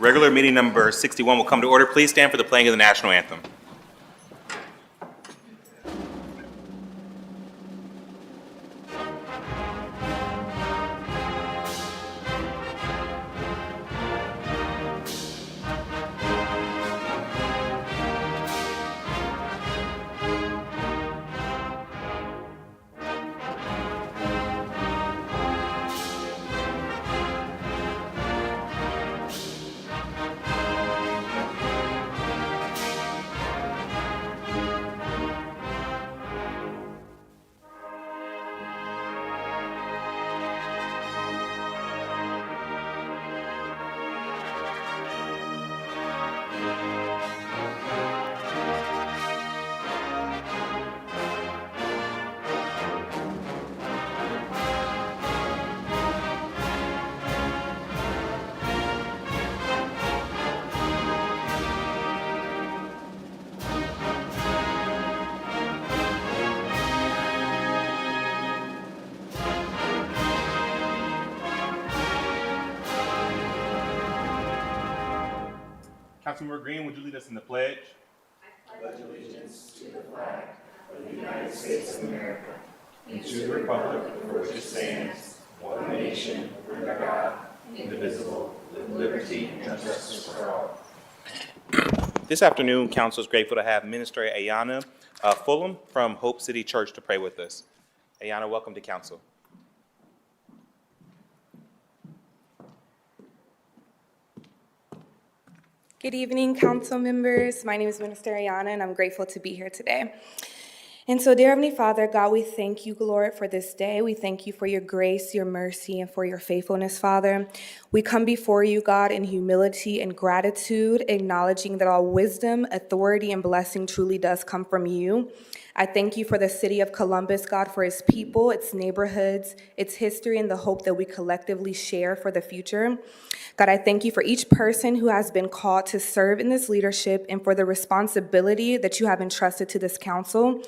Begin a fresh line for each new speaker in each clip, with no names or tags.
Regular meeting number 61 will come to order. Please stand for the playing of the national anthem. Councilmember Green, would you lead us in the pledge? I pledge allegiance to the flag of the United States of America and to the republic for which it stands, one nation, under God, indivisible, with liberty and justice for all. This afternoon, Council is grateful to have Minister Ayana Fulham from Hope City Church to pray with us. Ayana, welcome to Council.
Good evening, council members. My name is Minister Ayana, and I'm grateful to be here today. And so, dear Heavenly Father, God, we thank you, Lord, for this day. We thank you for your grace, your mercy, and for your faithfulness, Father. We come before you, God, in humility and gratitude, acknowledging that all wisdom, authority, and blessing truly does come from you. I thank you for the city of Columbus, God, for its people, its neighborhoods, its history, and the hope that we collectively share for the future. God, I thank you for each person who has been called to serve in this leadership and for the responsibility that you have entrusted to this council.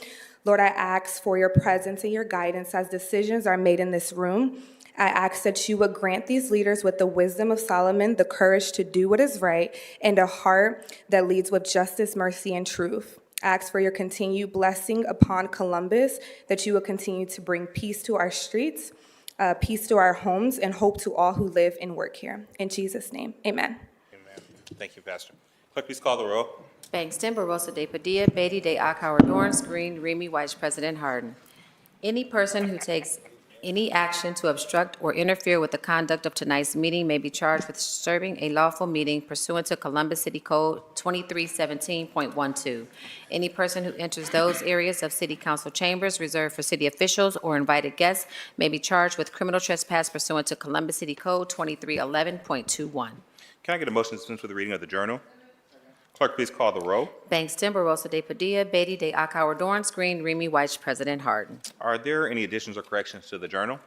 Lord, I ask for your presence and your guidance as decisions are made in this room. I ask that you would grant these leaders with the wisdom of Solomon, the courage to do what is right, and a heart that leads with justice, mercy, and truth. I ask for your continued blessing upon Columbus, that you will continue to bring peace to our streets, peace to our homes, and hope to all who live and work here. In Jesus' name, amen.
Amen. Thank you, Pastor. Clerk, please call the roll.
Bangston, Barosa de Padilla, Beatty de Akauer, Dorrance, Green, Remy White, President Harden. Any person who takes any action to obstruct or interfere with the conduct of tonight's meeting may be charged with disturbing a lawful meeting pursuant to Columbus City Code 2317.12. Any person who enters those areas of City Council chambers reserved for city officials or invited guests may be charged with criminal trespass pursuant to Columbus City Code 2311.21.
Can I get a motion to dispense with the reading of the journal? Clerk, please call the roll.
Bangston, Barosa de Padilla, Beatty de Akauer, Dorrance, Green, Remy White, President Harden.
Are there any additions or corrections to the journal?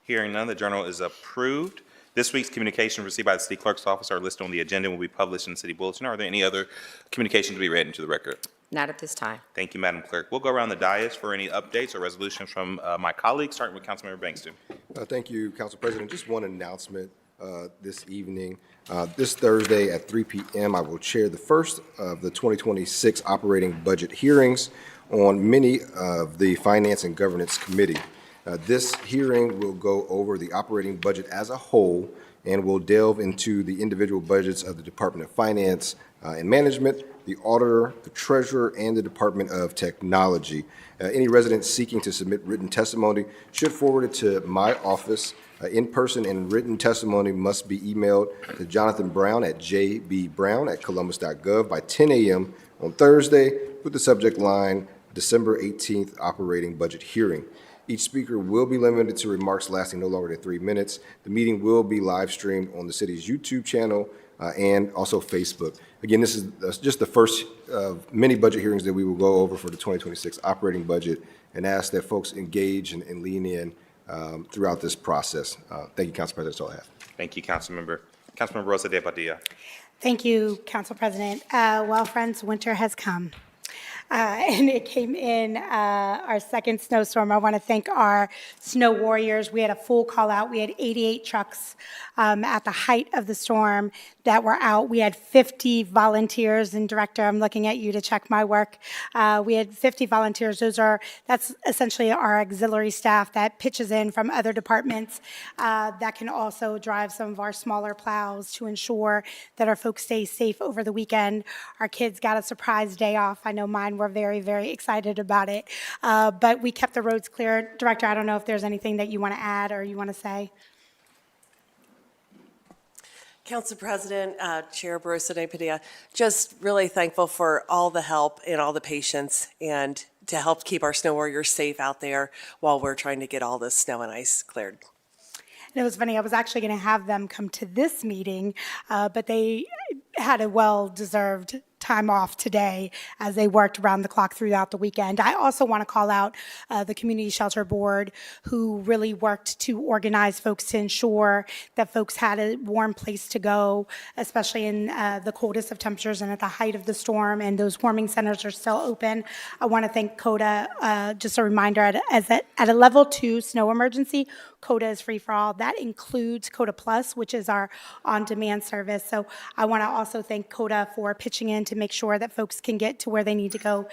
Hearing none, the journal is approved. This week's communication received by the City Clerk's office are listed on the agenda and will be published in the City Bulletin. Are there any other communications to be read into the record?
Not at this time.
Thank you, Madam Clerk. We'll go around the dais for any updates or resolutions from my colleagues, starting with Councilmember Bangston.
Thank you, Council President. Just one announcement this evening. This Thursday at 3 p.m., I will chair the first of the 2026 operating budget hearings on many of the Finance and Governance Committee. This hearing will go over the operating budget as a whole and will delve into the individual budgets of the Department of Finance and Management, the Auditor, the Treasurer, and the Department of Technology. Any resident seeking to submit written testimony should forward it to my office. In-person and written testimony must be emailed to Jonathan Brown at jbbrown@columbus.gov by 10 a.m. on Thursday with the subject line, December 18th Operating Budget Hearing. Each speaker will be limited to remarks lasting no longer than 3 minutes. The meeting will be live streamed on the city's YouTube channel and also Facebook. Again, this is just the first of many budget hearings that we will go over for the 2026 operating budget, and ask that folks engage and lean in throughout this process. Thank you, Council President. That's all I have.
Thank you, Councilmember. Councilmember Rosa de Padilla.
Thank you, Council President. Well, friends, winter has come. And it came in our second snowstorm. I want to thank our snow warriors. We had a full call out. We had 88 trucks at the height of the storm that were out. We had 50 volunteers, and Director, I'm looking at you to check my work. We had 50 volunteers. That's essentially our auxiliary staff that pitches in from other departments that can also drive some of our smaller plows to ensure that our folks stay safe over the weekend. Our kids got a surprise day off. I know mine were very, very excited about it. But we kept the roads clear. Director, I don't know if there's anything that you want to add or you want to say.
Council President, Chair Barosa de Padilla, just really thankful for all the help and all the patience and to help keep our snow warriors safe out there while we're trying to get all this snow and ice cleared.
And it was funny, I was actually going to have them come to this meeting, but they had a well-deserved time off today as they worked around the clock throughout the weekend. I also want to call out the Community Shelter Board, who really worked to organize folks to ensure that folks had a warm place to go, especially in the coldest of temperatures and at the height of the storm, and those warming centers are still open. I want to thank CODA. Just a reminder, at a level 2 snow emergency, CODA is free for all. That includes CODA Plus, which is our on-demand service. So I want to also thank CODA for pitching in to make sure that folks can get to where they need to go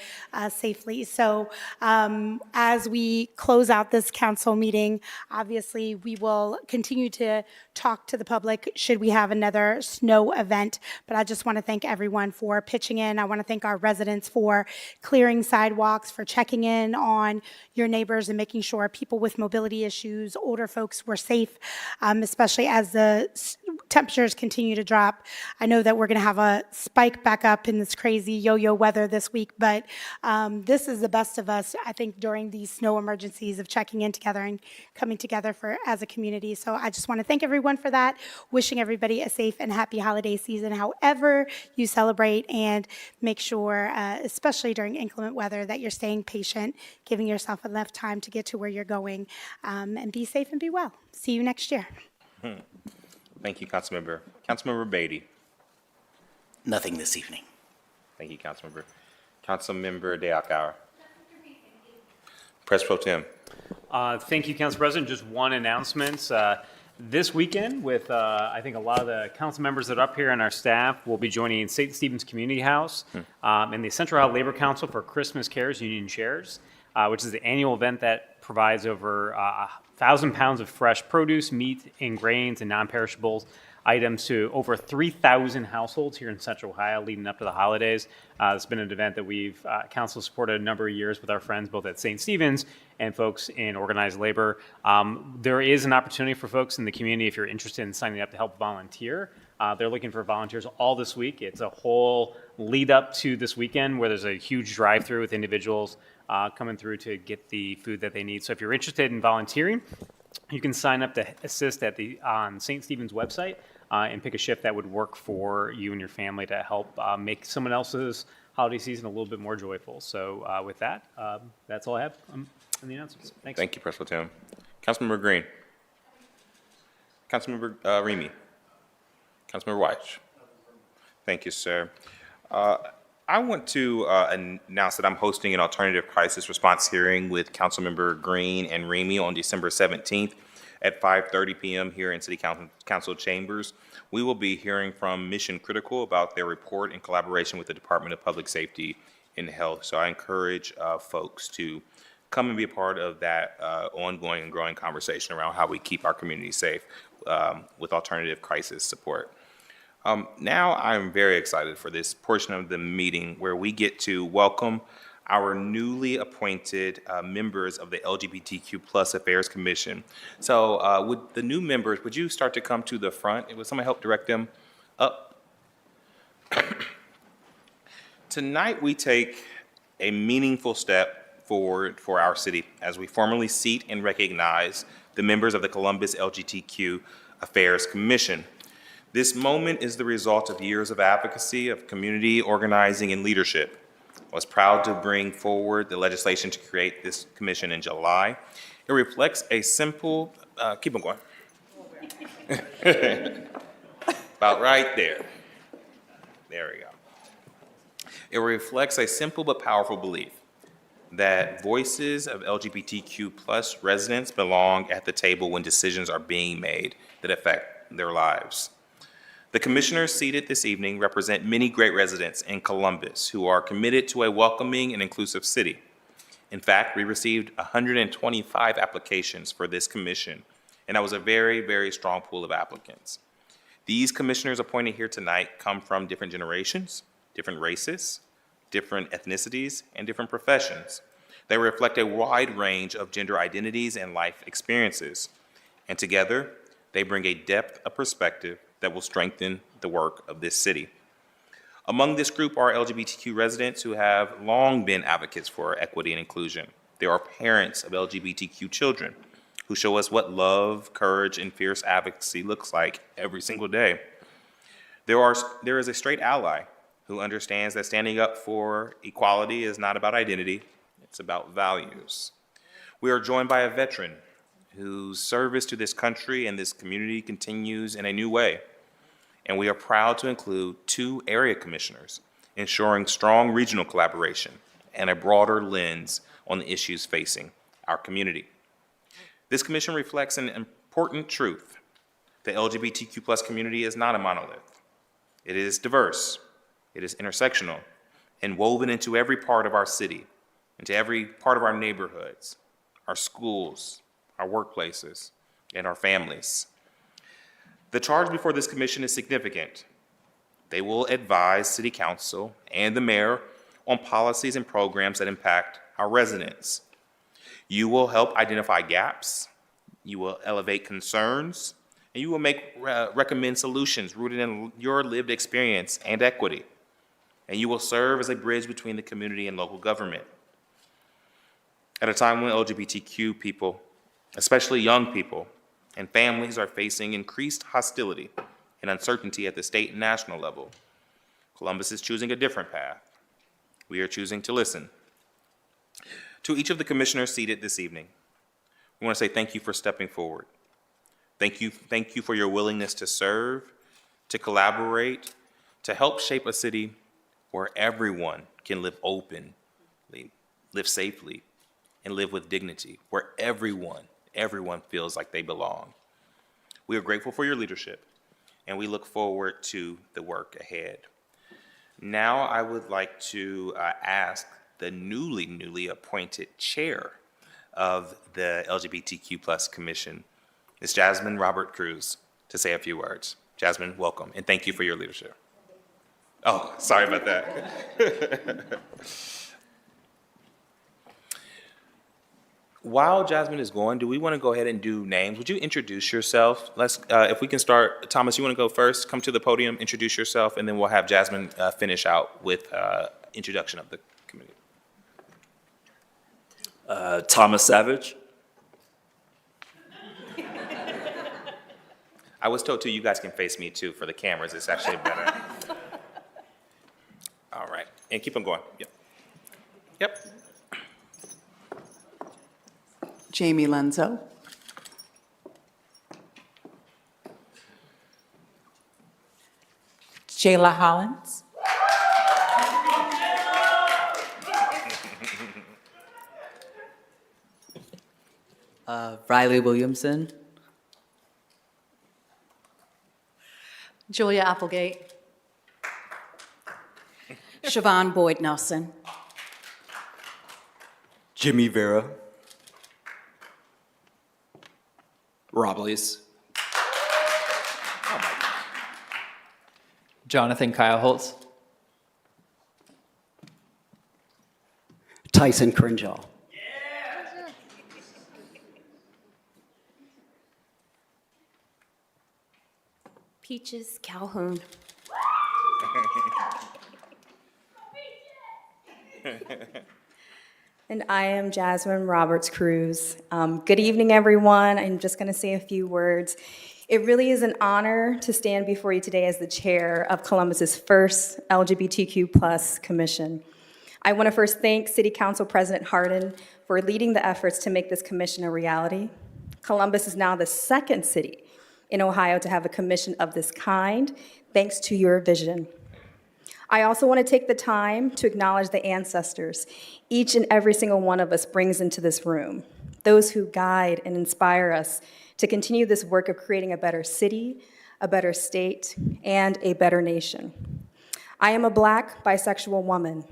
safely. So as we close out this council meeting, obviously we will continue to talk to the public should we have another snow event. But I just want to thank everyone for pitching in. I want to thank our residents for clearing sidewalks, for checking in on your neighbors and making sure people with mobility issues, older folks were safe, especially as the temperatures continue to drop. I know that we're going to have a spike back up in this crazy yo-yo weather this week, but this is the best of us, I think, during these snow emergencies of checking in together and coming together as a community. So I just want to thank everyone for that, wishing everybody a safe and happy holiday season, however you celebrate, and make sure, especially during inclement weather, that you're staying patient, giving yourself enough time to get to where you're going, and be safe and be well. See you next year.
Thank you, Councilmember. Councilmember Beatty.
Nothing this evening.
Thank you, Councilmember. Councilmember Deakauer. Press Pro Tem.
Thank you, Council President. Just one announcement. This weekend, with I think a lot of the council members that are up here and our staff will be joining St. Stephen's Community House and the Central Ohio Labor Council for Christmas Cares Union Shares, which is the annual event that provides over 1,000 pounds of fresh produce, meat, and grains and non-perishables items to over 3,000 households here in Central Ohio leading up to the holidays. It's been an event that we've council supported a number of years with our friends both at St. Stephen's and folks in organized labor. There is an opportunity for folks in the community if you're interested in signing up to help volunteer. They're looking for volunteers all this week. It's a whole lead up to this weekend where there's a huge drive-through with individuals coming through to get the food that they need. So if you're interested in volunteering, you can sign up to assist on St. Stephen's website and pick a shift that would work for you and your family to help make someone else's holiday season a little bit more joyful. So with that, that's all I have in the announcements. Thanks.
Thank you, Press Pro Tem. Councilmember Green. Councilmember Remy. Councilmember White. Thank you, sir. I want to announce that I'm hosting an alternative crisis response hearing with Councilmember Green and Remy on December 17th at 5:30 p.m. here in City Council chambers. We will be hearing from Mission Critical about their report in collaboration with the Department of Public Safety and Health. So I encourage folks to come and be a part of that ongoing and growing conversation around how we keep our community safe with alternative crisis support. Now I'm very excited for this portion of the meeting where we get to welcome our newly appointed members of the LGBTQ+ Affairs Commission. So would the new members, would you start to come to the front? Would someone help direct them up? Tonight we take a meaningful step forward for our city as we formally seat and recognize the members of the Columbus LGBTQ Affairs Commission. This moment is the result of years of advocacy, of community organizing and leadership. I was proud to bring forward the legislation to create this commission in July. It reflects a simple, keep on going. About right there. There we go. It reflects a simple but powerful belief that voices of LGBTQ+ residents belong at the table when decisions are being made that affect their lives. The commissioners seated this evening represent many great residents in Columbus who are committed to a welcoming and inclusive city. In fact, we received 125 applications for this commission, and that was a very, very strong pool of applicants. These commissioners appointed here tonight come from different generations, different races, different ethnicities, and different professions. They reflect a wide range of gender identities and life experiences, and together, they bring a depth of perspective that will strengthen the work of this city. Among this group are LGBTQ residents who have long been advocates for equity and inclusion. There are parents of LGBTQ children who show us what love, courage, and fierce advocacy looks like every single day. There is a straight ally who understands that standing up for equality is not about identity, it's about values. We are joined by a veteran whose service to this country and this community continues in a new way. And we are proud to include 2 area commissioners, ensuring strong regional collaboration and a broader lens on the issues facing our community. This commission reflects an important truth. The LGBTQ+ community is not a monolith. It is diverse, it is intersectional, and woven into every part of our city, into every part of our neighborhoods, our schools, our workplaces, and our families. The charge before this commission is significant. They will advise City Council and the mayor on policies and programs that impact our residents. You will help identify gaps, you will elevate concerns, and you will recommend solutions rooted in your lived experience and equity. And you will serve as a bridge between the community and local government. At a time when LGBTQ people, especially young people, and families are facing increased hostility and uncertainty at the state and national level, Columbus is choosing a different path. We are choosing to listen. To each of the commissioners seated this evening, we want to say thank you for stepping forward. Thank you for your willingness to serve, to collaborate, to help shape a city where everyone can live openly, live safely, and live with dignity, where everyone feels like they belong. We are grateful for your leadership, and we look forward to the work ahead. Now I would like to ask the newly appointed chair of the LGBTQ+ Commission, Ms. Jasmine Robert Cruz, to say a few words. Jasmine, welcome, and thank you for your leadership. Oh, sorry about that. While Jasmine is going, do we want to go ahead and do names? Would you introduce yourself? If we can start, Thomas, you want to go first? Come to the podium, introduce yourself, and then we'll have Jasmine finish out with introduction of the committee.
Thomas Savage.
I was told too, you guys can face me too for the cameras. It's actually better. All right, and keep on going. Yep.
Jamie Lenzo. Jayla Hollins.
Riley Williamson.
Julia Applegate.
Siobhan Boyd Nelson.
Jimmy Vera. Rob Lees.
Jonathan Kyle Holtz.
Tyson Crinjall.
Peaches Calhoun.
And I am Jasmine Roberts Cruz. Good evening, everyone. I'm just going to say a few words. It really is an honor to stand before you today as the chair of Columbus's first LGBTQ+ commission. I want to first thank City Council President Hardin for leading the efforts to make this commission a reality. Columbus is now the second city in Ohio to have a commission of this kind, thanks to your vision. I also want to take the time to acknowledge the ancestors each and every single one of us brings into this room, those who guide and inspire us to continue this work of creating a better city, a better state, and a better nation. I am a Black bisexual woman.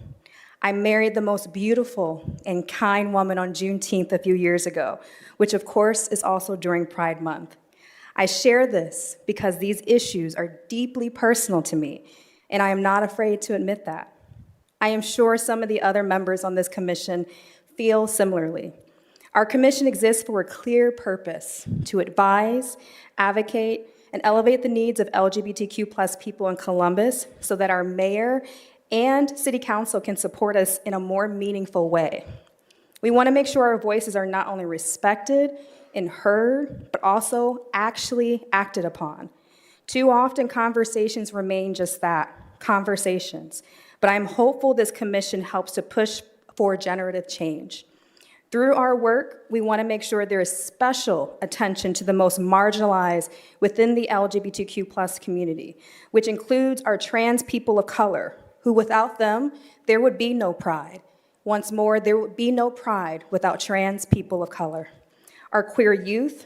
I married the most beautiful and kind woman on Juneteenth a few years ago, which of course is also during Pride Month. I share this because these issues are deeply personal to me, and I am not afraid to admit that. I am sure some of the other members on this commission feel similarly. Our commission exists for a clear purpose: to advise, advocate, and elevate the needs of LGBTQ+ people in Columbus so that our mayor and city council can support us in a more meaningful way. We want to make sure our voices are not only respected and heard, but also actually acted upon. Too often, conversations remain just that, conversations. But I'm hopeful this commission helps to push for generative change. Through our work, we want to make sure there is special attention to the most marginalized within the LGBTQ+ community, which includes our trans people of color, who without them, there would be no pride. Once more, there would be no pride without trans people of color. Our queer youth,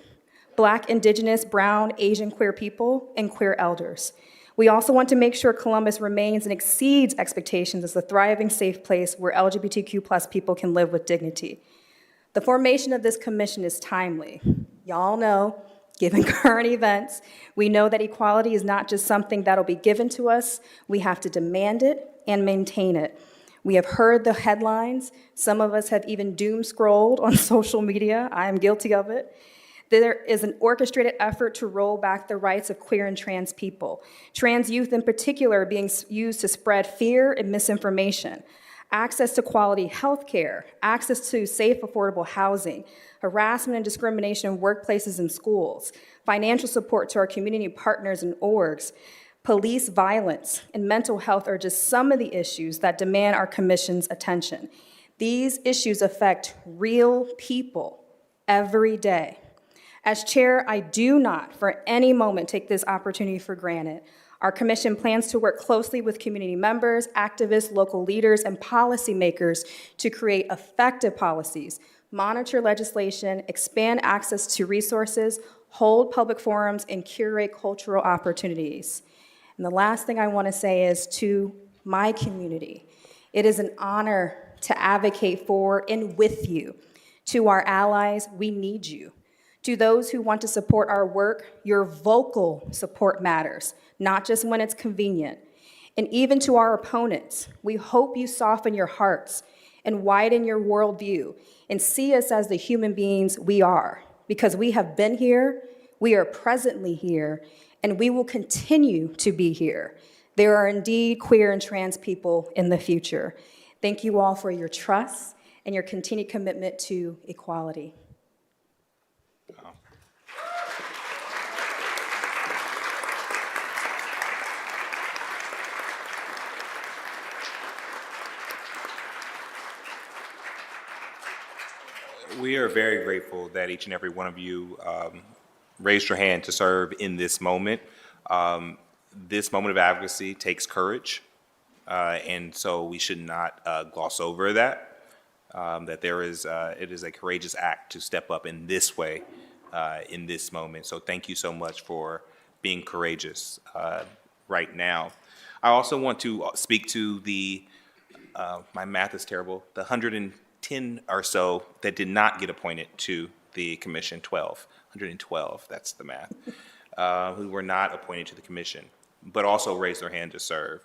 Black, Indigenous, Brown, Asian queer people, and queer elders. We also want to make sure Columbus remains and exceeds expectations as a thriving, safe place where LGBTQ+ people can live with dignity. The formation of this commission is timely. Y'all know, given current events, we know that equality is not just something that'll be given to us. We have to demand it and maintain it. We have heard the headlines. Some of us have even doom scrolled on social media. I am guilty of it. There is an orchestrated effort to roll back the rights of queer and trans people. Trans youth in particular are being used to spread fear and misinformation. Access to quality health care, access to safe, affordable housing, harassment and discrimination in workplaces and schools, financial support to our community partners and orgs, police violence, and mental health are just some of the issues that demand our commission's attention. These issues affect real people every day. As chair, I do not for any moment take this opportunity for granted. Our commission plans to work closely with community members, activists, local leaders, and policymakers to create effective policies, monitor legislation, expand access to resources, hold public forums, and curate cultural opportunities. And the last thing I want to say is to my community, it is an honor to advocate for and with you. To our allies, we need you. To those who want to support our work, your vocal support matters, not just when it's convenient. And even to our opponents, we hope you soften your hearts and widen your worldview and see us as the human beings we are, because we have been here, we are presently here, and we will continue to be here. There are indeed queer and trans people in the future. Thank you all for your trust and your continued commitment to equality.
We are very grateful that each and every one of you raised your hand to serve in this moment. This moment of advocacy takes courage, and so we should not gloss over that. That it is a courageous act to step up in this way, in this moment. So thank you so much for being courageous right now. I also want to speak to the, my math is terrible, the 110 or so that did not get appointed to the commission, 112, that's the math, who were not appointed to the commission, but also raised their hand to serve.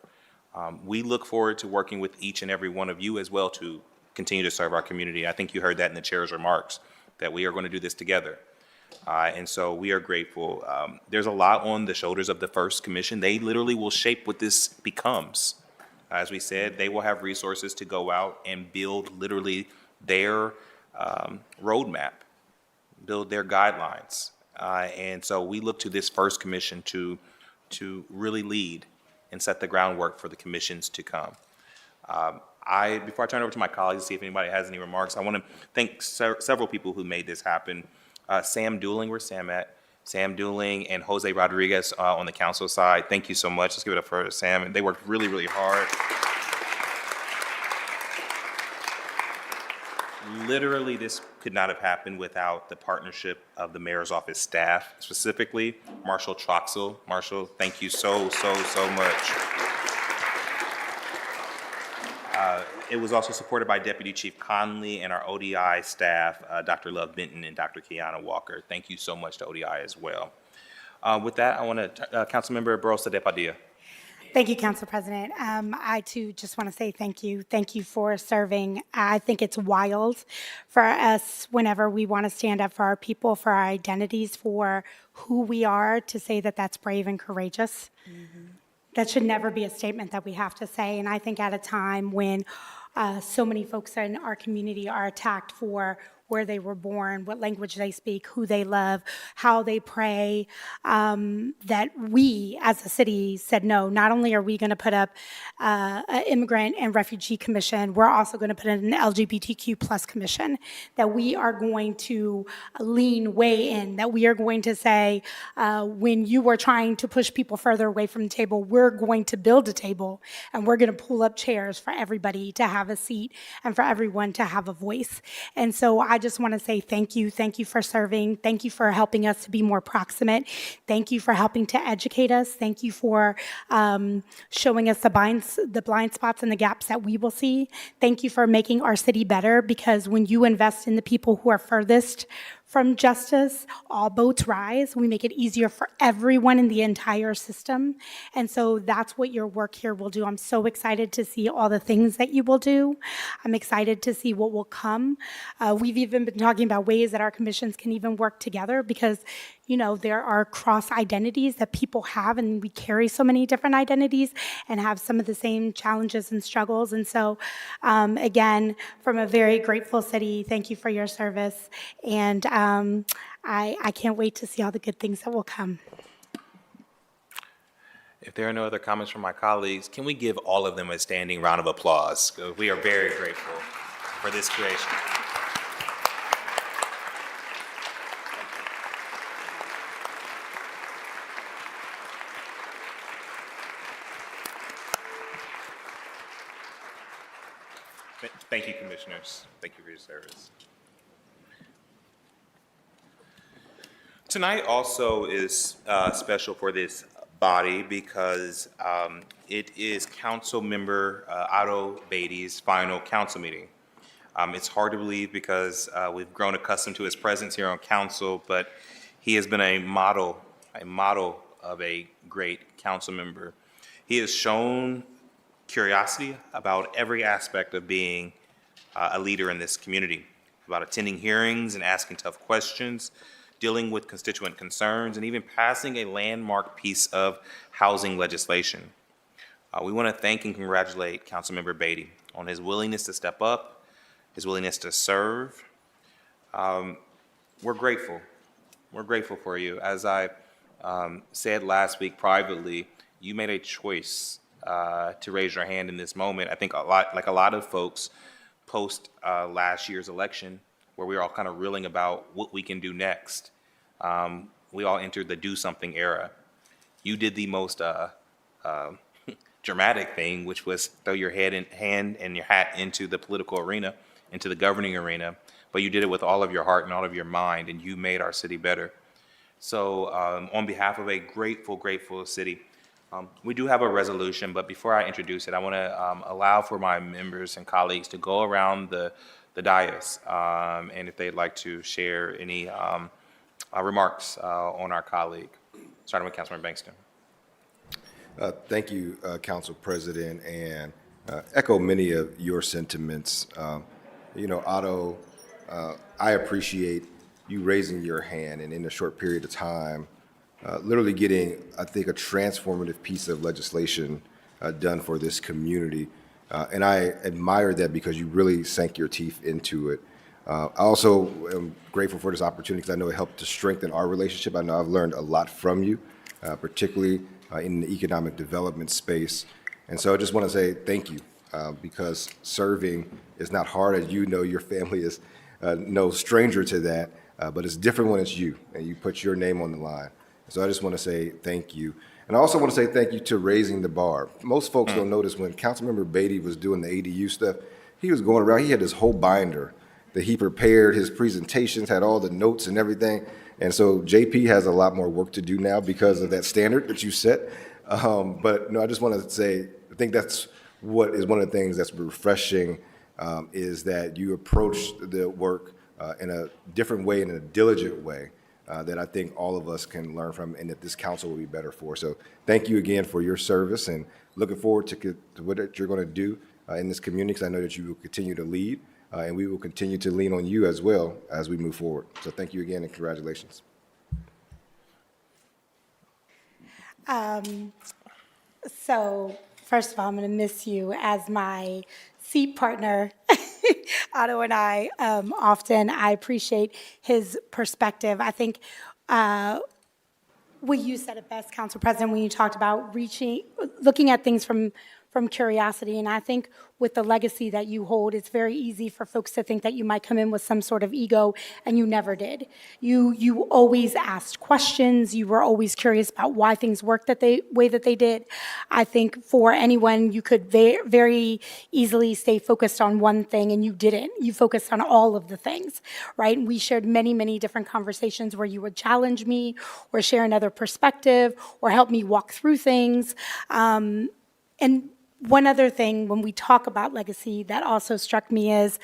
We look forward to working with each and every one of you as well to continue to serve our community. I think you heard that in the chair's remarks, that we are going to do this together. And so we are grateful. There's a lot on the shoulders of the first commission. They literally will shape what this becomes. As we said, they will have resources to go out and build literally their roadmap, build their guidelines. And so we look to this first commission to really lead and set the groundwork for the commissions to come. Before I turn it over to my colleagues to see if anybody has any remarks, I want to thank several people who made this happen. Sam Dooling, where's Sam at? Sam Dooling and Jose Rodriguez on the council side. Thank you so much. Let's give it up for Sam. And they worked really, really hard. Literally, this could not have happened without the partnership of the mayor's office staff, specifically Marshall Troxel. Marshall, thank you so much. It was also supported by Deputy Chief Conley and our ODI staff, Dr. Love Benton and Dr. Kiana Walker. Thank you so much to ODI as well. With that, I want to, Councilmember Barosa de Padilla.
Thank you, Council President. I too just want to say thank you. Thank you for serving. I think it's wild for us whenever we want to stand up for our people, for our identities, for who we are, to say that that's brave and courageous. That should never be a statement that we have to say. And I think at a time when so many folks in our community are attacked for where they were born, what language they speak, who they love, how they pray, that we as a city said, no, not only are we going to put up an immigrant and refugee commission, we're also going to put in an LGBTQ plus commission, that we are going to lean way in, that we are going to say, when you are trying to push people further away from the table, we're going to build a table and we're going to pull up chairs for everybody to have a seat and for everyone to have a voice. And so I just want to say thank you. Thank you for serving. Thank you for helping us to be more proximate. Thank you for helping to educate us. Thank you for showing us the blind spots and the gaps that we will see. Thank you for making our city better, because when you invest in the people who are furthest from justice, all boats rise. We make it easier for everyone in the entire system. And so that's what your work here will do. I'm so excited to see all the things that you will do. I'm excited to see what will come. We've even been talking about ways that our commissions can even work together, because you know, there are cross identities that people have, and we carry so many different identities and have some of the same challenges and struggles. And so, again, from a very grateful city, thank you for your service. And I can't wait to see all the good things that will come.
If there are no other comments from my colleagues, can we give all of them a standing round of applause? We are very grateful for this creation. Thank you, commissioners. Thank you for your service. Tonight also is special for this body because it is Council Member Otto Beatty's final council meeting. It's hard to believe because we've grown accustomed to his presence here on council, but he has been a model of a great council member. He has shown curiosity about every aspect of being a leader in this community, about attending hearings and asking tough questions, dealing with constituent concerns, and even passing a landmark piece of housing legislation. We want to thank and congratulate Councilmember Beatty on his willingness to step up, his willingness to serve. We're grateful. We're grateful for you. As I said last week privately, you made a choice to raise your hand in this moment. I think a lot of folks post last year's election, where we were all kind of reeling about what we can do next. We all entered the do something era. You did the most dramatic thing, which was throw your hand and your hat into the political arena, into the governing arena, but you did it with all of your heart and all of your mind, and you made our city better. So on behalf of a grateful city, we do have a resolution, but before I introduce it, I want to allow for my members and colleagues to go around the dais, and if they'd like to share any remarks on our colleague, starting with Councilmember Bankston.
Thank you, Council President, and echo many of your sentiments. You know, Otto, I appreciate you raising your hand and in a short period of time, literally getting, I think, a transformative piece of legislation done for this community. And I admire that because you really sank your teeth into it. I also am grateful for this opportunity because I know it helped to strengthen our relationship. I know I've learned a lot from you, particularly in the economic development space. And so I just want to say thank you because serving is not hard. As you know, your family is no stranger to that, but it's different when it's you and you put your name on the line. So I just want to say thank you. And I also want to say thank you to raising the bar. Most folks don't notice when Councilmember Beatty was doing the ADU stuff, he was going around, he had this whole binder, that he prepared his presentations, had all the notes and everything. And so JP has a lot more work to do now because of that standard that you set. But no, I just want to say, I think that's what is one of the things that's refreshing, is that you approach the work in a different way, in a diligent way, that I think all of us can learn from and that this council will be better for. So thank you again for your service, and looking forward to what you're going to do in this community, because I know that you will continue to lead, and we will continue to lean on you as well as we move forward. So thank you again and congratulations.
So first of all, I'm going to miss you as my seat partner. Otto and I often, I appreciate his perspective. I think what you said it best, Council President, when you talked about looking at things from curiosity. And I think with the legacy that you hold, it's very easy for folks to think that you might come in with some sort of ego, and you never did. You always asked questions. You were always curious about why things worked way that they did. I think for anyone, you could very easily stay focused on one thing, and you didn't. You focused on all of the things, right? And we shared many different conversations where you would challenge me or share another perspective or help me walk through things. And one other thing, when we talk about legacy, that also struck me is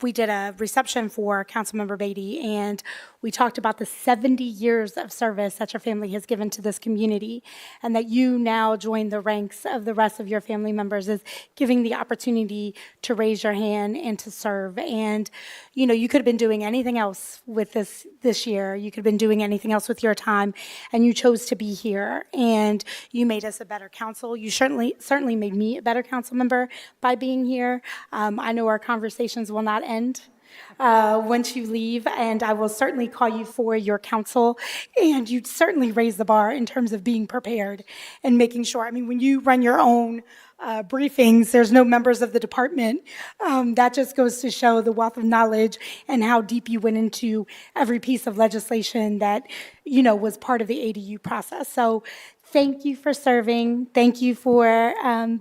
we did a reception for Councilmember Beatty, and we talked about the 70 years of service that your family has given to this community, and that you now join the ranks of the rest of your family members is giving the opportunity to raise your hand and to serve. And, you know, you could have been doing anything else with this year. You could have been doing anything else with your time, and you chose to be here, and you made us a better council. You certainly made me a better council member by being here. I know our conversations will not end once you leave, and I will certainly call you for your counsel. And you certainly raise the bar in terms of being prepared and making sure. I mean, when you run your own briefings, there's no members of the department. That just goes to show the wealth of knowledge and how deep you went into every piece of legislation that, you know, was part of the ADU process. So thank you for serving. Thank you for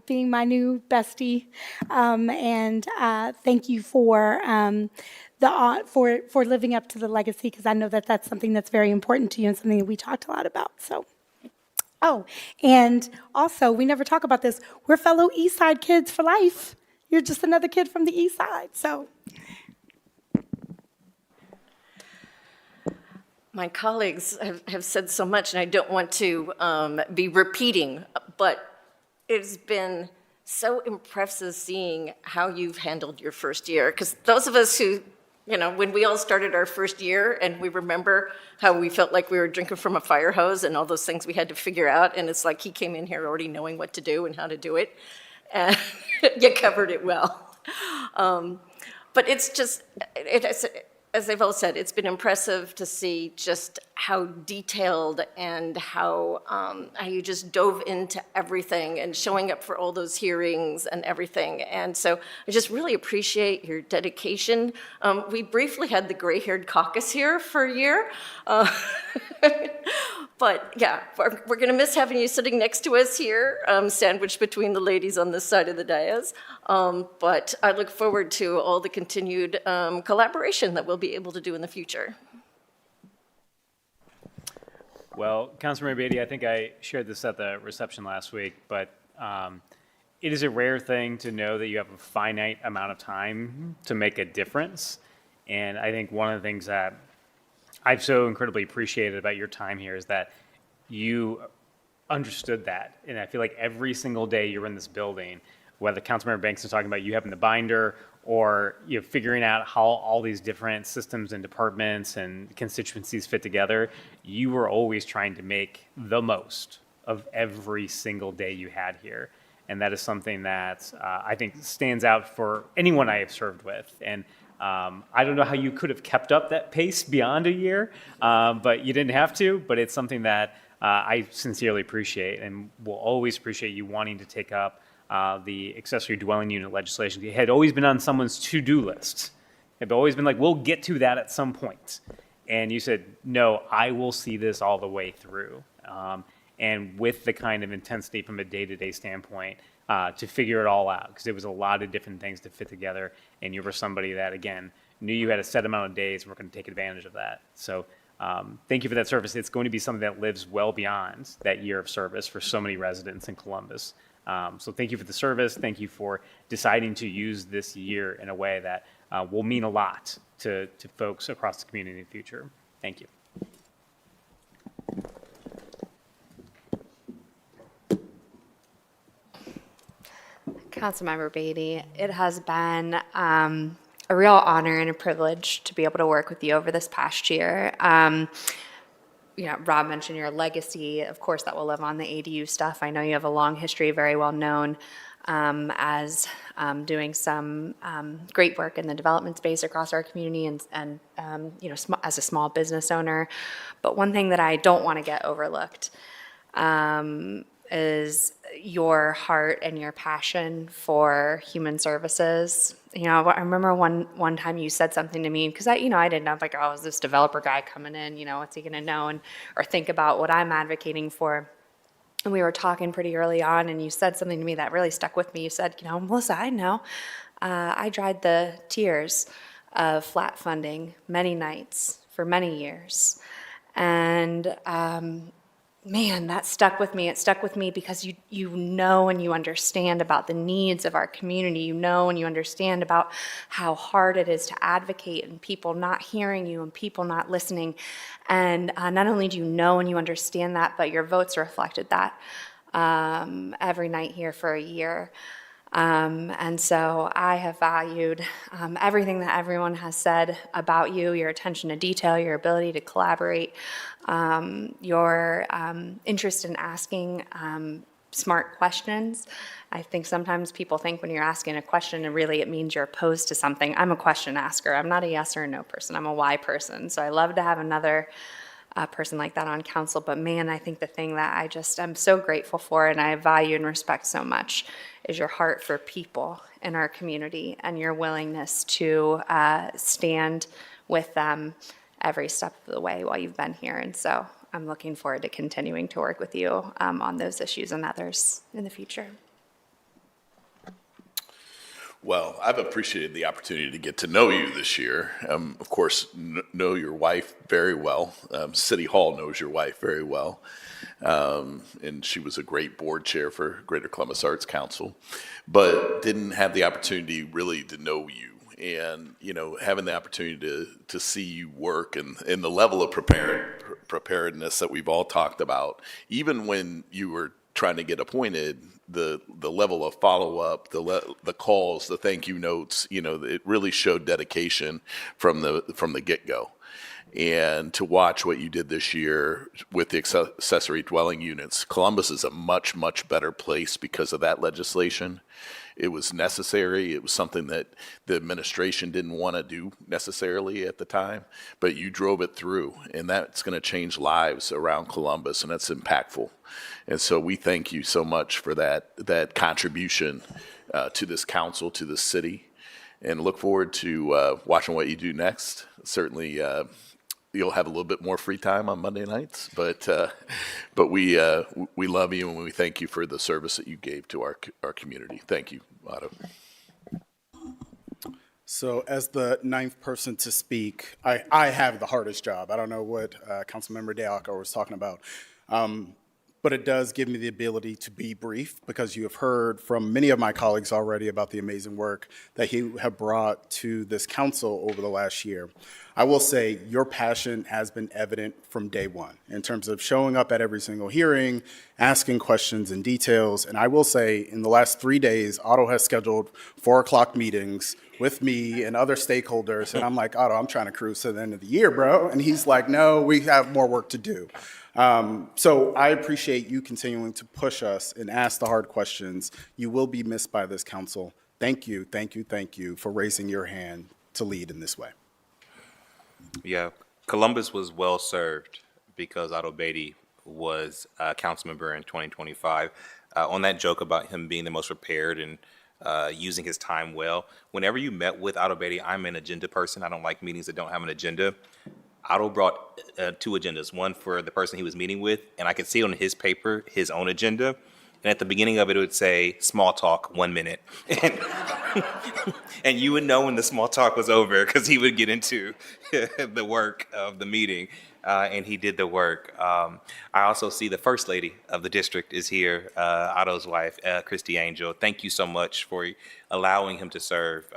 being my new bestie, and thank you for for living up to the legacy, because I know that that's something that's very important to you and something that we talked a lot about. So, oh, and also we never talk about this. We're fellow East Side kids for life. You're just another kid from the East Side. So.
My colleagues have said so much, and I don't want to be repeating, but it's been so impressive seeing how you've handled your first year. Because those of us who, you know, when we all started our first year, and we remember how we felt like we were drinking from a fire hose and all those things we had to figure out, and it's like he came in here already knowing what to do and how to do it, and you covered it well. But it's just, as they've all said, it's been impressive to see just how detailed and how you just dove into everything and showing up for all those hearings and everything. And so I just really appreciate your dedication. We briefly had the gray-haired caucus here for a year. But yeah, we're going to miss having you sitting next to us here, sandwiched between the ladies on this side of the dais. But I look forward to all the continued collaboration that we'll be able to do in the future.
Well, Councilmember Beatty, I think I shared this at the reception last week, but it is a rare thing to know that you have a finite amount of time to make a difference. And I think one of the things that I've so incredibly appreciated about your time here is that you understood that. And I feel like every single day you're in this building, whether Councilmember Banks is talking about you having the binder or you know, figuring out how all these different systems and departments and constituencies fit together, you were always trying to make the most of every single day you had here. And that is something that I think stands out for anyone I have served with. And I don't know how you could have kept up that pace beyond a year, but you didn't have to. But it's something that I sincerely appreciate and will always appreciate you wanting to take up the accessory dwelling unit legislation. It had always been on someone's to-do list. It had always been like, we'll get to that at some point. And you said, no, I will see this all the way through. And with the kind of intensity from a day-to-day standpoint, to figure it all out, because it was a lot of different things to fit together, and you were somebody that, again, knew you had a set amount of days, and we're going to take advantage of that. So thank you for that service. It's going to be something that lives well beyond that year of service for so many residents in Columbus. So thank you for the service. Thank you for deciding to use this year in a way that will mean a lot to folks across the community in the future. Thank you.
Councilmember Beatty, it has been a real honor and a privilege to be able to work with you over this past year. Rob mentioned your legacy. Of course, that will live on the ADU stuff. I know you have a long history, very well known as doing some great work in the development space across our community and as a small business owner. But one thing that I don't want to get overlooked is your heart and your passion for human services. I remember one time you said something to me, because I didn't know, like, oh, is this developer guy coming in, what's he gonna know or think about what I'm advocating for? And we were talking pretty early on, and you said something to me that really stuck with me. You said, Melissa, I know, I dried the tears of flat funding many nights for many years. And man, that stuck with me. It stuck with me because you know and you understand about the needs of our community. You know and you understand about how hard it is to advocate and people not hearing you and people not listening. And not only do you know and you understand that, but your votes reflected that every night here for a year. And so I have valued everything that everyone has said about you, your attention to detail, your ability to collaborate, your interest in asking smart questions. I think sometimes people think when you're asking a question and really it means you're opposed to something. I'm a question asker. I'm not a yes or a no person. I'm a why person. So I love to have another person like that on council. But man, I think the thing that I'm so grateful for and I value and respect so much is your heart for people in our community and your willingness to stand with them every step of the way while you've been here. And so I'm looking forward to continuing to work with you on those issues and others in the future.
Well, I've appreciated the opportunity to get to know you this year. Of course, know your wife very well. City Hall knows your wife very well. And she was a great board chair for Greater Columbus Arts Council, but didn't have the opportunity really to know you. And, having the opportunity to see you work and the level of preparedness that we've all talked about, even when you were trying to get appointed, the level of follow-up, the calls, the thank you notes, it really showed dedication from the get-go. And to watch what you did this year with the accessory dwelling units, Columbus is a much, much better place because of that legislation. It was necessary. It was something that the administration didn't want to do necessarily at the time, but you drove it through, and that's going to change lives around Columbus, and that's impactful. And so we thank you so much for that contribution to this council, to this city, and look forward to watching what you do next. Certainly, you'll have a little bit more free time on Monday nights, but we love you and we thank you for the service that you gave to our community. Thank you, Otto.
So as the ninth person to speak, I have the hardest job. I don't know what Councilmember Dealco was talking about. But it does give me the ability to be brief because you have heard from many of my colleagues already about the amazing work that you have brought to this council over the last year. I will say your passion has been evident from day one in terms of showing up at every single hearing, asking questions and details. And I will say in the last 3 days, Otto has scheduled 4 o'clock meetings with me and other stakeholders. And I'm like, Otto, I'm trying to cruise to the end of the year, bro. And he's like, no, we have more work to do. So I appreciate you continuing to push us and ask the hard questions. You will be missed by this council. Thank you, thank you, thank you for raising your hand to lead in this way.
Yeah, Columbus was well served because Otto Beatty was a council member in 2025. On that joke about him being the most prepared and using his time well, whenever you met with Otto Beatty, I'm an agenda person. I don't like meetings that don't have an agenda. Otto brought 2 agendas, one for the person he was meeting with, and I could see on his paper his own agenda, And at the beginning of it, it would say, small talk, 1 minute. And, and you would know when the small talk was over because he would get into the work of the meeting. And he did the work. I also see the First Lady of the district is here, Otto's wife, Christy Angel. Thank you so much for allowing him to serve.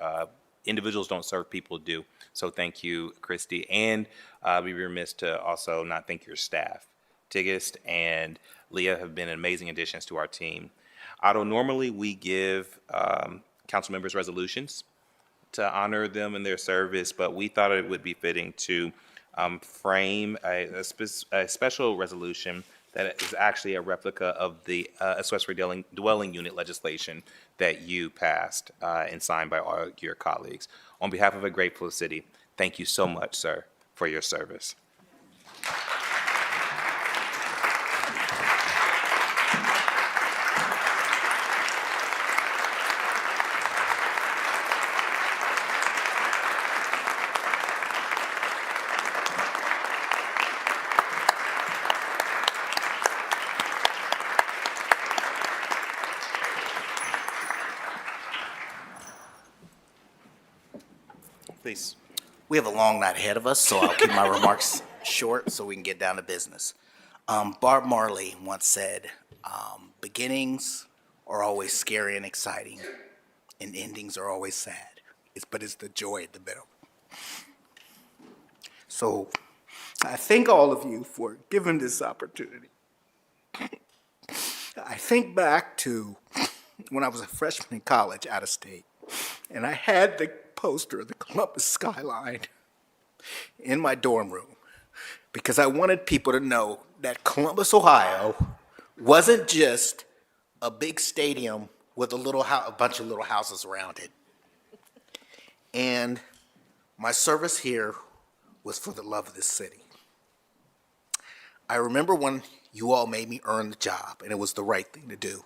Individuals don't serve, people do. So thank you, Christy. And I'd be remiss to also not thank your staff. Tigist and Leah have been amazing additions to our team. Otto, normally we give council members resolutions to honor them in their service, but we thought it would be fitting to frame a special resolution that is actually a replica of the accessory dwelling unit legislation that you passed and signed by all your colleagues. On behalf of a grateful city, thank you so much, sir, for your service. Please.
We have a long night ahead of us, so I'll keep my remarks short so we can get down to business. Bob Marley once said, beginnings are always scary and exciting, and endings are always sad. But it's the joy at the middle. So I thank all of you for giving this opportunity. I think back to when I was a freshman in college out of state, and I had the poster of the Columbus skyline in my dorm room because I wanted people to know that Columbus, Ohio wasn't just a big stadium with a bunch of little houses around it. And my service here was for the love of this city. I remember when you all made me earn the job, and it was the right thing to do.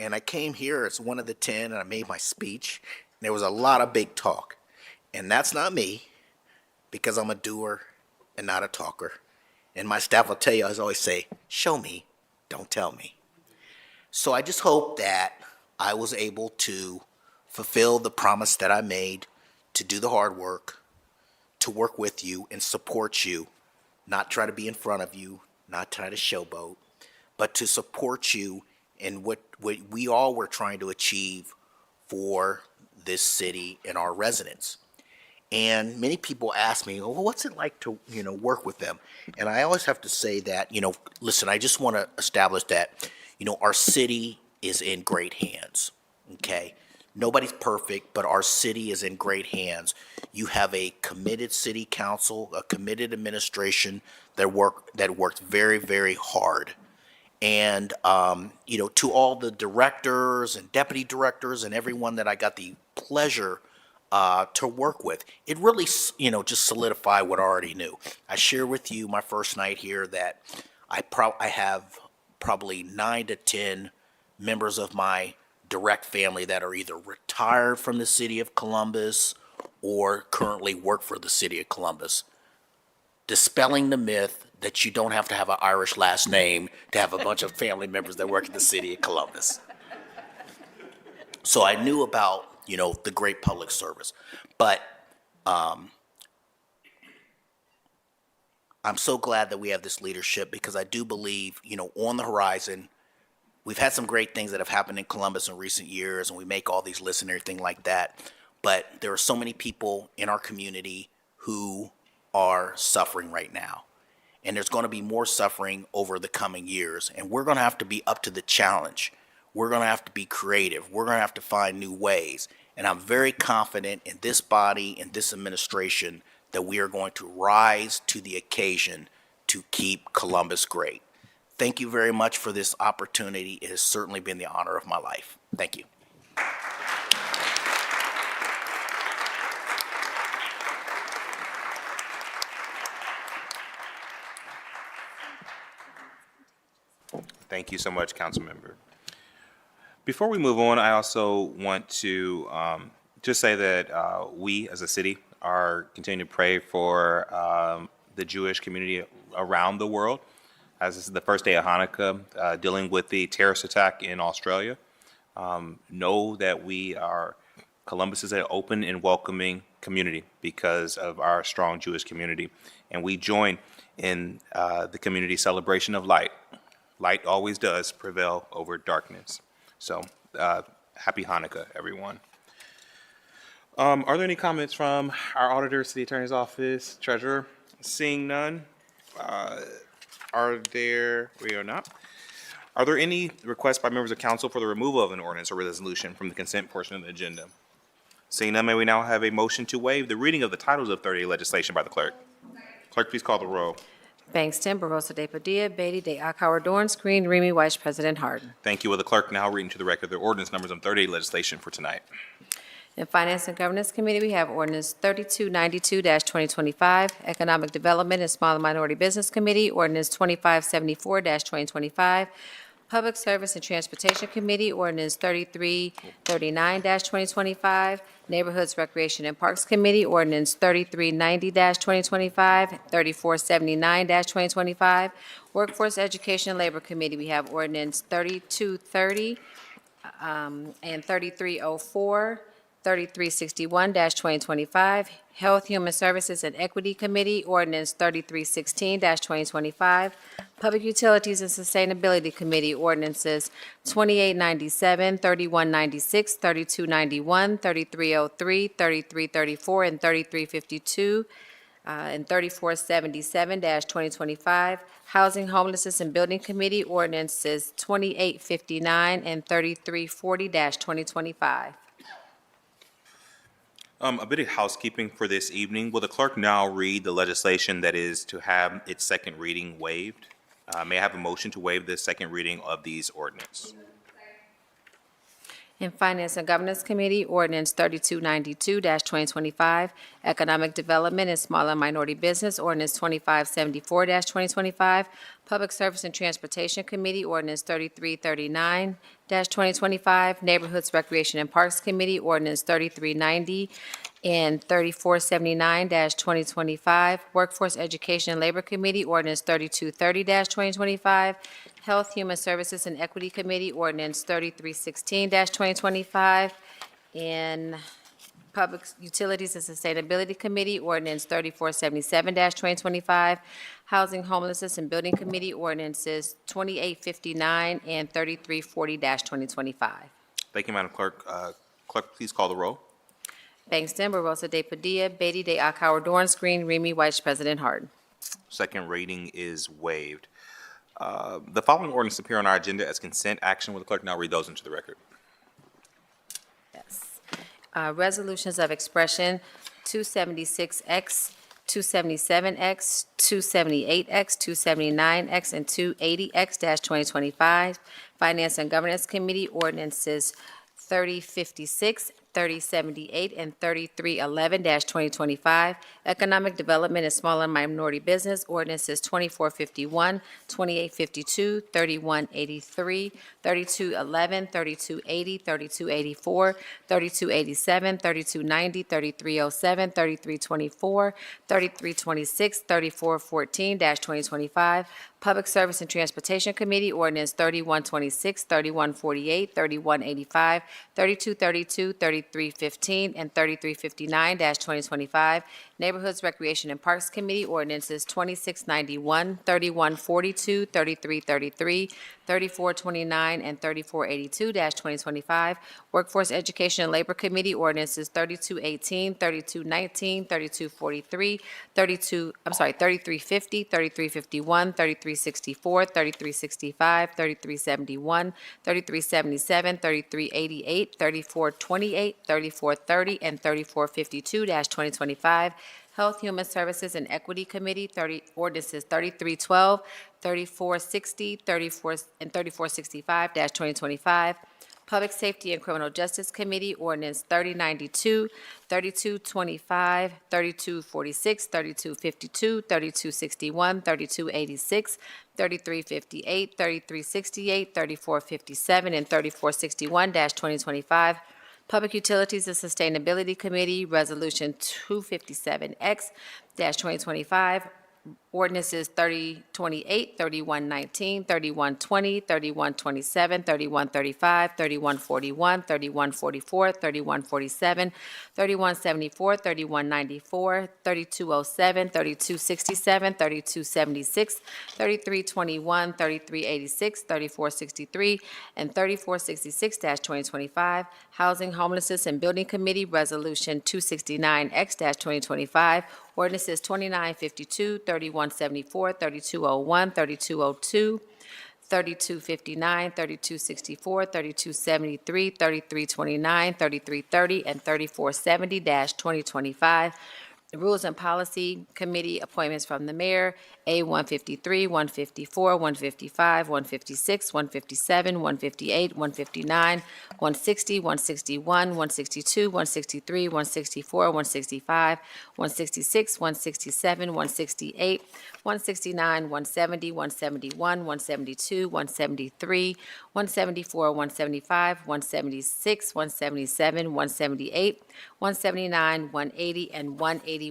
And I came here as one of the 10, and I made my speech. There was a lot of big talk, and that's not me because I'm a doer and not a talker. And my staff will tell you, I always say, show me, don't tell me. So I just hope that I was able to fulfill the promise that I made to do the hard work, to work with you and support you, not try to be in front of you, not try to showboat, but to support you in what we all were trying to achieve for this city and our residents. And many people ask me, well, what's it like to, work with them? And I always have to say that, listen, I just want to establish that, our city is in great hands, okay? Nobody's perfect, but our city is in great hands. You have a committed city council, a committed administration that worked very, very hard. And, to all the directors and deputy directors and everyone that I got the pleasure to work with, it really, just solidified what I already knew. I share with you my first night here that I have probably 9 to 10 members of my direct family that are either retired from the city of Columbus or currently work for the city of Columbus. Dispelling the myth that you don't have to have an Irish last name to have a bunch of family members that work in the city of Columbus. So I knew about, the great public service. But I'm so glad that we have this leadership because I do believe, on the horizon, we've had some great things that have happened in Columbus in recent years, and we make all these lists and everything like that. But there are so many people in our community who are suffering right now. And there's going to be more suffering over the coming years. And we're going to have to be up to the challenge. We're going to have to be creative. We're going to have to find new ways. And I'm very confident in this body and this administration that we are going to rise to the occasion to keep Columbus great. Thank you very much for this opportunity. It has certainly been the honor of my life. Thank you.
Thank you so much, Councilmember. Before we move on, I also want to just say that we as a city are continuing to pray for the Jewish community around the world. as this is the first day of Hanukkah, dealing with the terrorist attack in Australia. Know that Columbus is an open and welcoming community because of our strong Jewish community. And we join in the community celebration of light. Light always does prevail over darkness. So happy Hanukkah, everyone. Are there any comments from our auditor, city attorney's office, treasurer? Seeing none. We are not. Are there any requests by members of council for the removal of an ordinance or resolution from the consent portion of the agenda? Seeing none, may we now have a motion to waive the reading of the titles of 30 legislation by the clerk? Clerk, please call the roll.
Bangston, Barosa de Padilla, Beatty, De Akauer, Dorance Green, Remy Weiss, President Harden.
Thank you. Will the clerk now read into the record the ordinance numbers on 38 legislation for tonight?
In Finance and Governance Committee, we have ordinance 3292-2025. Economic Development and Small and Minority Business Committee, ordinance 2574-2025. Public Service and Transportation Committee, ordinance 3339-2025. Neighborhoods, Recreation and Parks Committee, ordinance 3390-2025, 3479-2025. Workforce Education and Labor Committee, we have ordinance 3230 and 3304. 3361-2025, Health, Human Services, and Equity Committee, ordinance 3316-2025, Public Utilities and Sustainability Committee, ordinances 2897, 3196, 3291, 3303, 3334, and 3352, and 3477-2025, Housing, Homelessness, and Building Committee, ordinances 2859 and 3340-2025.
A bit of housekeeping for this evening. Will the clerk now read the legislation that is to have its second reading waived? May I have a motion to waive the second reading of these ordinances?
In Finance and Governance Committee, ordinance 3292-2025, Economic Development and Small and Minority Business, ordinance 2574-2025, Public Service and Transportation Committee, ordinance 3339-2025, Neighborhoods, Recreation and Parks Committee, ordinance 3390 and 3479-2025, Workforce Education and Labor Committee, ordinance 3230-2025, Health, Human Services, and Equity Committee, ordinance 3316-2025, and Public Utilities and Sustainability Committee, ordinance 3477-2025, Housing, Homelessness, and Building Committee, ordinances 2859 and 3340-2025.
Thank you, Madam Clerk. Clerk, please call the roll.
Bangston, Barosa de Padilla, Beatty, De Akauer, Dorance Green, Remy Weiss, President Harden.
Second reading is waived. The following ordinances appear on our agenda as consent action. Will the clerk now read those into the record?
Yes. Resolutions of expression 276X, 277X, 278X, 279X, and 280X-2025. Finance and Governance Committee, ordinances 3056, 3078, and 3311-2025. Economic Development and Small and Minority Business, ordinances 2451, 2852, 3183, 3211, 3280, 3284, 3287, 3290, 3307, 3324, 3326, 3414-2025. Public Service and Transportation Committee, ordinance 3126, 3148, 3185, 3232, 3315, and 3359-2025. Neighborhoods, Recreation, and Parks Committee, ordinances 2691, 3142, 3333, 3429, and 3482-2025. Workforce Education and Labor Committee, ordinances 3218, 3219, 3243, 3350, 3351, 3364, 3365, 3371, 3377, 3388, 3428, 3430, and 3452-2025. Health, Human Services, and Equity Committee, ordinances 3312, 3460, 34, and 3465-2025. Public Safety and Criminal Justice Committee, ordinance 3092, 3225, 3246, 3252, 3261, 3286, 3358, 3368, 3457, and 3461-2025. Public Utilities and Sustainability Committee, Resolution 257X-2025, Ordinances 3028, 3119, 3120, 3127, 3135, 3141, 3144, 3147, 3174, 3194, 3207, 3267, 3276, 3321, 3386, 3463, and 3466-2025, Housing, Homelessness, and Building Committee Resolution 269X-2025, Ordinances 2952, 3174, 3201, 3202, 3259, 3264, 3273, 3329, 3330, and 3470-2025. The Rules and Policy Committee appointments from the mayor, A 153, 154, 155, 156, 157, 158, 159, 160, 161, 162, 163, 164, 165, 166, 167, 168, 169, 170, 171, 172, 173, 174, 175, 176, 177, 178, 179, 180, and 181-2025.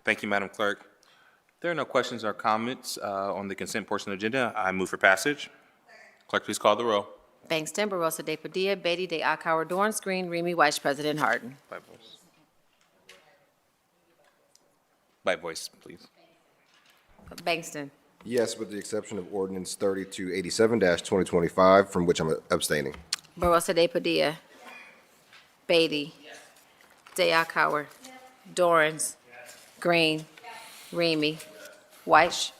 Thank you, Madam Clerk. There are no questions or comments on the consent portion of the agenda. I move for passage. Clerk, please call the row.
Bangston, Barosa de Padilla, Beatty de Akauer, Dorance Green, Remy Weiss, President Harden.
By voice. By voice, please.
Bangston.
Yes, with the exception of ordinance 3287-2025, from which I'm abstaining.
Barosa de Padilla. Beatty. De Akauer. Dorance. Green. Remy. Weiss.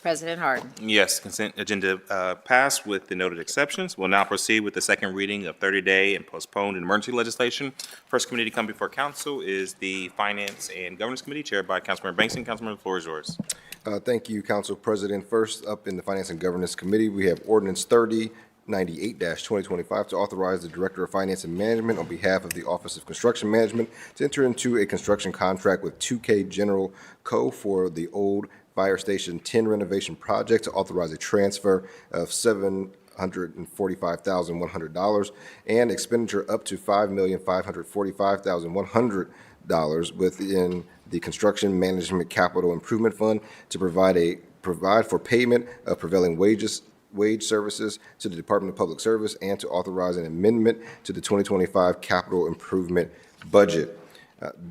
President Harden.
Yes, consent agenda passed with the noted exceptions. We'll now proceed with the second reading of 30-day and postponed emergency legislation. First committee to come before council is the Finance and Governance Committee, chaired by Councilmember Bangston. Councilmember, the floor is yours.
Thank you, Council President. First up in the Finance and Governance Committee, we have ordinance 3098-2025 to authorize the Director of Finance and Management on behalf of the Office of Construction Management to enter into a construction contract with 2K General Co. for the old Fire Station 10 renovation project to authorize a transfer of $745,100 and expenditure up to $5,545,100 within the Construction Management Capital Improvement Fund to provide for payment of prevailing wage services to the Department of Public Service and to authorize an amendment to the 2025 capital improvement budget.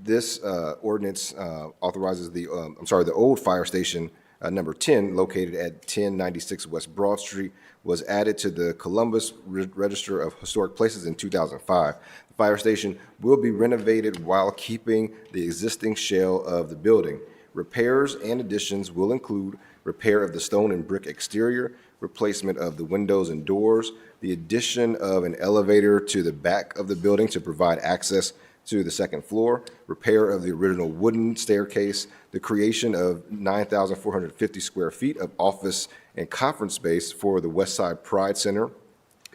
This ordinance authorizes the old fire station number 10, located at 1096 West Broad Street, was added to the Columbus Register of Historic Places in 2005. The fire station will be renovated while keeping the existing shell of the building. Repairs and additions will include repair of the stone and brick exterior, replacement of the windows and doors, the addition of an elevator to the back of the building to provide access to the second floor, repair of the original wooden staircase, the creation of 9,450 square feet of office and conference space for the Westside Pride Center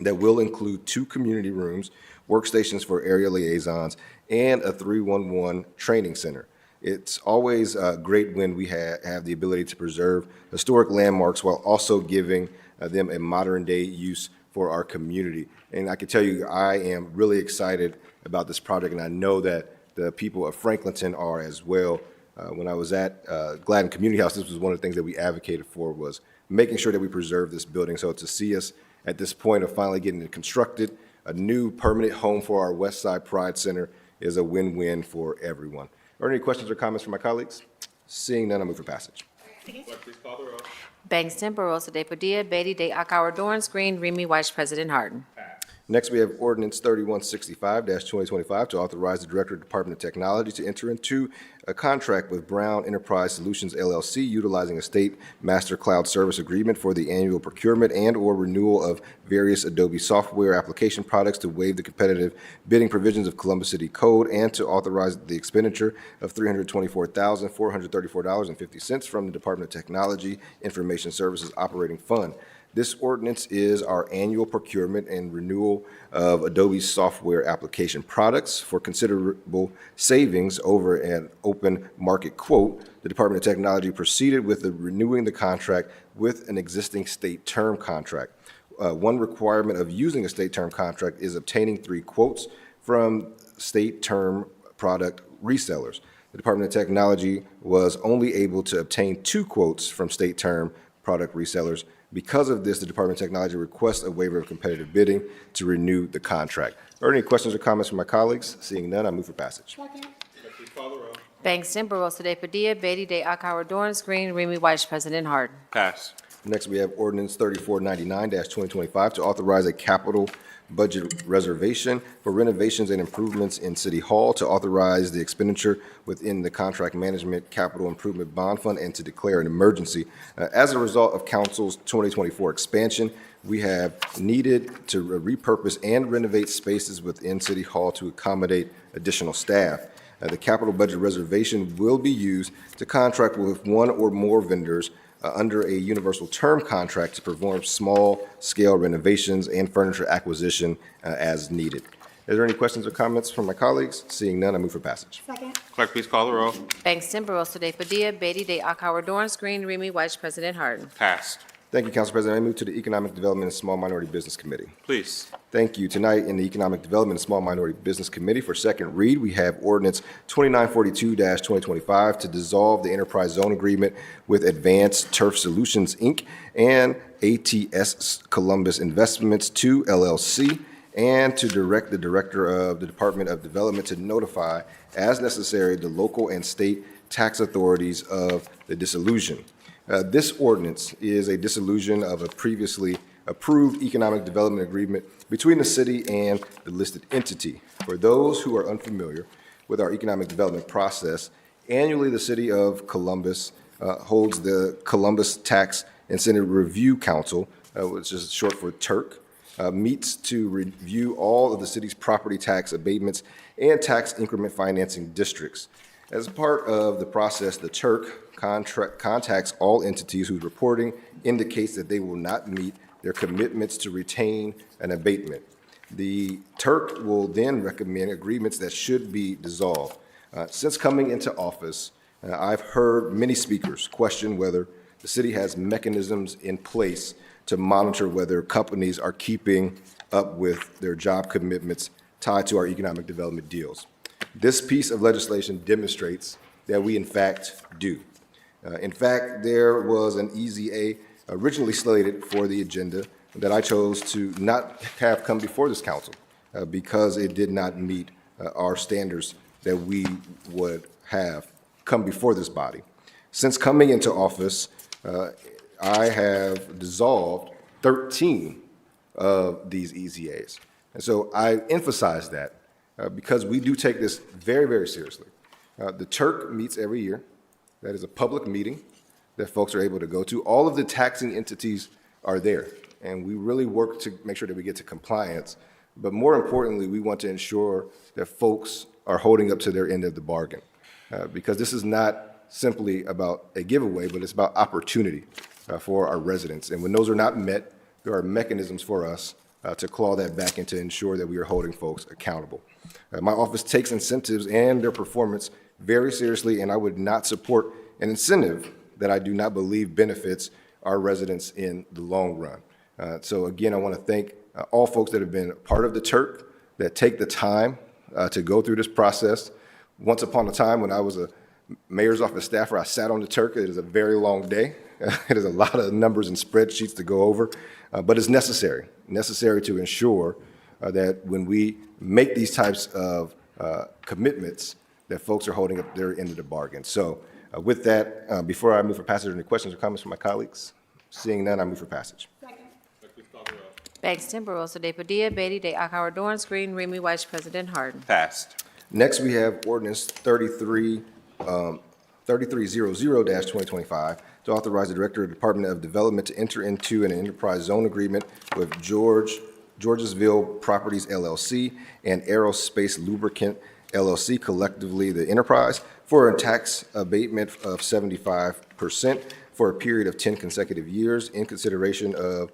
that will include 2 community rooms, workstations for area liaisons, and a 311 training center. It's always great when we have the ability to preserve historic landmarks while also giving them a modern-day use for our community. And I can tell you, I am really excited about this project, and I know that the people of Franklinton are as well. When I was at Gladden Community House, this was one of the things that we advocated for, was making sure that we preserve this building. So to see us at this point of finally getting it constructed, a new permanent home for our Westside Pride Center, is a win-win for everyone. Are there any questions or comments from my colleagues? Seeing none, I move for passage.
Bangston, Barosa de Padilla, Beatty de Akauer, Dorance Green, Remy Weiss, President Harden.
Next, we have ordinance 3165-2025 to authorize the Director of Department of Technology to enter into a contract with Brown Enterprise Solutions LLC utilizing a state master cloud service agreement for the annual procurement and/or renewal of various Adobe software application products to waive the competitive bidding provisions of Columbus City Code and to authorize the expenditure of $324,434.50 from the Department of Technology Information Services Operating Fund. This ordinance is our annual procurement and renewal of Adobe software application products for considerable savings over an open market quote. The Department of Technology proceeded with renewing the contract with an existing state term contract. One requirement of using a state term contract is obtaining 3 quotes from state term product resellers. the Department of Technology was only able to obtain 2 quotes from state term product resellers. Because of this, the Department of Technology requests a waiver of competitive bidding to renew the contract. Are there any questions or comments from my colleagues? Seeing none, I move for passage.
Bangston, Barosa de Padilla, Beatty de Akauer, Dorance Green, Remy Weiss, President Harden.
Pass.
Next, we have ordinance 3499-2025 to authorize a capital budget reservation for renovations and improvements in City Hall, to authorize the expenditure within the Contract Management Capital Improvement Bond Fund, and to declare an emergency. As a result of Council's 2024 expansion, we have needed to repurpose and renovate spaces within City Hall to accommodate additional staff. The capital budget reservation will be used to contract with one or more vendors under a universal term contract to perform small-scale renovations and furniture acquisition as needed. Is there any questions or comments from my colleagues? Seeing none, I move for passage.
Clerk, please call the roll.
Bangston, Barosa de Padilla, Beatty de Akauer, Dorance Green, Remy Weiss, President Harden.
Passed.
Thank you, Council President. I move to the Economic Development and Small Minority Business Committee.
Please.
Thank you. Tonight, in the Economic Development and Small Minority Business Committee, for second read, we have ordinance 2942-2025 to dissolve the enterprise zone agreement with Advanced Turf Solutions, Inc. and ATS Columbus Investments 2 LLC, and to direct the Director of the Department of Development to notify, as necessary, the local and state tax authorities of the dissolution. This ordinance is a dissolution of a previously approved economic development agreement between the city and the listed entity. For those who are unfamiliar with our economic development process, annually the City of Columbus holds the Columbus Tax Incentive Review Council, which is short for TURC, meets to review all of the city's property tax abatements and tax increment financing districts. As part of the process, the TURC contacts all entities whose reporting indicates that they will not meet their commitments to retain an abatement. The TURC will then recommend agreements that should be dissolved. Since coming into office, I've heard many speakers question whether the city has mechanisms in place to monitor whether companies are keeping up with their job commitments tied to our economic development deals. This piece of legislation demonstrates that we, in fact, do. In fact, there was an EZA originally slated for the agenda that I chose to not have come before this council because it did not meet our standards that we would have come before this body. Since coming into office, I have dissolved 13 of these EZAs. And so I emphasize that because we do take this very, very seriously. The TURC meets every year. That is a public meeting that folks are able to go to. All of the taxing entities are there, and we really work to make sure that we get to compliance. But more importantly, we want to ensure that folks are holding up to their end of the bargain, because this is not simply about a giveaway, but it's about opportunity for our residents. And when those are not met, there are mechanisms for us to claw that back and to ensure that we are holding folks accountable. My office takes incentives and their performance very seriously, and I would not support an incentive that I do not believe benefits our residents in the long run. So again, I want to thank all folks that have been part of the TURC, that take the time to go through this process. Once upon a time, when I was a mayor's office staffer, I sat on the TURC. It is a very long day. It is a lot of numbers and spreadsheets to go over, but it's necessary to ensure that when we make these types of commitments, that folks are holding up their end of the bargain. So with that, before I move for passage, any questions or comments from my colleagues? Seeing none, I move for passage.
Bangston, Barosa de Padilla, Beatty de Akauer, Dorance Green, Remy Weiss, President Harden.
Passed.
Next, we have ordinance 3300-2025 to authorize the Director of the Department of Development to enter into an enterprise zone agreement with Georgesville Properties LLC and Aerospace Lubricant LLC, collectively the enterprise, for a tax abatement of 75% for a period of 10 consecutive years in consideration of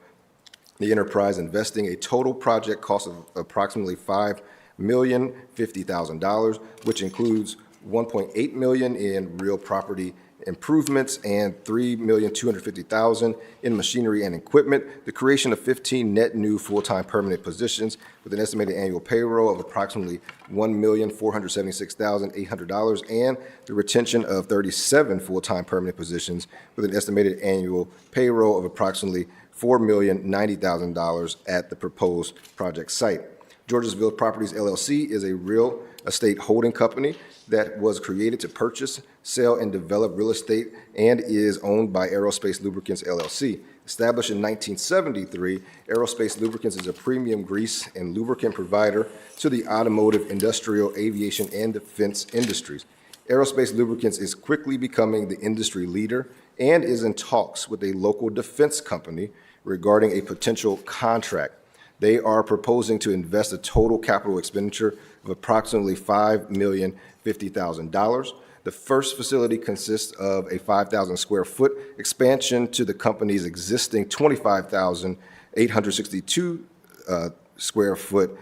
the enterprise investing a total project cost of approximately $5,050,000, which includes $1.8 million in real property improvements and $3,250,000 in machinery and equipment, the creation of 15 net new full-time permanent positions with an estimated annual payroll of approximately $1,476,800, and the retention of 37 full-time permanent positions with an estimated annual payroll of approximately $4,090,000 at the proposed project site. Georgesville Properties LLC is a real estate holding company that was created to purchase, sell, and develop real estate and is owned by Aerospace Lubricants LLC. Established in 1973, Aerospace Lubricants is a premium grease and lubricant provider to the automotive, industrial, aviation, and defense industries. Aerospace Lubricants is quickly becoming the industry leader and is in talks with a local defense company regarding a potential contract. They are proposing to invest a total capital expenditure of approximately $5,050,000. The first facility consists of a 5,000 square foot expansion to the company's existing 25,862 square foot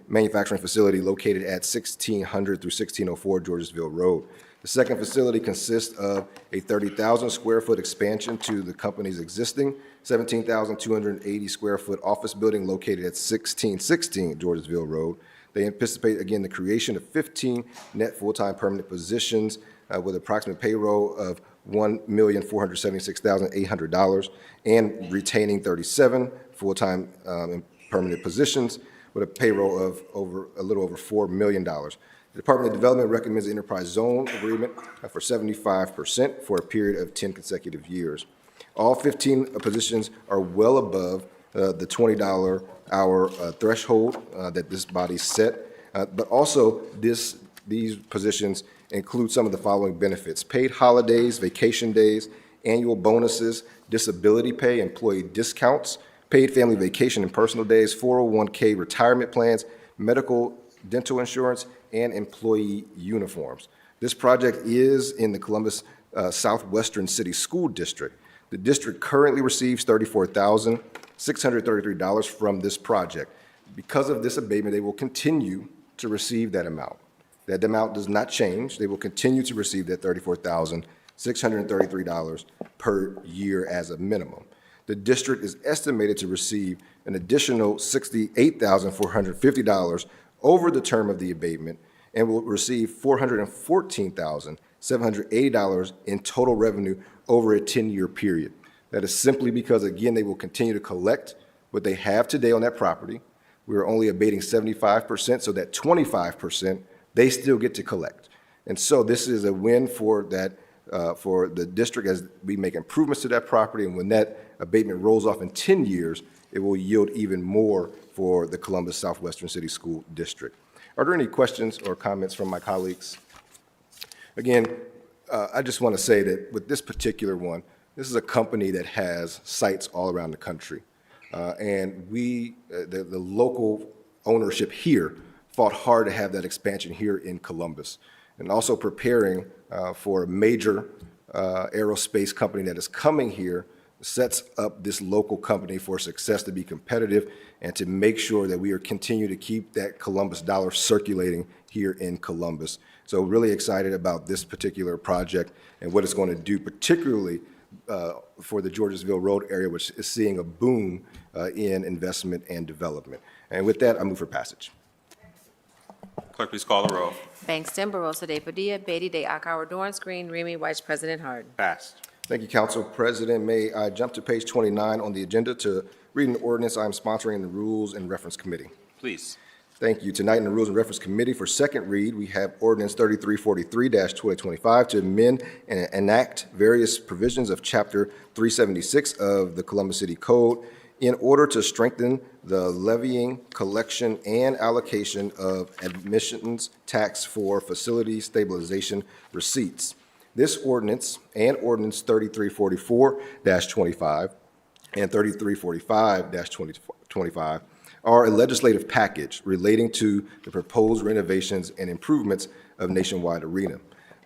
manufacturing facility located at 1600 through 1604 Georgesville Road. The second facility consists of a 30,000 square foot expansion to the company's existing 17,280 square foot office building located at 1616 Georgesville Road. They anticipate, again, the creation of 15 net full-time permanent positions with approximate payroll of $1,476,800 and retaining 37 full-time permanent positions with a payroll of a little over $4 million. The Department of Development recommends the enterprise zone agreement for 75% for a period of 10 consecutive years. All 15 positions are well above the $20 hour threshold that this body set, but also these positions include some of the following benefits: paid holidays, vacation days, annual bonuses, disability pay, employee discounts, paid family vacation and personal days, 401k retirement plans, medical, dental insurance, and employee uniforms. This project is in the Columbus Southwestern City School District. The district currently receives $34,633 from this project. Because of this abatement, they will continue to receive that amount. That amount does not change. They will continue to receive that $34,633 per year as a minimum. The district is estimated to receive an additional $68,450 over the term of the abatement and will receive $414,780 in total revenue over a 10-year period. That is simply because, again, they will continue to collect what they have today on that property. We are only abating 75%, so that 25% they still get to collect. And so this is a win for for the district as we make improvements to that property, and when that abatement rolls off in 10 years, it will yield even more for the Columbus Southwestern City School District. Are there any questions or comments from my colleagues? Again, I just want to say that with this particular one, this is a company that has sites all around the country. And the local ownership here fought hard to have that expansion here in Columbus, and also preparing for a major aerospace company that is coming here sets up this local company for success, to be competitive and to make sure that we are continue to keep that Columbus dollar circulating here in Columbus. So really excited about this particular project and what it's going to do, particularly for the Georgesville Road area, which is seeing a boom in investment and development. And with that, I move for passage.
Clerk, please call the roll.
Bangston, Barosa de Padilla, Beatty de Akauer, Dorance Green, Remy Weiss, President Harden.
Passed.
Thank you, Council President. May I jump to page 29 on the agenda to read an ordinance I'm sponsoring in the Rules and Reference Committee.
Please.
Thank you. Tonight in the Rules and Reference Committee for second read, we have ordinance 3343-2025 to amend and enact various provisions of Chapter 376 of the Columbus City Code in order to strengthen the levying, collection, and allocation of admissions tax for facility stabilization receipts. This ordinance and ordinance 3344-25 and 3345-2025 are a legislative package relating to the proposed renovations and improvements of Nationwide Arena.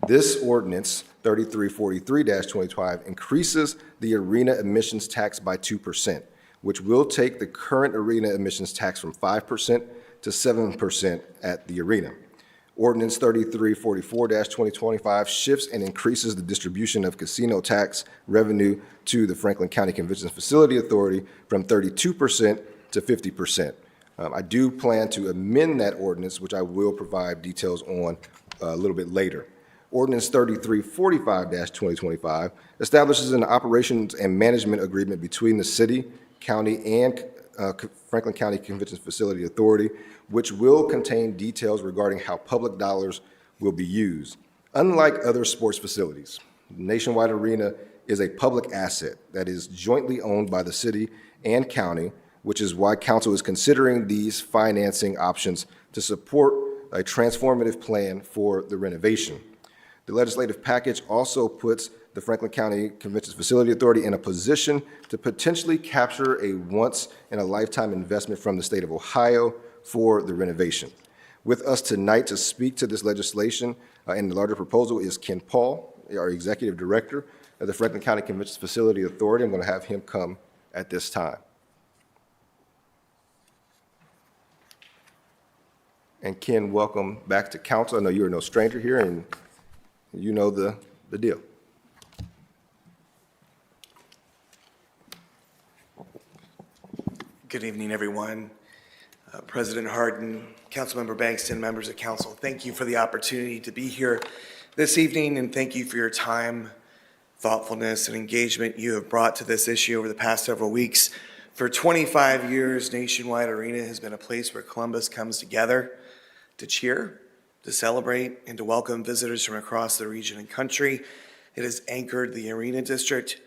This ordinance, 3343-25, increases the arena admissions tax by 2%, which will take the current arena admissions tax from 5% to 7% at the arena. Ordinance 3344-2025 shifts and increases the distribution of casino tax revenue to the Franklin County Convention Facility Authority from 32% to 50%. I do plan to amend that ordinance, which I will provide details on a little bit later. Ordinance 3345-2025 establishes an operations and management agreement between the city, county, and Franklin County Convention Facility Authority, which will contain details regarding how public dollars will be used. Unlike other sports facilities, Nationwide Arena is a public asset that is jointly owned by the city and county, which is why council is considering these financing options to support a transformative plan for the renovation. The legislative package also puts the Franklin County Convention Facility Authority in a position to potentially capture a once-in-a-lifetime investment from the state of Ohio for the renovation. With us tonight to speak to this legislation and the larger proposal is Ken Paul, our Executive Director of the Franklin County Convention Facility Authority. I'm going to have him come at this time. And Ken, welcome back to council. I know you're no stranger here, and you know the deal.
Good evening, everyone. President Harden, Councilmember Bankston, members of council, thank you for the opportunity to be here this evening, and thank you for your time, thoughtfulness, and engagement you have brought to this issue over the past several weeks. For 25 years, Nationwide Arena has been a place where Columbus comes together to cheer, to celebrate, and to welcome visitors from across the region and country. It has anchored the Arena District,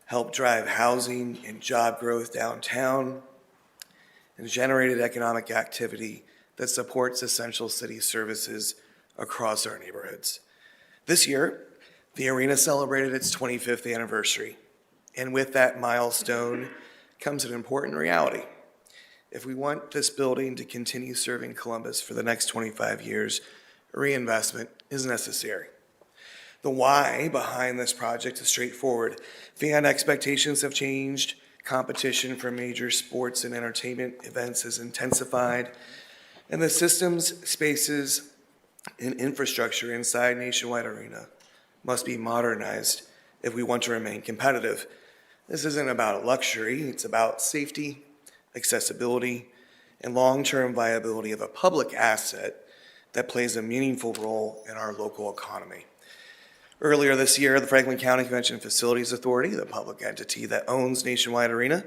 helped drive housing and job growth downtown, and generated economic activity that supports essential city services across our neighborhoods. This year, the Arena celebrated its 25th anniversary, and with that milestone comes an important reality. If we want this building to continue serving Columbus for the next 25 years, reinvestment is necessary. The why behind this project is straightforward. Fan expectations have changed, competition for major sports and entertainment events has intensified, and the systems, spaces, and infrastructure inside Nationwide Arena must be modernized if we want to remain competitive. This isn't about luxury, it's about safety, accessibility, and long-term viability of a public asset that plays a meaningful role in our local economy. Earlier this year, the Franklin County Convention Facilities Authority, the public entity that owns Nationwide Arena,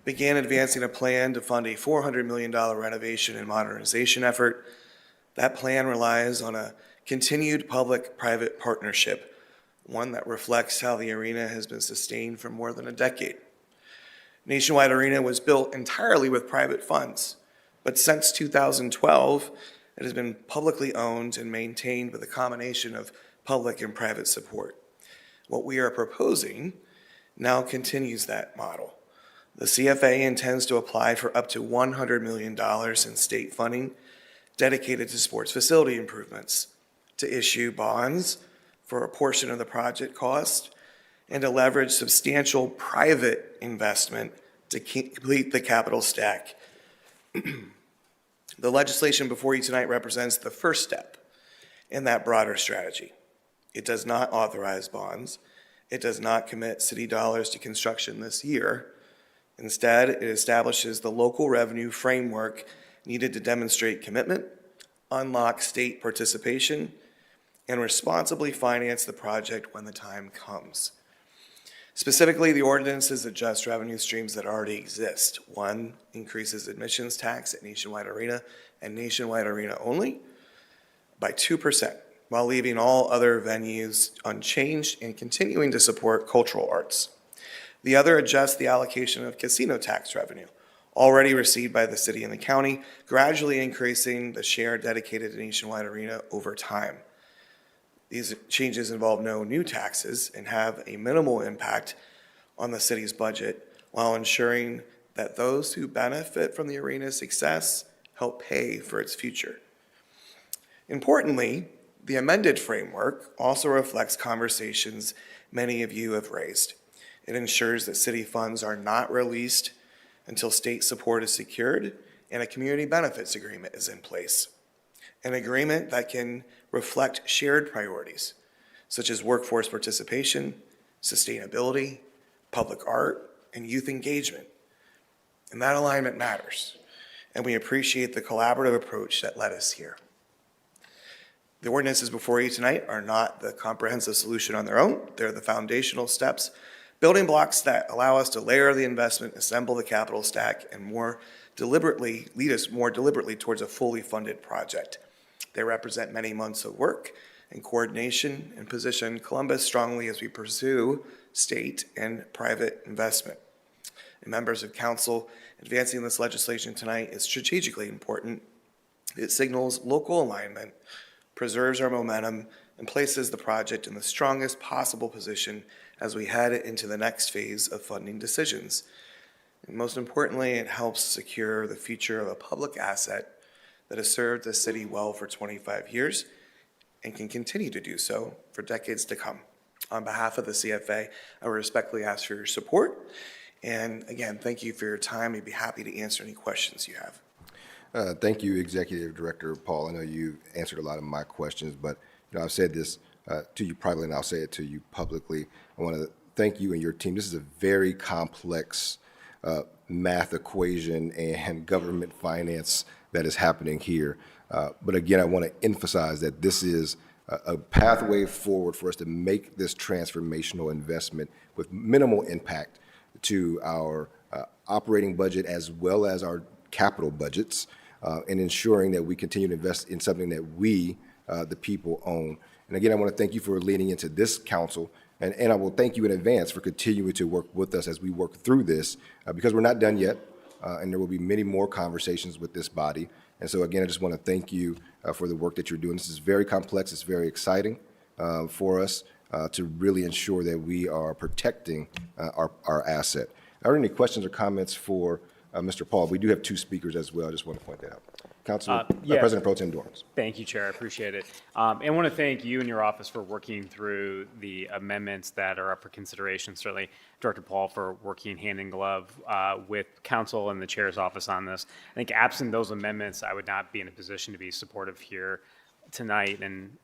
began advancing a plan to fund a $400 million renovation and modernization effort. That plan relies on a continued public-private partnership, one that reflects how the arena has been sustained for more than a decade. Nationwide Arena was built entirely with private funds, but since 2012, it has been publicly owned and maintained with a combination of public and private support. What we are proposing now continues that model. The CFA intends to apply for up to $100 million in state funding dedicated to sports facility improvements, to issue bonds for a portion of the project cost, and to leverage substantial private investment to complete the capital stack. The legislation before you tonight represents the first step in that broader strategy. It does not authorize bonds. It does not commit city dollars to construction this year. Instead, it establishes the local revenue framework needed to demonstrate commitment, unlock state participation, and responsibly finance the project when the time comes. Specifically, the ordinances adjust revenue streams that already exist. One increases admissions tax at Nationwide Arena and Nationwide Arena only by 2%, while leaving all other venues unchanged and continuing to support cultural arts. The other adjusts the allocation of casino tax revenue, already received by the city and the county, gradually increasing the share dedicated to Nationwide Arena over time. These changes involve no new taxes and have a minimal impact on the city's budget, while ensuring that those who benefit from the arena's success help pay for its future. Importantly, the amended framework also reflects conversations many of you have raised. It ensures that city funds are not released until state support is secured and a community benefits agreement is in place. an agreement that can reflect shared priorities, such as workforce participation, sustainability, public art, and youth engagement. And that alignment matters, and we appreciate the collaborative approach that led us here. The ordinances before you tonight are not the comprehensive solution on their own. They're the foundational steps, building blocks that allow us to layer the investment, assemble the capital stack, and lead us more deliberately towards a fully funded project. They represent many months of work and coordination and position Columbus strongly as we pursue state and private investment. And members of council, advancing this legislation tonight is strategically important. It signals local alignment, preserves our momentum, and places the project in the strongest possible position as we head into the next phase of funding decisions. And most importantly, it helps secure the future of a public asset that has served the city well for 25 years and can continue to do so for decades to come. On behalf of the CFA, I would respectfully ask for your support. And again, thank you for your time. I'd be happy to answer any questions you have.
Thank you, Executive Director Paul. I know you answered a lot of my questions, but I've said this to you privately, and I'll say it to you publicly. I want to thank you and your team. This is a very complex math equation and government finance that is happening here. But again, I want to emphasize that this is a pathway forward for us to make this transformational investment with minimal impact to our operating budget as well as our capital budgets, and ensuring that we continue to invest in something that we, the people, own. And again, I want to thank you for leading into this council, and I will thank you in advance for continuing to work with us as we work through this, because we're not done yet, and there will be many more conversations with this body. And so again, I just want to thank you for the work that you're doing. This is very complex. It's very exciting for us to really ensure that we are protecting our asset. Are there any questions or comments for Mr. Paul? We do have two speakers as well. I just want to point that out. President Pro Tem Dorans.
Thank you, Chair. I appreciate it. And I want to thank you and your office for working through the amendments that are up for consideration. Certainly, Director Paul for working hand in glove with council and the chair's office on this. I think absent those amendments, I would not be in a position to be supportive here tonight. And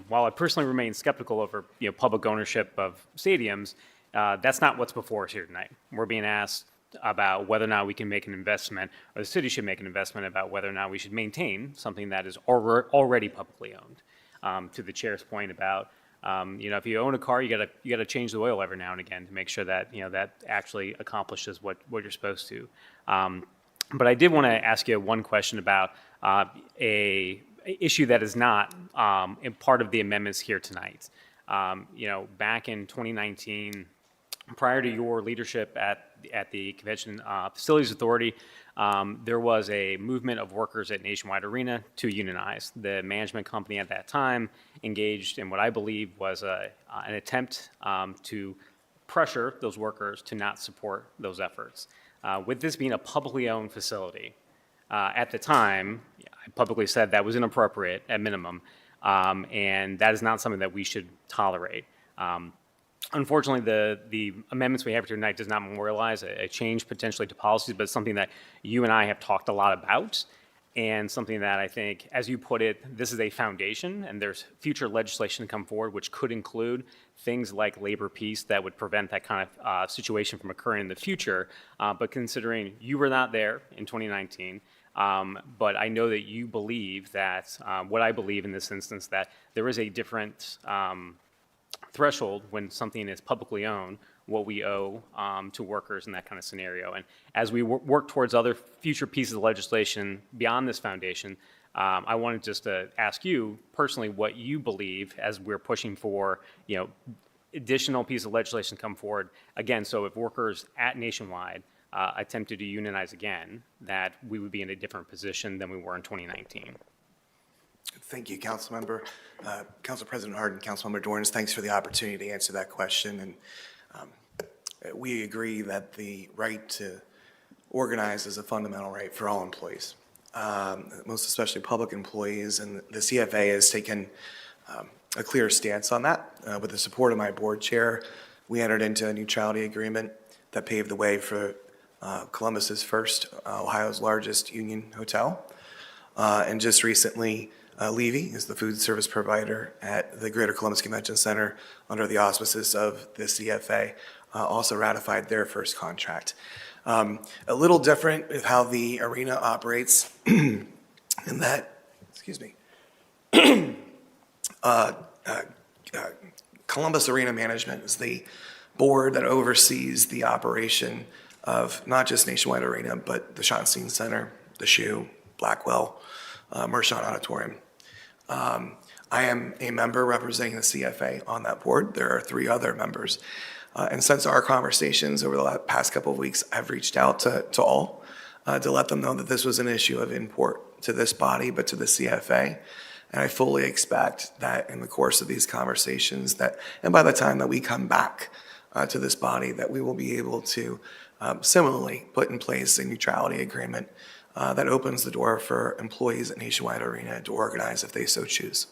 while I personally remain skeptical over public ownership of stadiums, that's not what's before us here tonight. We're being asked about whether or not we can make an investment, or the city should make an investment about whether or not we should maintain something that is already publicly owned. To the chair's point about, if you own a car, you gotta change the oil every now and again to make sure that that actually accomplishes what you're supposed to. But I did want to ask you one question about a issue that is not in part of the amendments here tonight. Back in 2019. Prior to your leadership at the Convention Facilities Authority, there was a movement of workers at Nationwide Arena to unionize. The management company at that time engaged in what I believe was an attempt to pressure those workers to not support those efforts. With this being a publicly owned facility, at the time, I publicly said that was inappropriate at minimum, and that is not something that we should tolerate. Unfortunately, the amendments we have here tonight does not memorialize a change potentially to policies, but it's something that you and I have talked a lot about, and something that I think, as you put it, this is a foundation, and there's future legislation to come forward, which could include things like labor peace that would prevent that kind of situation from occurring in the future. But considering you were not there in 2019, but I know that you believe that, what I believe in this instance, that there is a different threshold when something is publicly owned, what we owe to workers in that kind of scenario. And as we work towards other future pieces of legislation beyond this foundation, I wanted just to ask you personally what you believe as we're pushing for, additional pieces of legislation to come forward. Again, so if workers at Nationwide attempted to unionize again, that we would be in a different position than we were in 2019.
Thank you, Councilmember. Council President Hardin, Councilmember Dorans, thanks for the opportunity to answer that question. And we agree that the right to organize is a fundamental right for all employees, most especially public employees. And the CFA has taken a clear stance on that. With the support of my board chair, we entered into a neutrality agreement that paved the way for Columbus's first, Ohio's largest union hotel. And just recently, Levy is the food service provider at the Greater Columbus Convention Center under the auspices of the CFA, also ratified their first contract. A little different with how the arena operates in that, excuse me, Columbus Arena Management is the board that oversees the operation of not just Nationwide Arena, but the Schottenstein Center, the Shoe, Blackwell, Mershon Auditorium. I am a member representing the CFA on that board. There are 3 other members. And since our conversations over the past couple of weeks, I've reached out to all to let them know that this was an issue of import to this body, but to the CFA. And I fully expect that in the course of these conversations that, and by the time that we come back to this body, that we will be able to similarly put in place a neutrality agreement that opens the door for employees at Nationwide Arena to organize if they so choose.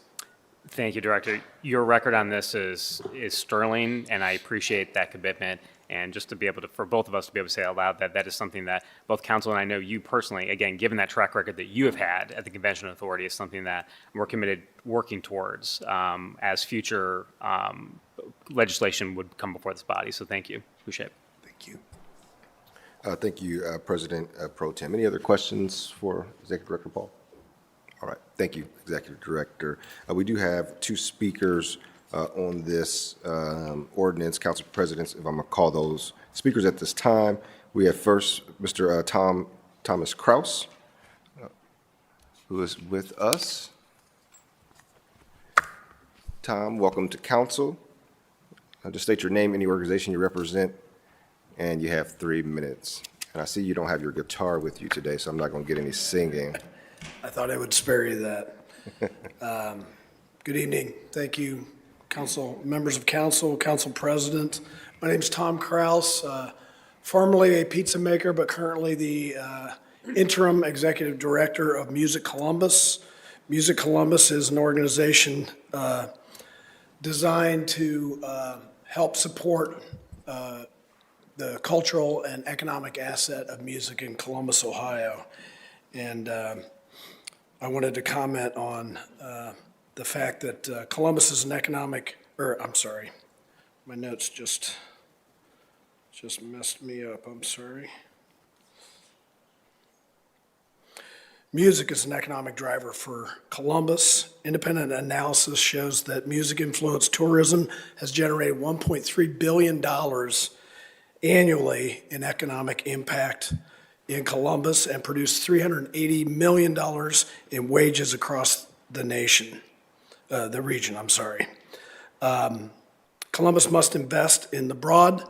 Thank you, Director. Your record on this is sterling, and I appreciate that commitment. And just to be able to, for both of us to be able to say out loud that that is something that both council and I know you personally, again, given that track record that you have had at the Convention Authority, is something that we're committed working towards as future legislation would come before this body. So thank you. Appreciate it.
Thank you.
Thank you, President Pro Tem. Any other questions for Executive Director Paul? All right. Thank you, Executive Director. We do have 2 speakers on this ordinance. Council Presidents, if I'm going to call those speakers at this time, we have first Mr. Thomas Kraus, who is with us. Tom, welcome to council. Just state your name, any organization you represent, and you have 3 minutes. And I see you don't have your guitar with you today, so I'm not going to get any singing.
I thought I would spare you that. Good evening. Thank you, council, members of council, council president. My name is Tom Kraus, formerly a pizza maker, but currently the interim executive director of Music Columbus. Music Columbus is an organization designed to help support the cultural and economic asset of music in Columbus, Ohio. And I wanted to comment on the fact that Columbus is an economic, or I'm sorry, my notes just messed me up, I'm sorry. Music is an economic driver for Columbus. Independent analysis shows that music-influenced tourism has generated $1.3 billion annually in economic impact in Columbus and produced $380 million in wages across the nation, the region, I'm sorry. Columbus must invest in the broad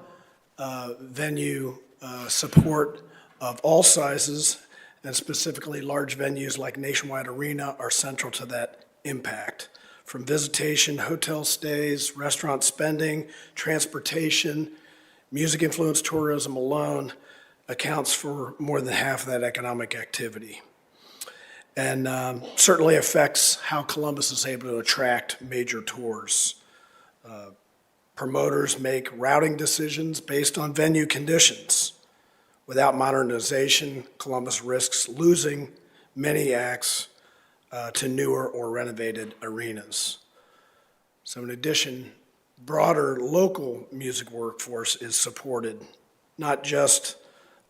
venue support of all sizes, and specifically large venues like Nationwide Arena are central to that impact. From visitation, hotel stays, restaurant spending, transportation, music-influenced tourism alone accounts for more than half of that economic activity. And certainly affects how Columbus is able to attract major tours. Promoters make routing decisions based on venue conditions. Without modernization, Columbus risks losing many acts to newer or renovated arenas. So in addition, broader local music workforce is supported, not just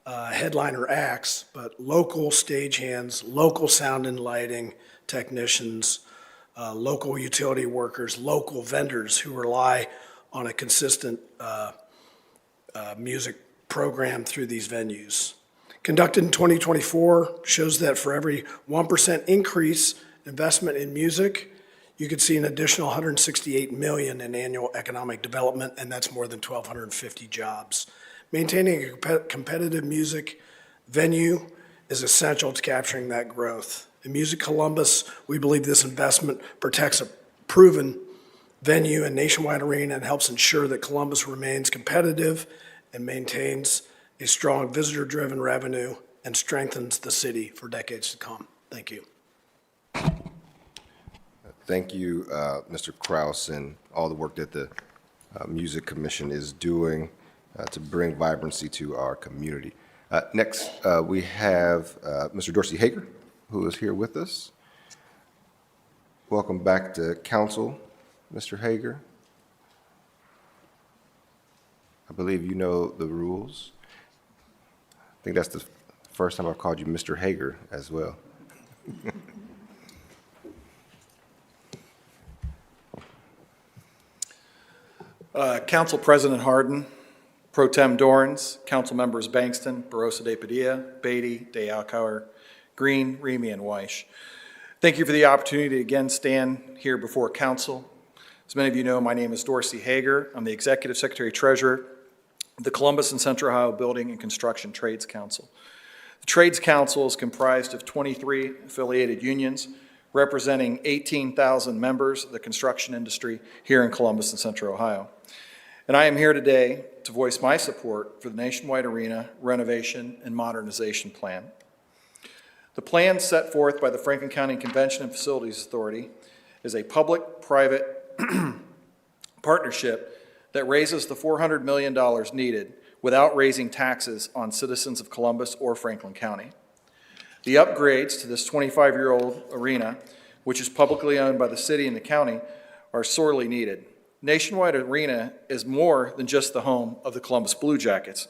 headliner acts, but local stagehands, local sound and lighting technicians, local utility workers, local vendors who rely on a consistent music program through these venues. Conducted in 2024 shows that for every 1% increase investment in music, you could see an additional $168 million in annual economic development, and that's more than 1,250 jobs. Maintaining a competitive music venue is essential to capturing that growth. In Music Columbus, we believe this investment protects a proven venue and Nationwide Arena and helps ensure that Columbus remains competitive and maintains a strong visitor-driven revenue and strengthens the city for decades to come. Thank you.
Thank you, Mr. Kraus, and all the work that the Music Commission is doing to bring vibrancy to our community. Next, we have Mr. Dorsey Hager, who is here with us. Welcome back to council, Mr. Hager. I believe you know the rules. I think that's the first time I've called you Mr. Hager as well.
Council President Harden, Pro Tem Dorans, Council Members Bankston, Barosa de Padilla, Beatty, de Alcauer, Green, Remy, and Weish. Thank you for the opportunity to again stand here before council. As many of you know, my name is Dorsey Hager. I'm the Executive Secretary Treasurer of the Columbus and Central Ohio Building and Construction Trades Council. The Trades Council is comprised of 23 affiliated unions representing 18,000 members of the construction industry here in Columbus and Central Ohio. And I am here today to voice my support for the Nationwide Arena Renovation and Modernization Plan. The plan set forth by the Franklin County Convention and Facilities Authority is a public-private partnership that raises the $400 million needed without raising taxes on citizens of Columbus or Franklin County. The upgrades to this 25-year-old arena, which is publicly owned by the city and the county, are sorely needed. Nationwide Arena is more than just the home of the Columbus Blue Jackets.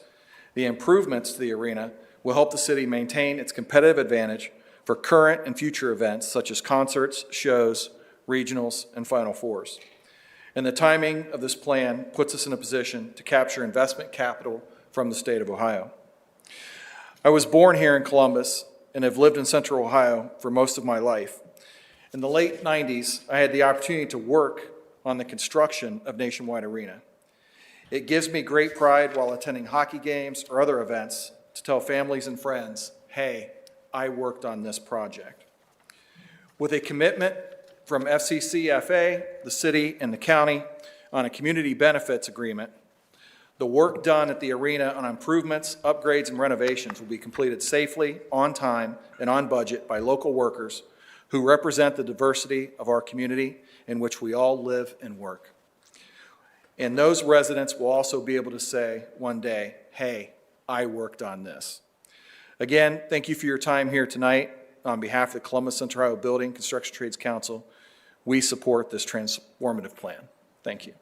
The improvements to the arena will help the city maintain its competitive advantage for current and future events such as concerts, shows, regionals, and Final Fours. And the timing of this plan puts us in a position to capture investment capital from the state of Ohio. I was born here in Columbus and have lived in Central Ohio for most of my life. In the late 90s, I had the opportunity to work on the construction of Nationwide Arena. It gives me great pride while attending hockey games or other events to tell families and friends, hey, I worked on this project. With a commitment from FCCFA, the city, and the county on a community benefits agreement, the work done at the arena on improvements, upgrades, and renovations will be completed safely, on time, and on budget by local workers who represent the diversity of our community in which we all live and work. And those residents will also be able to say one day, hey, I worked on this. Again, thank you for your time here tonight. On behalf of the Columbus Central Ohio Building Construction Trades Council, we support this transformative plan. Thank you.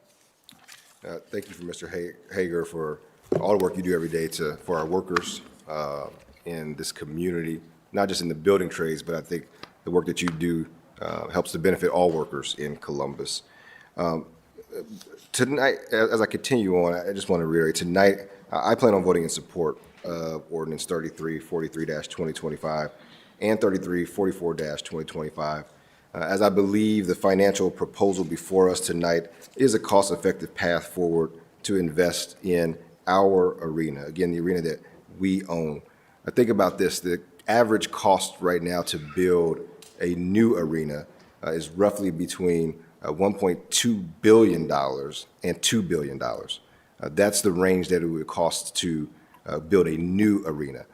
Thank you for Mr. Hager for all the work you do every day for our workers in this community, not just in the building trades, but I think the work that you do helps to benefit all workers in Columbus. Tonight, as I continue on, I just want to reiterate, tonight I plan on voting in support of Ordinance 3343-2025 and 3344-2025. As I believe the financial proposal before us tonight is a cost-effective path forward to invest in our arena, again, the arena that we own. I think about this, the average cost right now to build a new arena is roughly between $1.2 billion and $2 billion. That's the range that it would cost to build a new arena.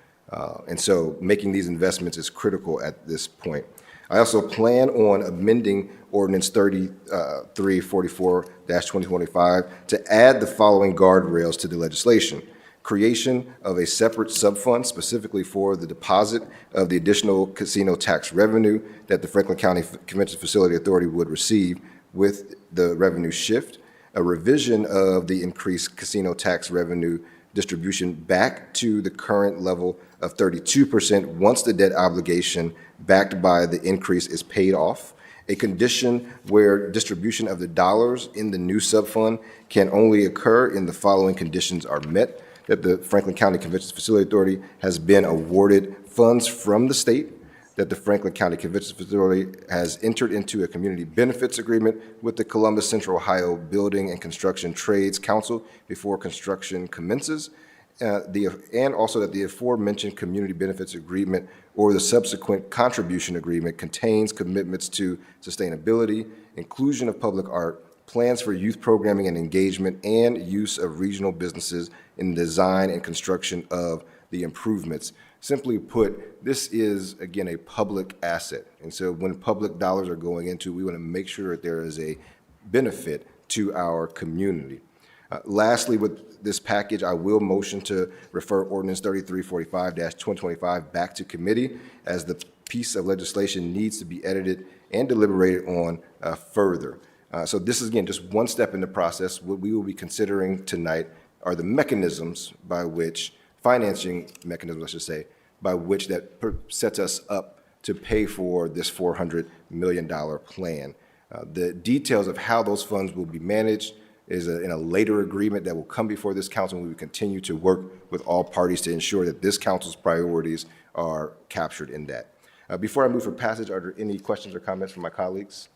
And so making these investments is critical at this point. I also plan on amending Ordinance 3344-2025 to add the following guardrails to the legislation. Creation of a separate subfund specifically for the deposit of the additional casino tax revenue that the Franklin County Convention Facility Authority would receive with the revenue shift, a revision of the increased casino tax revenue distribution back to the current level of 32% once the debt obligation backed by the increase is paid off, a condition where distribution of the dollars in the new subfund can only occur in the following conditions are met, that the Franklin County Convention Facility Authority has been awarded funds from the state, that the Franklin County Convention Facility has entered into a community benefits agreement with the Columbus Central Ohio Building and Construction Trades Council before construction commences, and also that the aforementioned community benefits agreement or the subsequent contribution agreement contains commitments to sustainability, inclusion of public art, plans for youth programming and engagement, and use of regional businesses in the design and construction of the improvements. Simply put, this is, again, a public asset. And so when public dollars are going into, we want to make sure that there is a benefit to our community. Lastly, with this package, I will motion to refer Ordinance 3345-2025 back to committee as the piece of legislation needs to be edited and deliberated on further. So this is, again, just one step in the process. What we will be considering tonight are the mechanisms by which, financing mechanisms, I should say, by which that sets us up to pay for this $400 million plan. The details of how those funds will be managed is in a later agreement that will come before this council, and we will continue to work with all parties to ensure that this council's priorities are captured in that. Before I move for passage, are there any questions or comments from my colleagues?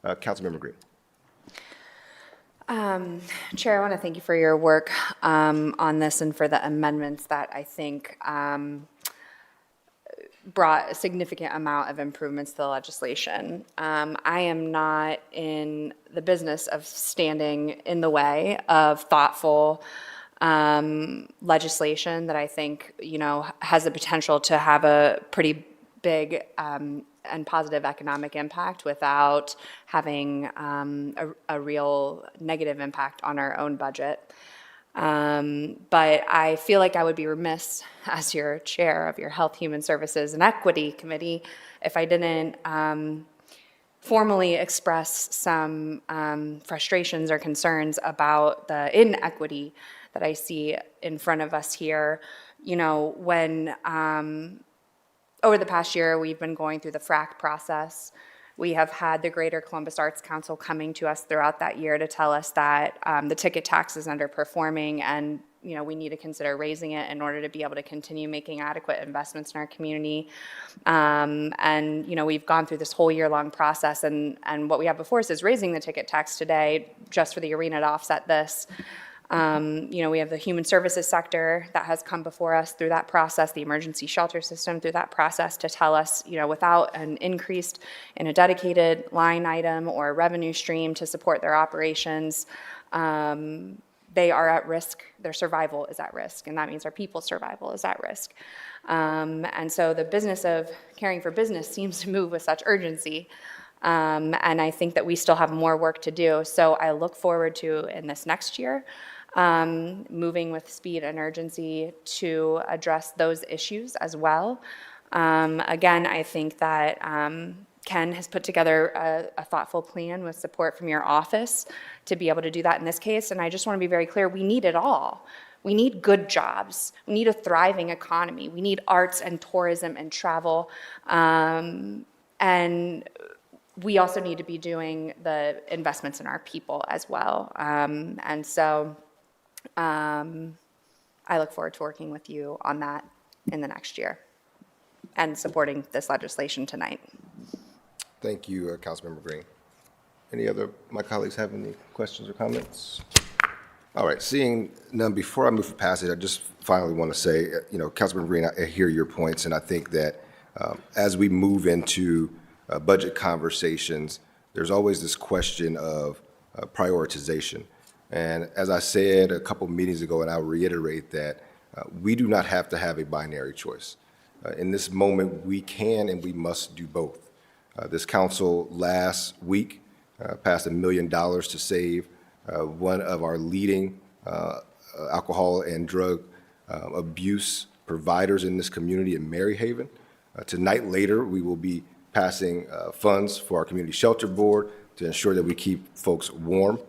Councilmember Green.
Chair, I want to thank you for your work on this and for the amendments that I think brought a significant amount of improvements to the legislation. I am not in the business of standing in the way of thoughtful legislation that I think, has the potential to have a pretty big and positive economic impact without having a real negative impact on our own budget. But I feel like I would be remiss as your chair of your Health, Human Services, and Equity Committee if I didn't formally express some frustrations or concerns about the inequity that I see in front of us here. When over the past year, we've been going through the FRAC process. We have had the Greater Columbus Arts Council coming to us throughout that year to tell us that the ticket tax is underperforming and we need to consider raising it in order to be able to continue making adequate investments in our community. We've gone through this whole year-long process, and what we have before us is raising the ticket tax today just for the arena to offset this. We have the human services sector that has come before us through that process, the emergency shelter system through that process to tell us, without an increase in a dedicated line item or a revenue stream to support their operations, they are at risk. Their survival is at risk, and that means our people's survival is at risk. And so the business of caring for business seems to move with such urgency. And I think that we still have more work to do. So I look forward to, in this next year, moving with speed and urgency to address those issues as well. Again, I think that Ken has put together a thoughtful plan with support from your office to be able to do that in this case. And I just want to be very clear, we need it all. We need good jobs. We need a thriving economy. We need arts and tourism and travel. And we also need to be doing the investments in our people as well. And so I look forward to working with you on that in the next year and supporting this legislation tonight.
Thank you, Councilmember Green. Any other, my colleagues have any questions or comments? All right, seeing none, before I move for passage, I just finally want to say, Councilmember Green, I hear your points, and I think that as we move into budget conversations, there's always this question of prioritization. And as I said a couple meetings ago, and I'll reiterate that, we do not have to have a binary choice. In this moment, we can and we must do both. This council last week passed $1 million to save one of our leading alcohol and drug abuse providers in this community in Maryhaven. Tonight, later, we will be passing funds for our community shelter board to ensure that we keep folks warm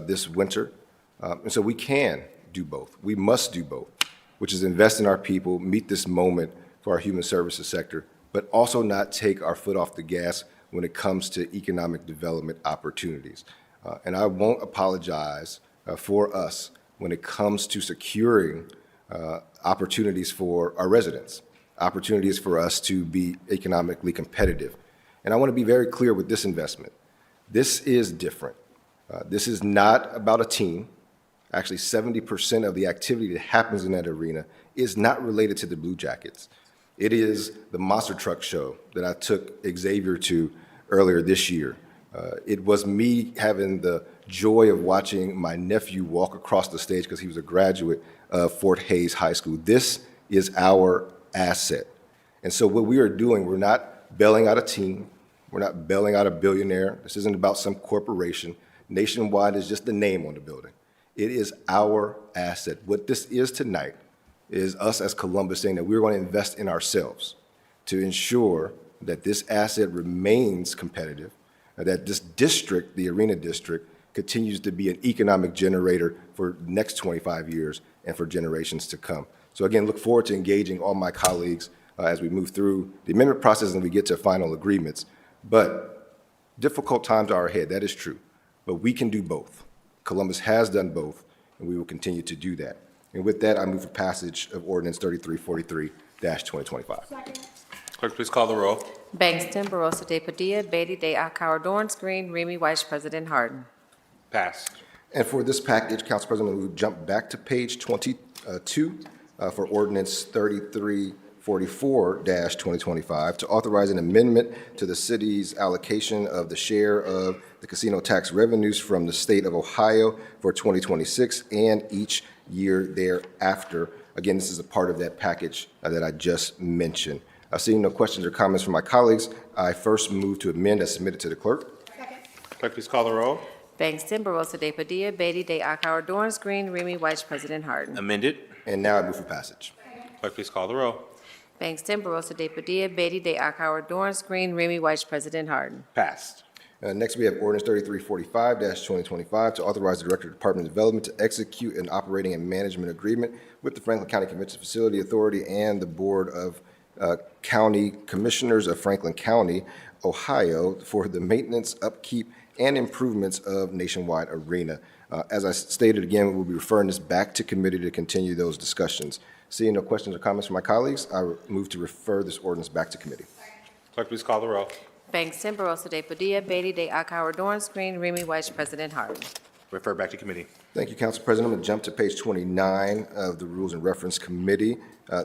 this winter. And so we can do both. We must do both, which is invest in our people, meet this moment for our human services sector, but also not take our foot off the gas when it comes to economic development opportunities. And I won't apologize for us when it comes to securing opportunities for our residents, opportunities for us to be economically competitive. And I want to be very clear with this investment. This is different. This is not about a team. Actually, 70% of the activity that happens in that arena is not related to the Blue Jackets. It is the monster truck show that I took Xavier to earlier this year. It was me having the joy of watching my nephew walk across the stage because he was a graduate of Fort Hays High School. This is our asset. And so what we are doing, we're not bailing out a team. We're not bailing out a billionaire. This isn't about some corporation. Nationwide is just the name on the building. It is our asset. What this is tonight is us as Columbus saying that we're going to invest in ourselves to ensure that this asset remains competitive, that this district, the Arena District, continues to be an economic generator for the next 25 years and for generations to come. So again, look forward to engaging all my colleagues as we move through the amendment process and we get to final agreements. But difficult times are ahead, that is true. But we can do both. Columbus has done both, and we will continue to do that. And with that, I move for passage of Ordinance 3343-2025.
Clerk, please call the roll.
Bangston, Barosa de Padilla, Beatty de Akauer, Dorance Green, Remy Weiss, President Harden.
Passed.
And for this package, Council President, we will jump back to page 22 for Ordinance 3344-2025 to authorize an amendment to the city's allocation of the share of the casino tax revenues from the state of Ohio for 2026 and each year thereafter. Again, this is a part of that package that I just mentioned. Seeing no questions or comments from my colleagues, I first move to amend as submitted to the clerk.
Clerk, please call the roll.
Bangston, Barosa de Padilla, Beatty de Akauer, Dorance Green, Remy Weiss, President Harden.
Amended.
And now I move for passage.
Clerk, please call the roll.
Bangston, Barosa de Padilla, Beatty de Akauer, Dorance Green, Remy Weiss, President Harden.
Passed.
Next, we have Ordinance 3345-2025 to authorize the Director of Department of Development to execute an operating and management agreement with the Franklin County Convention Facility Authority and the Board of County Commissioners of Franklin County, Ohio, for the maintenance, upkeep, and improvements of Nationwide Arena. As I stated again, we'll be referring this back to committee to continue those discussions. Seeing no questions or comments from my colleagues, I move to refer this ordinance back to committee.
Clerk, please call the roll.
Bangston, Barosa de Padilla, Beatty de Akauer, Dorance Green, Remy Weiss, President Harden.
Refer back to committee.
Thank you, Council President. I'm going to jump to page 29 of the Rules and Reference Committee.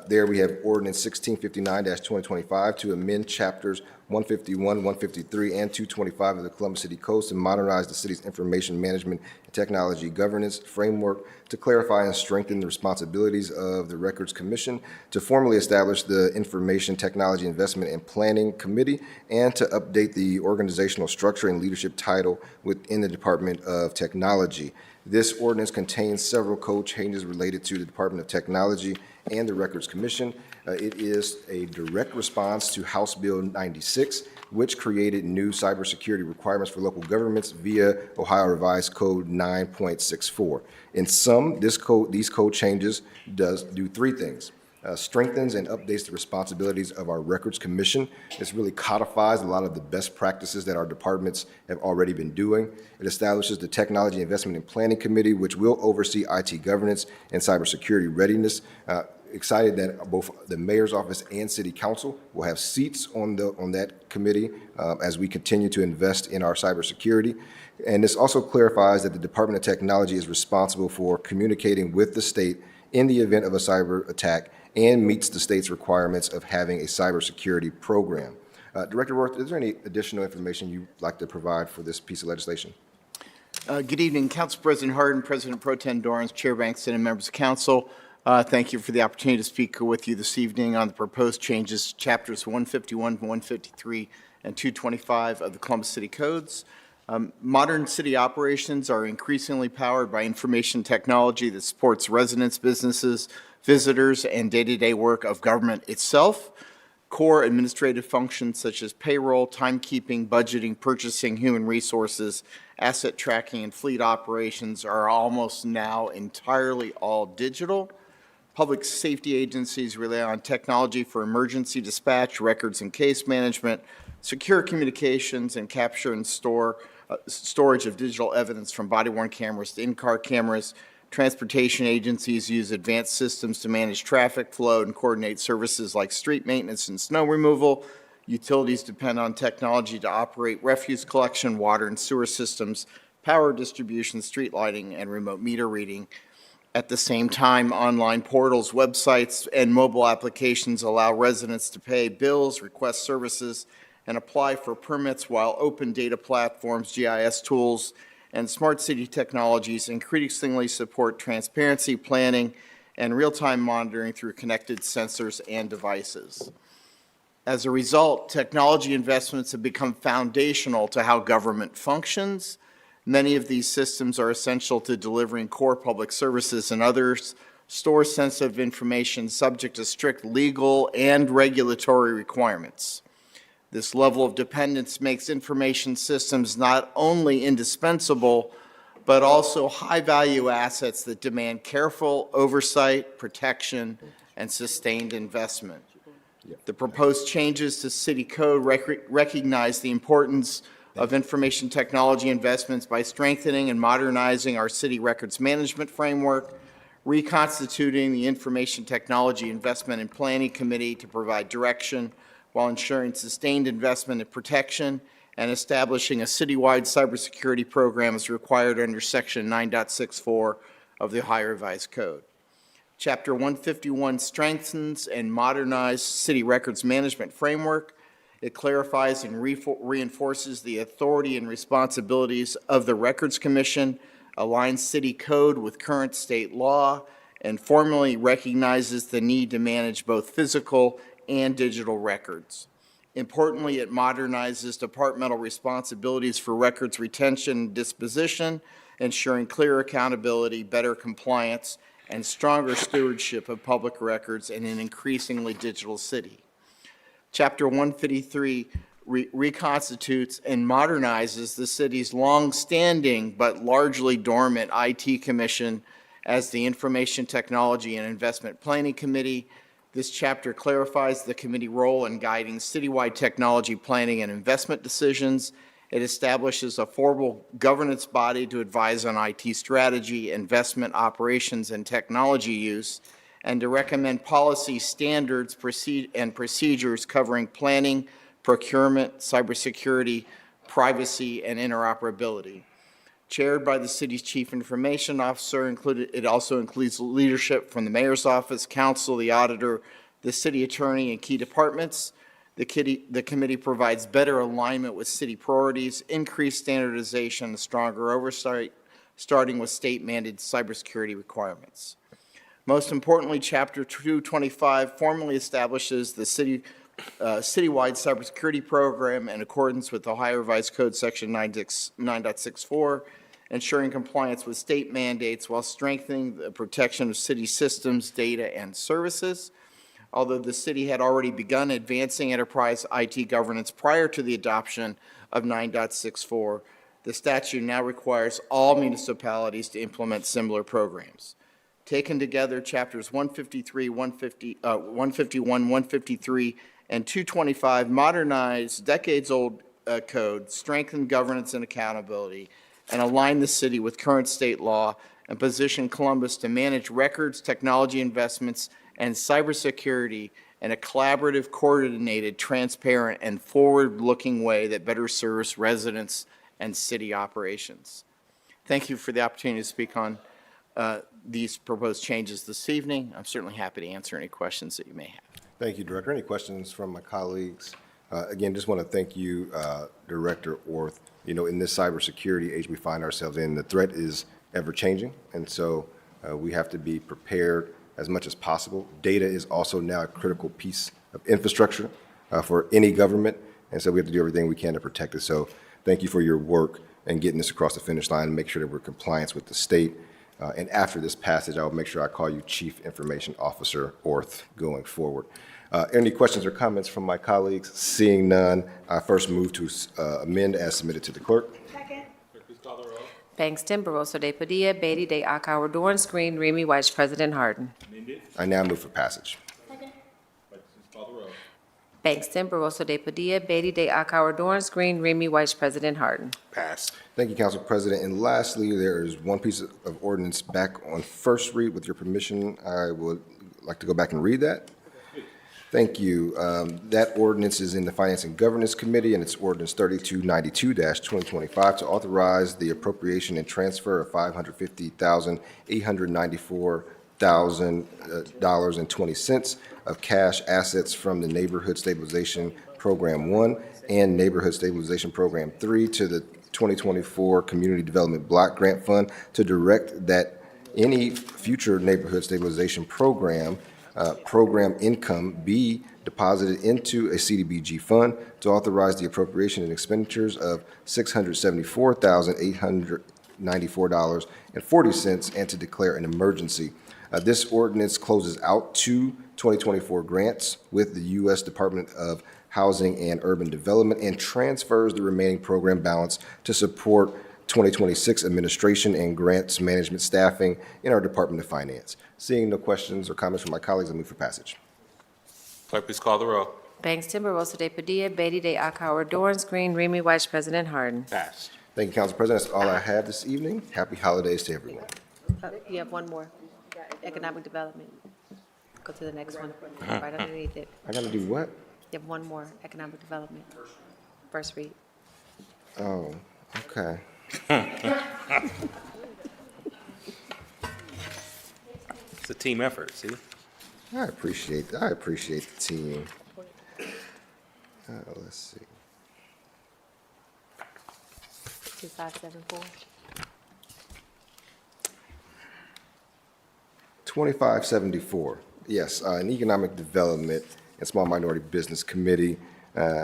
There we have Ordinance 1659-2025 to amend chapters 151, 153, and 225 of the Columbus City Code to modernize the city's information management and technology governance framework, to clarify and strengthen the responsibilities of the Records Commission, to formally establish the Information Technology Investment and Planning Committee, and to update the organizational structure and leadership title within the Department of Technology. This ordinance contains several code changes related to the Department of Technology and the Records Commission. It is a direct response to House Bill 96, which created new cybersecurity requirements for local governments via Ohio Revised Code 9.64. In sum, these code changes do three things. Strengthens and updates the responsibilities of our Records Commission. This really codifies a lot of the best practices that our departments have already been doing. It establishes the Technology Investment and Planning Committee, which will oversee IT governance and cybersecurity readiness. Excited that both the mayor's office and city council will have seats on that committee as we continue to invest in our cybersecurity. And this also clarifies that the Department of Technology is responsible for communicating with the state in the event of a cyber attack and meets the state's requirements of having a cybersecurity program. Director Roth, is there any additional information you'd like to provide for this piece of legislation?
Good evening, Council President Harden, President Pro Tem Dorance, Chair Bangston, and members of council. Thank you for the opportunity to speak with you this evening on the proposed changes, chapters 151, 153, and 225 of the Columbus City Codes. Modern city operations are increasingly powered by information technology that supports residents, businesses, visitors, and day-to-day work of government itself. Core administrative functions such as payroll, timekeeping, budgeting, purchasing, human resources, asset tracking, and fleet operations are almost now entirely all digital. Public safety agencies rely on technology for emergency dispatch, records and case management, secure communications, and capture and storage of digital evidence from body-worn cameras to in-car cameras. Transportation agencies use advanced systems to manage traffic flow and coordinate services like street maintenance and snow removal. Utilities depend on technology to operate refuse collection, water and sewer systems, power distribution, street lighting, and remote meter reading. At the same time, online portals, websites, and mobile applications allow residents to pay bills, request services, and apply for permits, while open data platforms, GIS tools, and smart city technologies increasingly support transparency, planning, and real-time monitoring through connected sensors and devices. As a result, technology investments have become foundational to how government functions. Many of these systems are essential to delivering core public services, and others store sensitive information subject to strict legal and regulatory requirements. This level of dependence makes information systems not only indispensable, but also high-value assets that demand careful oversight, protection, and sustained investment. The proposed changes to City Code recognize the importance of information technology investments by strengthening and modernizing our city records management framework, reconstituting the Information Technology Investment and Planning Committee to provide direction while ensuring sustained investment and protection, and establishing a citywide cybersecurity program as required under Section 9.64 of the Ohio Revised Code. Chapter 151 strengthens and modernizes city records management framework. It clarifies and reinforces the authority and responsibilities of the Records Commission, aligns city code with current state law, and formally recognizes the need to manage both physical and digital records. Importantly, it modernizes departmental responsibilities for records retention and disposition, ensuring clear accountability, better compliance, and stronger stewardship of public records in an increasingly digital city. Chapter 153 reconstitutes and modernizes the city's long-standing but largely dormant IT Commission as the Information Technology and Investment Planning Committee. This chapter clarifies the committee role in guiding citywide technology planning and investment decisions. It establishes a formal governance body to advise on IT strategy, investment operations, and technology use, and to recommend policy standards and procedures covering planning, procurement, cybersecurity, privacy, and interoperability. Chaired by the city's chief information officer, it also includes leadership from the mayor's office, council, the auditor, the city attorney, and key departments. The committee provides better alignment with city priorities, increased standardization, and stronger oversight, starting with state-mandated cybersecurity requirements. Most importantly, Chapter 225 formally establishes the citywide cybersecurity program in accordance with Ohio Revised Code Section 9.64, ensuring compliance with state mandates while strengthening the protection of city systems, data, and services. Although the city had already begun advancing enterprise IT governance prior to the adoption of 9.64, the statute now requires all municipalities to implement similar programs. Taken together, Chapters 153, 151, 153, and 225 modernize decades-old code, strengthen governance and accountability, and align the city with current state law, and position Columbus to manage records, technology investments, and cybersecurity in a collaborative, coordinated, transparent, and forward-looking way that better serves residents and city operations. Thank you for the opportunity to speak on these proposed changes this evening. I'm certainly happy to answer any questions that you may have.
Thank you, Director. Any questions from my colleagues? Again, just want to thank you, Director Orth. You know, in this cybersecurity age we find ourselves in, the threat is ever-changing, and so we have to be prepared as much as possible. Data is also now a critical piece of infrastructure for any government, and so we have to do everything we can to protect it. So thank you for your work and getting this across the finish line and make sure that we're in compliance with the state. And after this passage, I will make sure I call you Chief Information Officer Orth going forward. Any questions or comments from my colleagues? Seeing none, I first move to amend as submitted to the clerk.
Second.
Bangston, Barosa de Padilla, Beatty de Akauer, Dorance Green, Remy Weiss, President Harden.
I now move for passage.
Bangston, Barosa de Padilla, Beatty de Akauer, Dorance Green, Remy Weiss, President Harden.
Pass. Thank you, Council President. And lastly, there is one piece of ordinance back on first read. With your permission, I would like to go back and read that. Thank you. That ordinance is in the Finance and Governance Committee, and it's ordinance 3292-2025 to authorize the appropriation and transfer of $550,894,000.20 of cash assets from the Neighborhood Stabilization Program 1 and Neighborhood Stabilization Program 3 to the 2024 Community Development Block Grant Fund to direct that any future neighborhood stabilization program income be deposited into a CDBG fund, to authorize the appropriation and expenditures of $674,894.40 and to declare an emergency. This ordinance closes out two 2024 grants with the U.S. Department of Housing and Urban Development, and transfers the remaining program balance to support 2026 administration and grants management staffing in our Department of Finance. Seeing no questions or comments from my colleagues, I move for passage.
Clerk, please call the row.
Banks, Timber, de Padilla, Beatty, De Akauer, Dorance Green, Remy White, President Harden.
Passed.
Thank you, Council President. That's all I have this evening. Happy holidays to everyone.
You have one more, economic development. Go to the next one, right underneath it.
I gotta do what?
You have one more, economic development. First read.
Oh, okay.
It's a team effort, see?
I appreciate the team. Let's see.
2574.
2574, yes, in Economic Development and Small Minority Business Committee,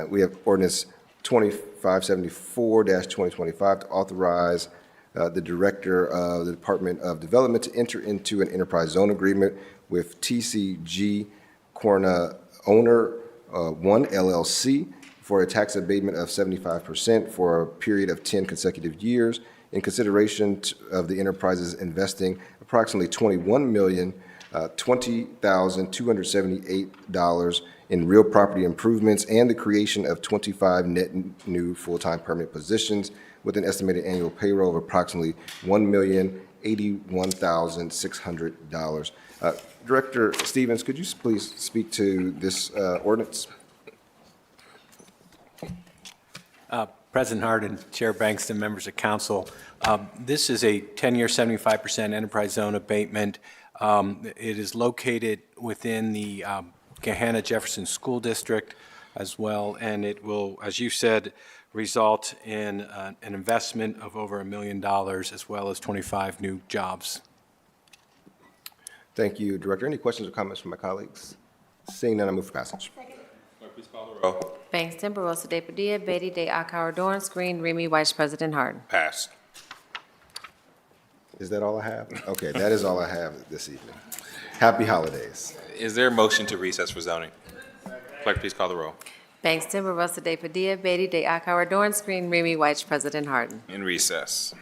we have ordinance 2574-2025 to authorize the Director of the Department of Development to enter into an enterprise zone agreement with TCG Corona Owner 1 LLC for a tax abatement of 75% for a period of 10 consecutive years in consideration of the enterprise's investing approximately $21,020,278 in real property improvements and the creation of 25 net new full-time permanent positions with an estimated annual payroll of approximately $1,081,600. Director Stevens, could you please speak to this ordinance?
President Harden, Chair Bankston, members of council. This is a 10-year, 75% enterprise zone abatement. It is located within the Gahanna Jefferson School District as well, and it will, as you said, result in an investment of over $1 million as well as 25 new jobs.
Thank you, Director. Any questions or comments from my colleagues? Seeing none, I move for passage.
Clerk, please call the row.
Banks, Timber, de Padilla, Beatty, De Akauer, Dorance Green, Remy White, President Harden.
Passed.
Is that all I have? Okay, that is all I have this evening. Happy holidays.
Is there a motion to recess for zoning? Clerk, please call the row.
Banks, Timber, de Padilla, Beatty, De Akauer, Dorance Green, Remy White, President Harden.
In recess.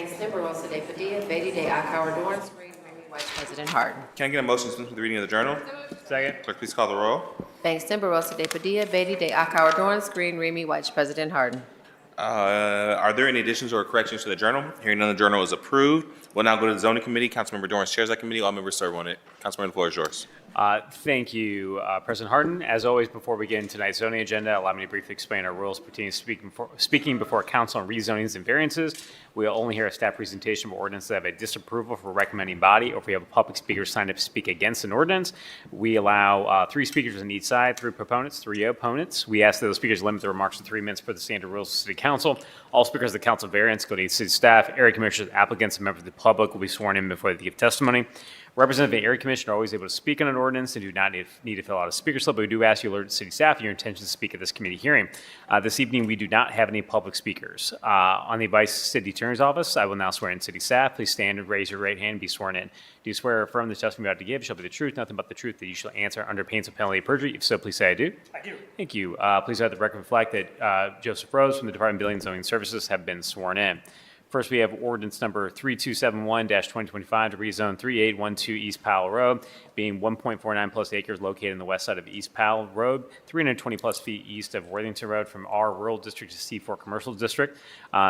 Bangston, Barosa de Padilla, Beatty de Akauer, Dorance Green, Remy White, President Harden.
Can I get a motion to dispense with the reading of the journal?
Second.
Clerk, please call the roll.
Bangston, Barosa de Padilla, Beatty de Akauer, Dorance Green, Remy White, President Harden.
Are there any additions or corrections to the journal? Hearing none, the journal is approved. We'll now go to the zoning committee. Councilmember Dorrance chairs that committee. All members serve on it. Councilmember, the floor is yours.
Thank you, President Harden. As always, before we get into tonight's zoning agenda, allow me to briefly explain our rules pertaining to speaking before council on rezonings and variances. We'll only hear a staff presentation of ordinance that have a disapproval for a recommending body, or if we have a public speaker signed up to speak against an ordinance. We allow 3 speakers on each side, 3 proponents, 3 opponents. We ask that those speakers limit their remarks to 3 minutes per the standard rules of City Council. All speakers of the council variance go to city staff, area commissioners, applicants, and members of the public will be sworn in before they give testimony. Representative and area commissioner are always able to speak on an ordinance and do not need to fill out a speaker slip, but we do ask you to alert city staff of your intention to speak at this committee hearing. This evening, we do not have any public speakers. On the advice of the city attorney's office, I will now swear in city staff. Please stand and raise your right hand and be sworn in. Do you swear or affirm the testimony you're about to give shall be the truth, nothing but the truth, that you shall answer under pain of penalty of perjury? If so, please say I do.
I do.
Thank you. Please have the record reflect that Joseph Rose from the Department of Building and Zoning Services have been sworn in. First, we have ordinance number 3271-2025 to rezone 3812 East Powell Road, being 1.49 plus acres located on the west side of East Powell Road, 320 plus feet east of Worthington Road from R Rural District to C4 Commercial District.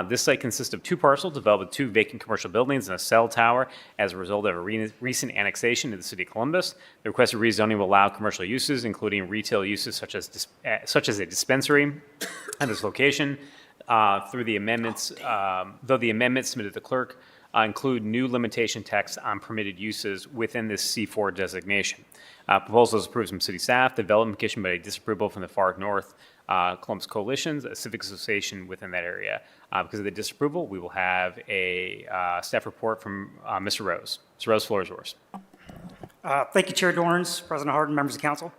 This site consists of 2 parcels developed with 2 vacant commercial buildings and a cell tower as a result of a recent annexation to the city of Columbus. The requested rezoning will allow commercial uses, including retail uses such as a dispensary at this location. Through the amendments, though the amendments submitted to the clerk include new limitation text on permitted uses within this C4 designation. Proposal is approved from city staff, development commission by a disapproval from the Far North Columbus Coalition, a civic association within that area. Because of the disapproval, we will have a staff report from Mr. Rose. Mr. Rose, floor is yours.
Thank you, Chair Dorrance, President Harden, members of council.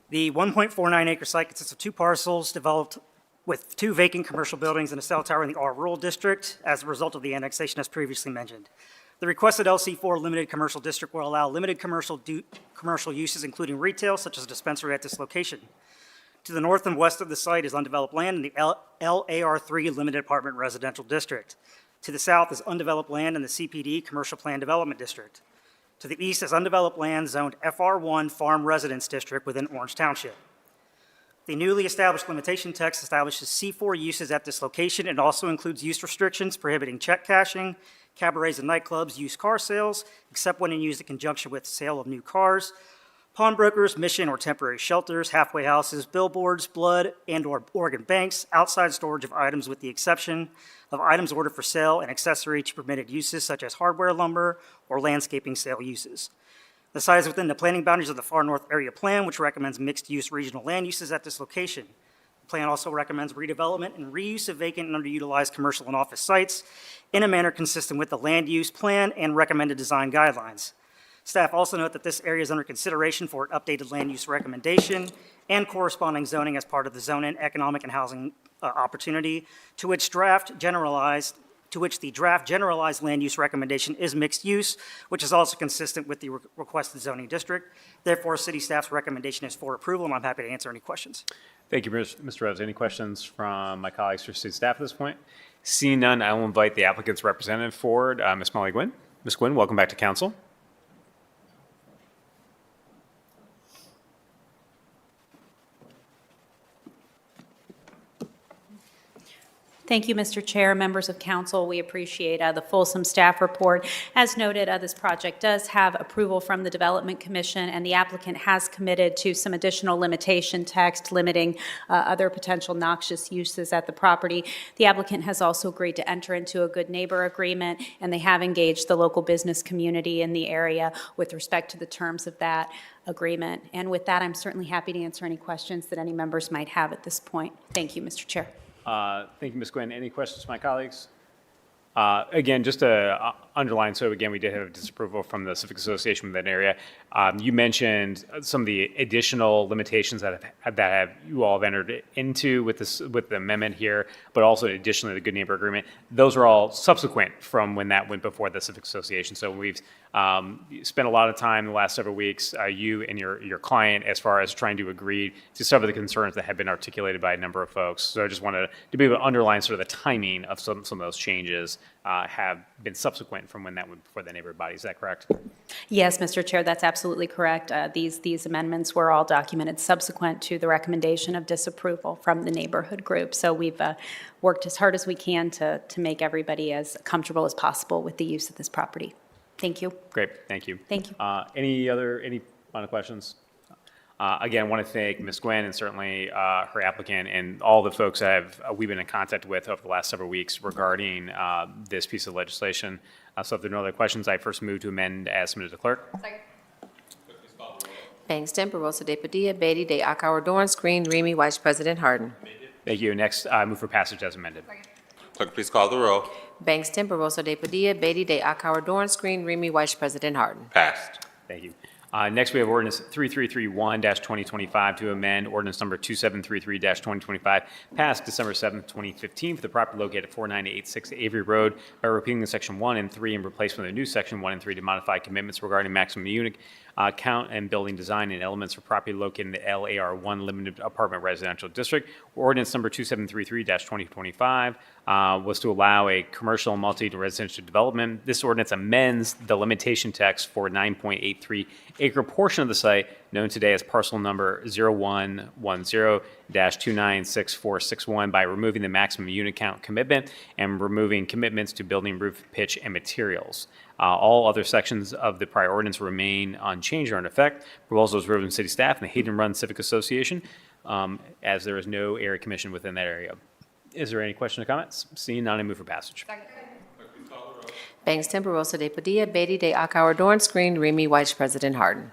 The 1.49 acre site consists of 2 parcels developed with 2 vacant commercial buildings and a cell tower in the R Rural District as a result of the annexation as previously mentioned. The requested LC4 limited commercial district will allow limited commercial uses, including retail, such as a dispensary at this location. To the north and west of the site is undeveloped land in the LAR3 Limited Apartment Residential District. To the south is undeveloped land in the CPD Commercial Plan Development District. To the east is undeveloped land zoned FR1 Farm Residence District within Orange Township. The newly established limitation text establishes C4 uses at this location and also includes use restrictions prohibiting check cashing, cabarets and nightclubs, used car sales, except when used in conjunction with sale of new cars, pawnbrokers, mission or temporary shelters, halfway houses, billboards, blood and or organ banks, outside storage of items with the exception of items ordered for sale and accessory to permitted uses such as hardware, lumber, or landscaping sale uses. The site is within the planning boundaries of the Far North Area Plan, which recommends mixed-use regional land uses at this location. The plan also recommends redevelopment and reuse of vacant and underutilized commercial and office sites in a manner consistent with the land use plan and recommended design guidelines. Staff also note that this area is under consideration for an updated land use recommendation and corresponding zoning as part of the Zone In Economic and Housing Opportunity, to which the draft generalized land use recommendation is mixed use, which is also consistent with the requested zoning district. Therefore, city staff's recommendation is for approval, and I'm happy to answer any questions.
Thank you, Mr. Rose. Any questions from my colleagues or city staff at this point? Seeing none, I will invite the applicant's representative forward, Ms. Molly Gwynn. Ms. Gwynn, welcome back to council.
Thank you, Mr. Chair, members of council. We appreciate the fulsome staff report. As noted, this project does have approval from the Development Commission, and the applicant has committed to some additional limitation text limiting other potential noxious uses at the property. The applicant has also agreed to enter into a good neighbor agreement, and they have engaged the local business community in the area with respect to the terms of that agreement. And with that, I'm certainly happy to answer any questions that any members might have at this point. Thank you, Mr. Chair.
Thank you, Ms. Gwynn. Any questions from my colleagues? Again, just to underline, so again, we did have disapproval from the Civic Association in that area. You mentioned some of the additional limitations that you all have entered into with the amendment here, but also additionally the Good Neighbor Agreement. Those are all subsequent from when that went before the Civic Association. So we've spent a lot of time in the last several weeks, you and your client, as far as trying to agree to some of the concerns that have been articulated by a number of folks. So I just wanted to be able to underline sort of the timing of some of those changes have been subsequent from when that went before the neighborhood body. Is that correct?
Yes, Mr. Chair, that's absolutely correct. These amendments were all documented subsequent to the recommendation of disapproval from the neighborhood group. So we've worked as hard as we can to make everybody as comfortable as possible with the use of this property. Thank you.
Great, thank you.
Thank you.
Any final questions? Again, I want to thank Ms. Gwen and certainly her applicant and all the folks we've been in contact with over the last several weeks regarding this piece of legislation. So if there are no other questions, I first move to amend as submitted to clerk.
Bangston, Barosa de Padilla, Beatty, De Akauer, Dorance Green, Remy Weiss, President Harden.
Thank you. Next, I move for passage as amended.
Clerk, please call the row.
Bangston, Barosa de Padilla, Beatty, De Akauer, Dorance Green, Remy Weiss, President Harden.
Passed.
Thank you. Next, we have ordinance 3331-2025 to amend ordinance number 2733-2025, passed December 7th, 2015, for the property located at 4986 Avery Road by repealing the section 1 and 3 and replacement of the new section 1 and 3 to modify commitments regarding maximum unit count and building design and elements for property located in the LAR1 Limited Apartment Residential District. Ordinance number 2733-2025 was to allow a commercial multi-residential development. This ordinance amends the limitation text for 9.83 acre portion of the site known today as parcel number 0110-296461 by removing the maximum unit count commitment and removing commitments to building, roof, pitch, and materials. All other sections of the prior ordinance remain unchanged or in effect. Proposals were from city staff and the Hayden Run Civic Association, as there is no area commission within that area. Is there any questions or comments? Seeing none, I move for passage.
Bangston, Barosa de Padilla, Beatty, De Akauer, Dorance Green, Remy Weiss, President Harden.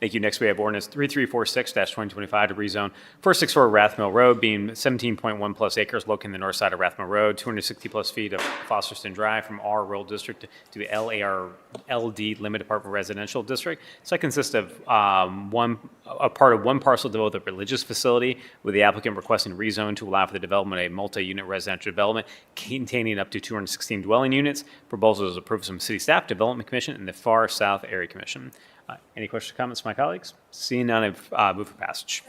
Thank you. Next, we have ordinance 3346-2025 to rezone 464 Rathmill Road, being 17.1 plus acres located in the north side of Rathmill Road, 260 plus feet of Fosterston Drive from R Rural District to the LARLD Limited Apartment Residential District. So it consists of a part of one parcel devoted to a religious facility, with the applicant requesting rezone to allow for the development of a multi-unit residential development containing up to 216 dwelling units. Proposal is approved from City Staff, Development Commission, and the Far South Area Commission. Any questions or comments from my colleagues? Seeing none, I move for passage.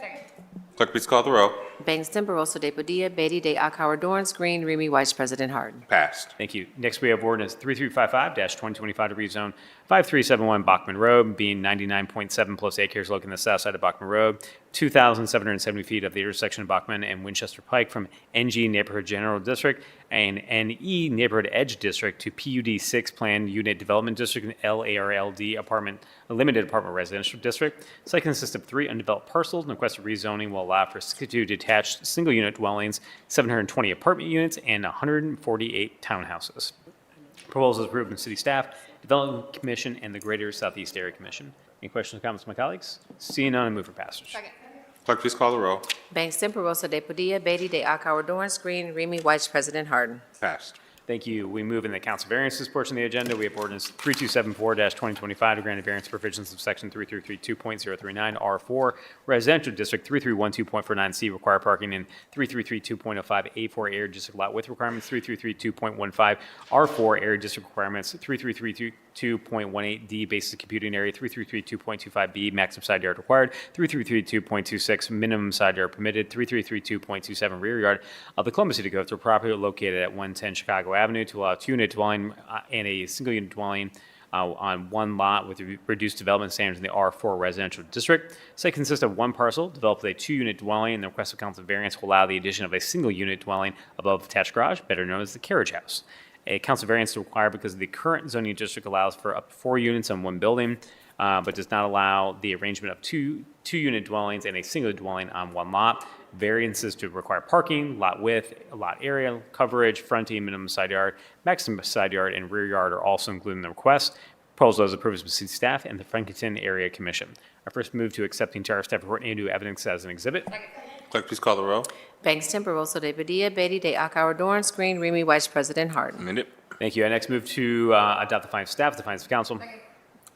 Clerk, please call the row.
Bangston, Barosa de Padilla, Beatty, De Akauer, Dorance Green, Remy Weiss, President Harden.
Passed.
Thank you. Next, we have ordinance 3355-2025 to rezone 5371 Bachman Road, being 99.7 plus acres located in the south side of Bachman Road, 2,770 feet of the intersection of Bachman and Winchester Pike from NG Neighborhood General District and NE Neighborhood Edge District to PUD 6 Planned Unit Development District and LARLD Limited Apartment Residential District. Site consists of 3 undeveloped parcels, and requested rezoning will allow for 62 detached single-unit dwellings, 720 apartment units, and 148 townhouses. Proposal is approved from City Staff, Development Commission, and the Greater Southeast Area Commission. Any questions or comments from my colleagues? Seeing none, I move for passage.
Clerk, please call the row.
Bangston, Barosa de Padilla, Beatty, De Akauer, Dorance Green, Remy Weiss, President Harden.
Passed.
Thank you. We move in the council variances portion of the agenda. We have ordinance 3274-2025 to grant a variance provisions of section 3332.039 R4 Residential District 3312.49C require parking in 3332.05 A4 Area District lot width requirements, 3332.15 R4 Area District requirements, 3332.18D basic computing area, 3332.25B maximum side yard required, 3332.26 minimum side yard permitted, 3332.27 rear yard of the Columbus City Codes for property located at 110 Chicago Avenue to allow 2-unit dwelling and a single-unit dwelling on one lot with reduced development standards in the R4 residential district. Site consists of one parcel developed with a 2-unit dwelling, and the request of council variance will allow the addition of a single-unit dwelling above attached garage, better known as the carriage house. A council variance is required because the current zoning district allows for up to 4 units on one building, but does not allow the arrangement of two-unit dwellings and a single dwelling on one lot. Variances to require parking, lot width, lot area, coverage, fronting, minimum side yard, maximum side yard, and rear yard are also included in the request. Proposal is approved by city staff and the Franklinton Area Commission. I first move to accept the entire staff report into evidence as an exhibit.
Clerk, please call the row.
Bangston, Barosa de Padilla, Beatty, De Akauer, Dorance Green, Remy Weiss, President Harden.
Amended.
Thank you. I next move to adopt the findings of staff, the findings of council.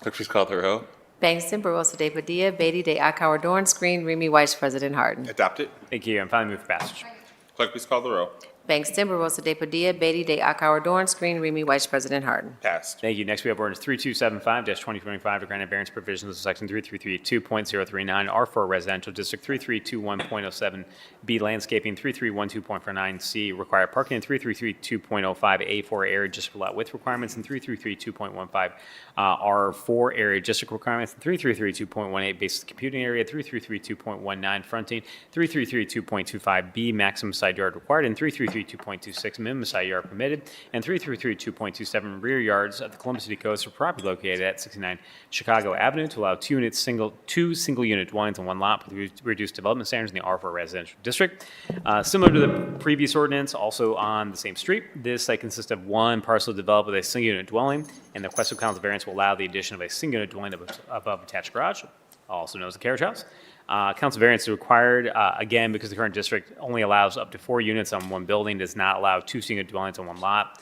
Clerk, please call the row.
Bangston, Barosa de Padilla, Beatty de Akauer, Dorance Green, Remy Weiss, President Harden.
Adopt it.
Thank you. And finally move for passage.
Clerk, please call the row.
Bangston, Barosa de Padilla, Beatty de Akauer, Dorance Green, Remy Weiss, President Harden.
Passed.
Thank you. Next, we have ordinance 3275-2025 to grant a variance provisions of section 3332.039 R4 Residential District, 3321.07B Landscaping, 3312.49C Required Parking, and 3332.05 A4 Area District Lot Width Requirements, and 3332.15 R4 Area District Requirements, and 3332.18 Basic Computing Area, 3332.19 Fronting, 3332.25B Maximum Side Yard Required, and 3332.26 Minimum Side Yard Permitted, and 3332.27 Rear Yards of the Columbus City Codes for property located at 69 Chicago Avenue to allow two single-unit dwellings on one lot with reduced development standards in the R4 Residential District. Similar to the previous ordinance, also on the same street, this site consists of one parcel developed with a single-unit dwelling, and the requested council variance will allow the addition of a single-unit dwelling above attached garage, also known as a carriage house. Council variance is required, again, because the current district only allows up to 4 units on one building, does not allow 2 single dwellings on one lot.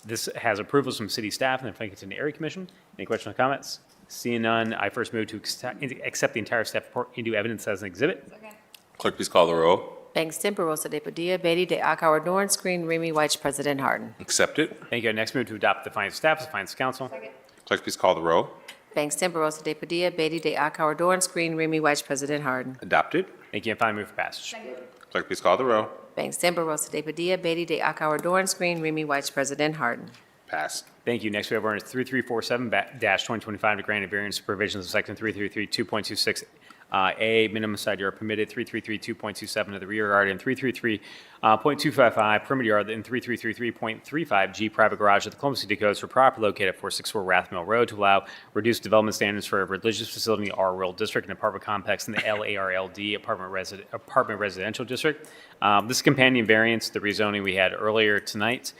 This has approvals from city staff and the Franklin Area Commission. Any questions or comments? Seeing none, I first move to accept the entire staff report into evidence as an exhibit.
Clerk, please call the row.
Bangston, Barosa de Padilla, Beatty de Akauer, Dorance Green, Remy Weiss, President Harden.
Accept it.
Thank you. Next move to adopt the findings of staff as the findings of council.
Clerk, please call the row.
Bangston, Barosa de Padilla, Beatty de Akauer, Dorance Green, Remy Weiss, President Harden.
Adopt it.
Thank you. And finally move for passage.
Clerk, please call the row.
Bangston, Barosa de Padilla, Beatty de Akauer, Dorance Green, Remy Weiss, President Harden.
Passed.
Thank you. Next, we have ordinance 3347-2025 to grant a variance to provisions of section 3332.26 A, minimum side yard permitted, 3332.27 of the rear yard, and 333.255 perimeter yard, and 3333.35 G private garage of the Columbus City Codes for property located at 464 Rathmill Road to allow reduced development standards for a religious facility in the R Rural District and apartment complex in the LARLD apartment residential district. This companion variance, the rezoning we had earlier tonight,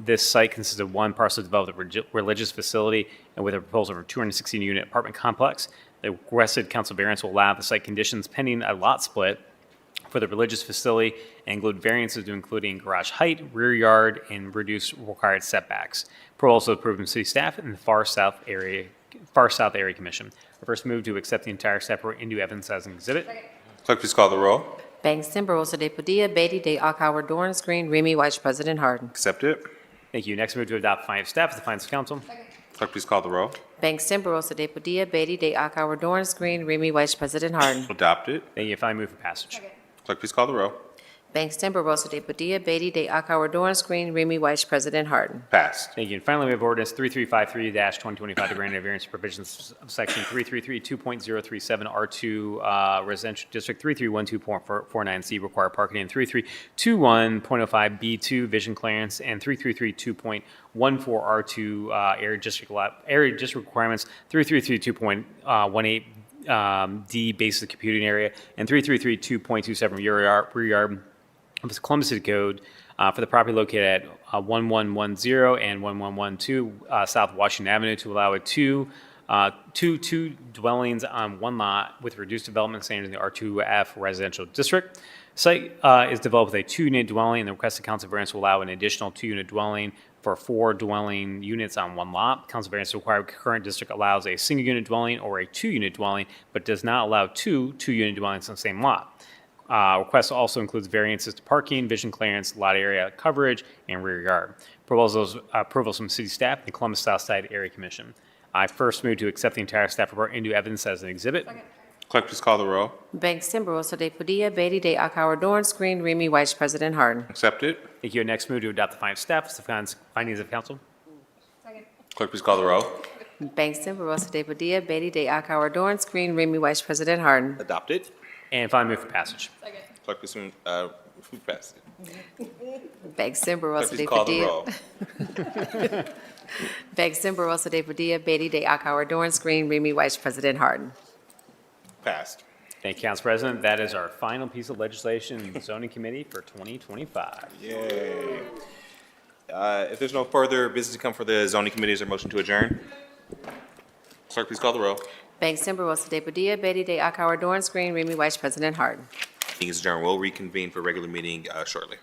this site consists of one parcel developed a religious facility and with a proposal for a 216-unit apartment complex. The requested council variance will allow the site conditions pending a lot split for the religious facility and include variances to including garage height, rear yard, and reduced required setbacks. Proposal approved from city staff and the Far South Area Commission. I first move to accept the entire staff report into evidence as an exhibit.
Clerk, please call the row.
Bangston, Barosa de Padilla, Beatty de Akauer, Dorance Green, Remy Weiss, President Harden.
Accept it.
Thank you. Next move to adopt the findings of staff as the findings of council.
Clerk, please call the row.
Bangston, Barosa de Padilla, Beatty de Akauer, Dorance Green, Remy Weiss, President Harden.
Adopt it.
Thank you. Finally move for passage.
Clerk, please call the row.
Bangston, Barosa de Padilla, Beatty de Akauer, Dorance Green, Remy Weiss, President Harden.
Passed.
Thank you. And finally, we have ordinance 3353-2025 to grant a variance provisions of section 3332.037 R2 Residential District, 3312.49C required parking, and 3321.05 B2 vision clearance, and 3332.14 R2 area district requirements, 3332.18 D basic computing area, and 3332.27 rear yard of the Columbus City Code for the property located at 1110 and 1112 South Washington Avenue to allow two dwellings on one lot with reduced development standards in the R2F residential district. Site is developed with a 2-unit dwelling, and the requested council variance will allow an additional 2-unit dwelling for 4 dwelling units on one lot. Council variance required current district allows a single-unit dwelling or a 2-unit dwelling, but does not allow 2-unit dwellings on the same lot. Request also includes variances to parking, vision clearance, lot area coverage, and rear yard. Approvals from city staff and the Columbus South Side Area Commission. I first move to accept the entire staff report into evidence as an exhibit.
Clerk, please call the row.
Bangston, Barosa de Padilla, Beatty de Akauer, Dorance Green, Remy Weiss, President Harden.
Accept it.
Thank you. Next move to adopt the findings of staff as the findings of council.
Clerk, please call the row.
Bangston, Barosa de Padilla, Beatty de Akauer, Dorance Green, Remy Weiss, President Harden.
Adopt it.
And finally move for passage.
Clerk, please pass it.
Bangston,
Clerk,
Barosa
please
de
call the row.
Padilla. Bangston, Barosa de Padilla, Beatty de Akauer, Dorance Green, Remy Weiss, President Harden.
Passed.
Thank you, Council President. That is our final piece of legislation in the zoning committee for 2025.
Yay. If there's no further business to come for the zoning committee, is there a motion to adjourn? Clerk, please call the row.
Bangston, Barosa de Padilla, Beatty de Akauer, Dorance Green, Remy Weiss, President Harden.
Meeting is adjourned. We'll reconvene for regular meeting shortly.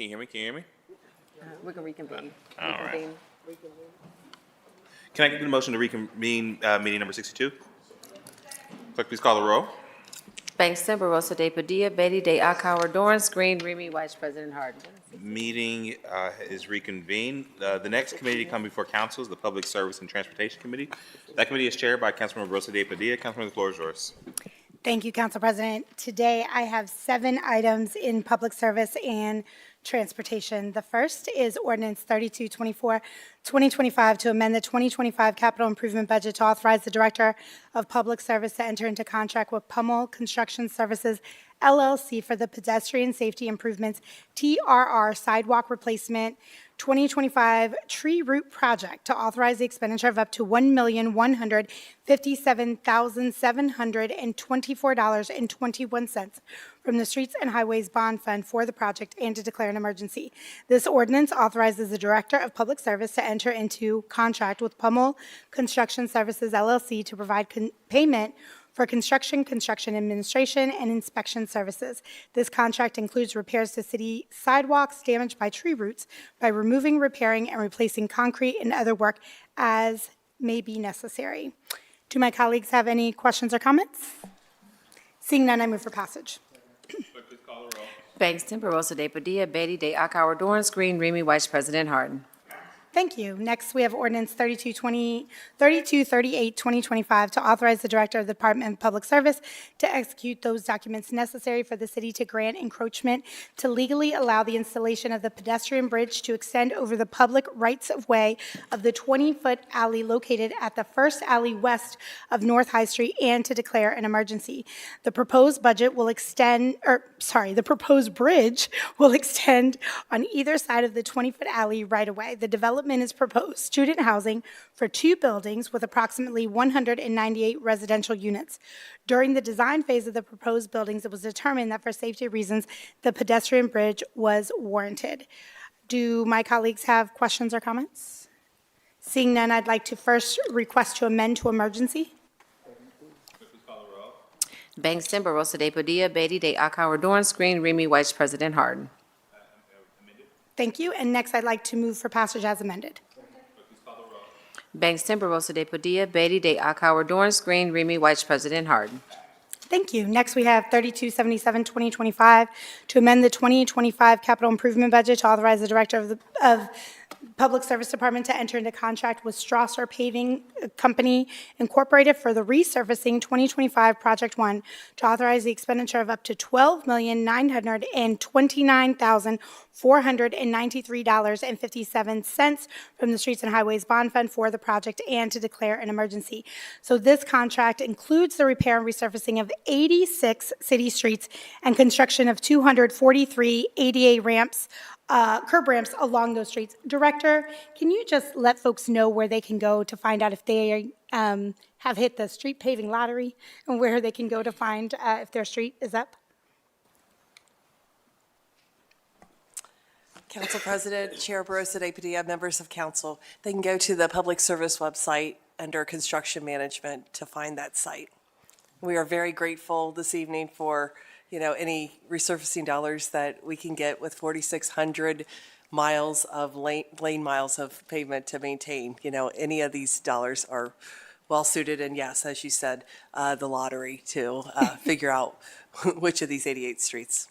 Can you hear me? Can you hear me?
We can reconvene.
All right.
Reconvene.
Can I get a motion to reconvene meeting number 62? Clerk, please call the roll.
Bangston, Barosa de Padilla, Beatty de Akauer, Dorance Green, Remy Weiss, President Harden.
Meeting is reconvened. The next committee to come before council is the Public Service and Transportation Committee. That committee is chaired by Councilmember Rosa de Padilla. Councilmember, the floor is yours.
Thank you, Council President. Today, I have 7 items in public service and transportation. The first is Ordinance 3224, 2025, to amend the 2025 capital improvement budget to authorize the Director of Public Service to enter into contract with Pummel Construction Services, LLC, for the pedestrian safety improvements, TRR sidewalk replacement 2025 tree root project, to authorize the expenditure of up to $1,157,724.21 from the Streets and Highways Bond Fund for the project and to declare an emergency. This ordinance authorizes the Director of Public Service to enter into contract with Pummel Construction Services, LLC, to provide payment for construction administration, and inspection services. This contract includes repairs to city sidewalks damaged by tree roots by removing, repairing, and replacing concrete and other work as may be necessary. Do my colleagues have any questions or comments? Seeing none, I move for passage.
Bangston, Barosa de Padilla, Beatty de Akauer, Dorance Green, Remy Weiss, President Harden.
Thank you. Next, we have Ordinance 3238, 2025, to authorize the Director of the Department of Public Service to execute those documents necessary for the city to grant encroachment to legally allow the installation of the pedestrian bridge to extend over the public rights-of-way of the 20-foot alley located at the first alley west of North High Street and to declare an emergency. The proposed bridge will extend on either side of the 20-foot alley right-of-way. The development is proposed student housing for 2 buildings with approximately 198 residential units. During the design phase of the proposed buildings, it was determined that for safety reasons, the pedestrian bridge was warranted. Do my colleagues have questions or comments? Seeing none, I'd like to first request to amend to emergency.
Bangston, Barosa de Padilla, Beatty de Akauer, Dorance Green, Remy Weiss, President Harden.
Thank you. And next, I'd like to move for passage as amended.
Bangston, Barosa de Padilla, Beatty de Akauer, Dorance Green, Remy Weiss, President Harden.
Thank you. Next, we have 3277, 2025, to amend the 2025 capital improvement budget to authorize the Director of Public Service Department to enter into contract with Strasser Paving Company Incorporated for the resurfacing 2025 Project 1 to authorize the expenditure of up to $12,929,493.57 from the Streets and Highways Bond Fund for the project and to declare an emergency. So this contract includes the repair and resurfacing of 86 city streets and construction of 243 ADA ramps, curb ramps along those streets. Director, can you just let folks know where they can go to find out if they have hit the street paving lottery and where they can go to find if their street is up?
Council President, Chair Barosa de Padilla, members of council, they can go to the Public Service website under Construction Management to find that site. We are very grateful this evening for any resurfacing dollars that we can get with 4,600 miles of lane miles of pavement to maintain. Any of these dollars are well suited, and yes, as you said, the lottery to figure out which of these 88 streets.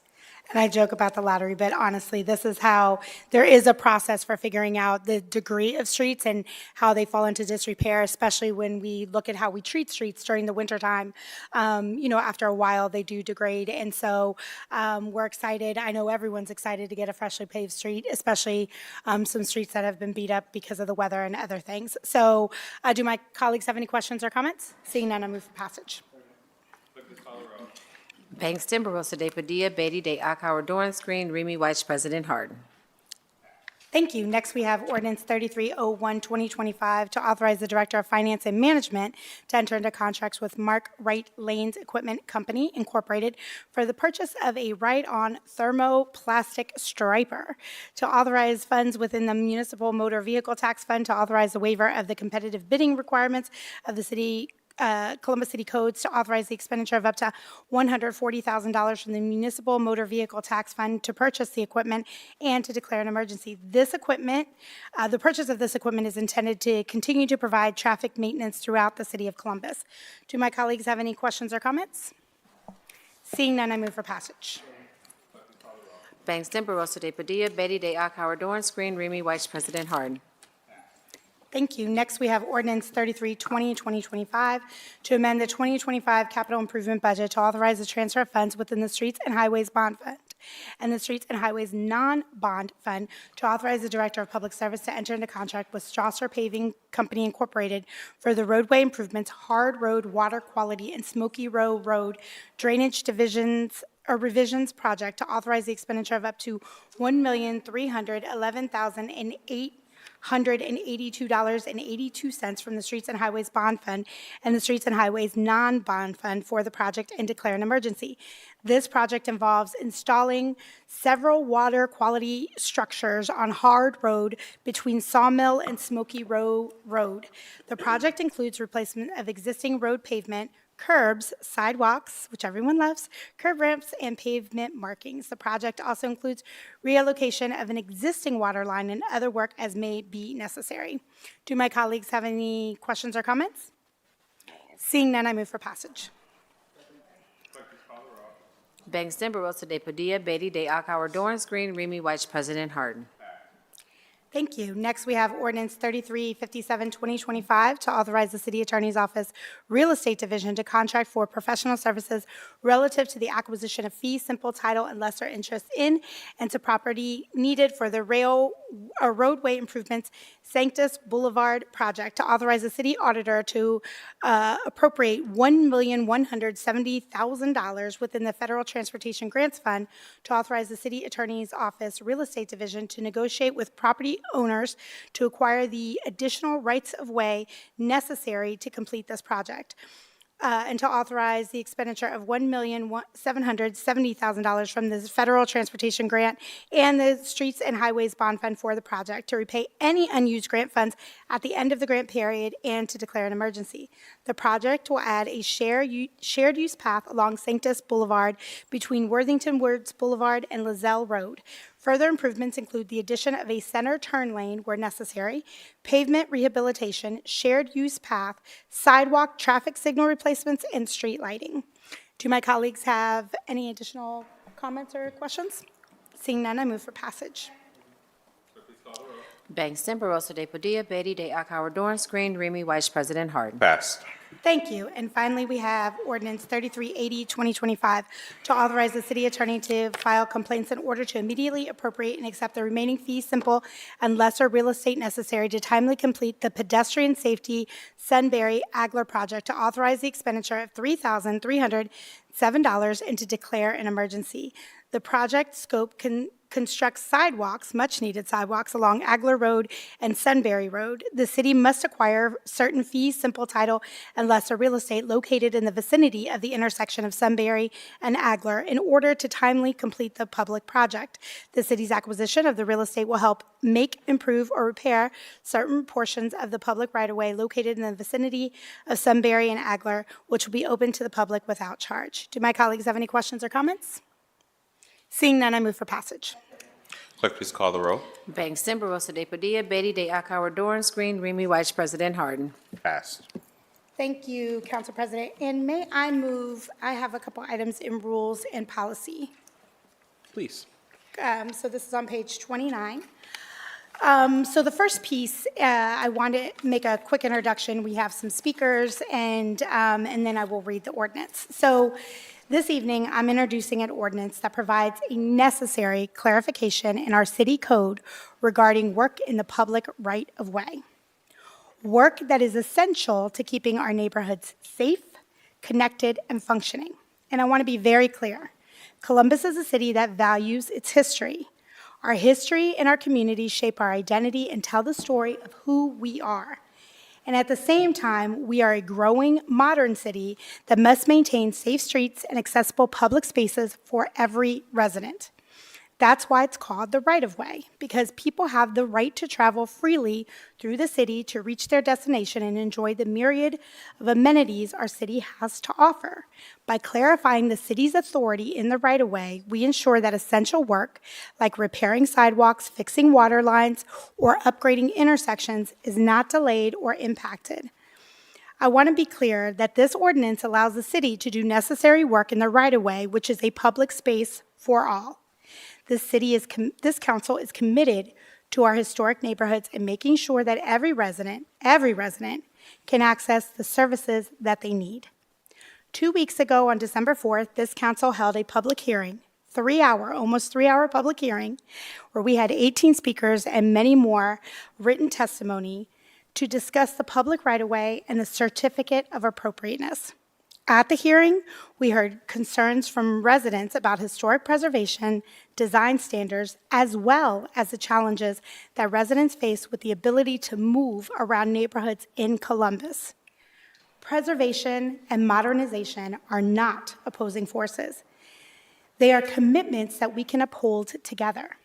And I joke about the lottery, but honestly, this is how there is a process for figuring out the degree of streets and how they fall into disrepair, especially when we look at how we treat streets during the wintertime. After a while, they do degrade. And so we're excited. I know everyone's excited to get a freshly paved street, especially some streets that have been beat up because of the weather and other things. So do my colleagues have any questions or comments? Seeing none, I move for passage.
Bangston, Barosa de Padilla, Beatty de Akauer, Dorance Green, Remy Weiss, President Harden.
Thank you. Next, we have Ordinance 3301, 2025, to authorize the Director of Finance and Management to enter into contracts with Mark Wright Lanes Equipment Company, Incorporated, for the purchase of a ride-on thermoplastic striper, to authorize funds within the Municipal Motor Vehicle Tax Fund, to authorize the waiver of the competitive bidding requirements of the City Columbus City Codes to authorize the expenditure of up to $140,000 from the Municipal Motor Vehicle Tax Fund to purchase the equipment and to declare an emergency. This equipment, the purchase of this equipment is intended to continue to provide traffic maintenance throughout the city of Columbus. Do my colleagues have any questions or comments? Seeing none, I move for passage.
Bangston, Barosa de Padilla, Betty de Akauer, Dorance Green, Remy Weiss, President Harden.
Thank you. Next, we have ordinance 3320, 2025, to amend the 2025 capital improvement budget to authorize the transfer of funds within the Streets and Highways Bond Fund and the Streets and Highways Non-Bond Fund to authorize the Director of Public Service to enter into contract with Strasser Paving Company Incorporated for the roadway improvements, Hard Road Water Quality, and Smoky Row Road Drainage Divisions or Revisions Project to authorize the expenditure of up to $1,311,882.82 from the Streets and Highways Bond Fund and the Streets and Highways Non-Bond Fund for the project and declare an emergency. This project involves installing several water quality structures on Hard Road between Sawmill and Smoky Row Road. The project includes replacement of existing road pavement, curbs, sidewalks, which everyone loves, curb ramps, and pavement markings. The project also includes reallocation of an existing water line and other work as may be necessary. Do my colleagues have any questions or comments? Seeing none, I move for passage.
Bangston, Barosa de Padilla, Betty de Akauer, Dorance Green, Remy Weiss, President Harden.
Thank you. Next, we have ordinance 3357, 2025, to authorize the City Attorney's Office Real Estate Division to contract for professional services relative to the acquisition of fee simple title and lesser interest in and to property needed for the roadway improvements Sanctus Boulevard project, to authorize the city auditor to appropriate $1,170,000 within the Federal Transportation Grants Fund to authorize the City Attorney's Office Real Estate Division to negotiate with property owners to acquire the additional rights of way necessary to complete this project, and to authorize the expenditure of $1,770,000 from the Federal Transportation Grant and the Streets and Highways Bond Fund for the project, to repay any unused grant funds at the end of the grant period, and to declare an emergency. The project will add a shared use path along Sanctus Boulevard between Worthington Woods Boulevard and Lozelle Road. Further improvements include the addition of a center turn lane where necessary, pavement rehabilitation, shared use path, sidewalk, traffic signal replacements, and street lighting. Do my colleagues have any additional comments or questions? Seeing none, I move for passage.
Bangston, Barosa de Padilla, Betty de Akauer, Dorance Green, Remy Weiss, President Harden.
Passed.
Thank you. And finally, we have ordinance 3380, 2025, to authorize the city attorney to file complaints in order to immediately appropriate and accept the remaining fee simple and lesser real estate necessary to timely complete the pedestrian safety Sunbury Agler project, to authorize the expenditure of $3,307 and to declare an emergency. The project scope constructs sidewalks, much-needed sidewalks, along Agler Road and Sunbury Road. The city must acquire certain fee simple title and lesser real estate located in the vicinity of the intersection of Sunbury and Agler in order to timely complete the public project. The city's acquisition of the real estate will help make, improve, or repair certain portions of the public right-of-way located in the vicinity of Sunbury and Agler, which will be open to the public without charge. Do my colleagues have any questions or comments? Seeing none, I move for passage.
Clerk, please call the roll.
Bangston, Barosa de Padilla, Betty de Akauer, Dorance Green, Remy Weiss, President Harden.
Passed.
Thank you, Council President. And may I move, I have a couple items in rules and policy.
Please.
So this is on page 29. So the first piece, I want to make a quick introduction. We have some speakers, and then I will read the ordinance. So this evening, I'm introducing an ordinance that provides a necessary clarification in our city code regarding work in the public right-of-way. Work that is essential to keeping our neighborhoods safe, connected, and functioning. And I want to be very clear. Columbus is a city that values its history. Our history and our communities shape our identity and tell the story of who we are. And at the same time, we are a growing modern city that must maintain safe streets and accessible public spaces for every resident. That's why it's called the right-of-way, because people have the right to travel freely through the city to reach their destination and enjoy the myriad of amenities our city has to offer. By clarifying the city's authority in the right-of-way, we ensure that essential work like repairing sidewalks, fixing water lines, or upgrading intersections is not delayed or impacted. I want to be clear that this ordinance allows the city to do necessary work in the right-of-way, which is a public space for all. This council is committed to our historic neighborhoods and making sure that every resident can access the services that they need. 2 weeks ago, on December 4th, this council held a public hearing, almost 3-hour public hearing, where we had 18 speakers and many more written testimony to discuss the public right-of-way and the certificate of appropriateness. At the hearing, we heard concerns from residents about historic preservation, design standards, as well as the challenges that residents face with the ability to move around neighborhoods in Columbus. Preservation and modernization are not opposing forces. They are commitments that we can uphold together.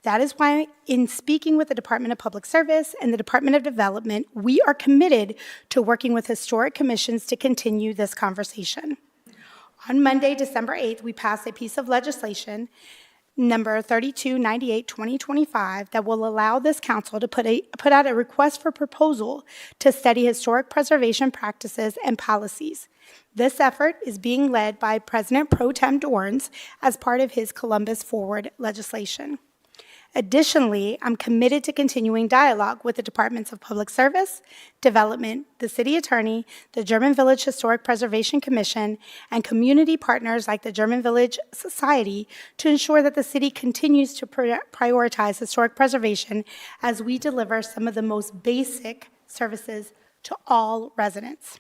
That is why, in speaking with the Department of Public Service and the Department of Development, we are committed to working with historic commissions to continue this conversation. On Monday, December 8th, we passed a piece of legislation, number 3298-2025, that will allow this council to put out a request for proposal to study historic preservation practices and policies. This effort is being led by President Pro Tem Dorns as part of his Columbus Forward legislation. Additionally, I'm committed to continuing dialogue with the Departments of Public Service, Development, the City Attorney, the German Village Historic Preservation Commission, and community partners like the German Village Society to ensure that the city continues to prioritize historic preservation as we deliver some of the most basic services to all residents.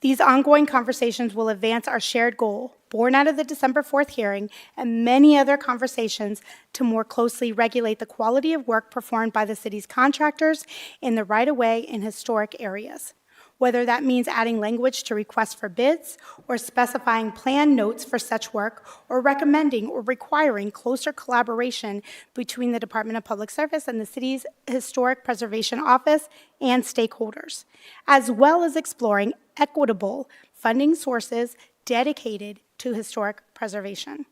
These ongoing conversations will advance our shared goal, born out of the December 4th hearing and many other conversations, to more closely regulate the quality of work performed by the city's contractors in the right-of-way in historic areas. Whether that means adding language to requests for bids, or specifying plan notes for such work, or recommending or requiring closer collaboration between the Department of Public Service and the city's Historic Preservation Office and stakeholders, as well as exploring equitable funding sources dedicated to historic preservation.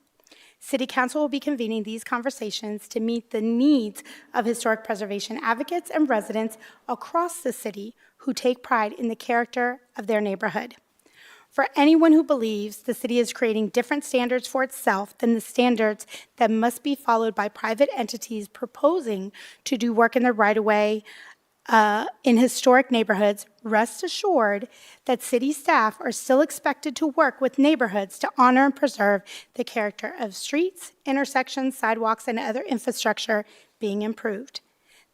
City Council will be convening these conversations to meet the needs of historic preservation advocates and residents across the city who take pride in the character of their neighborhood. For anyone who believes the city is creating different standards for itself than the standards that must be followed by private entities proposing to do work in the right-of-way in historic neighborhoods, rest assured that city staff are still expected to work with neighborhoods to honor and preserve the character of streets, intersections, sidewalks, and other infrastructure being improved.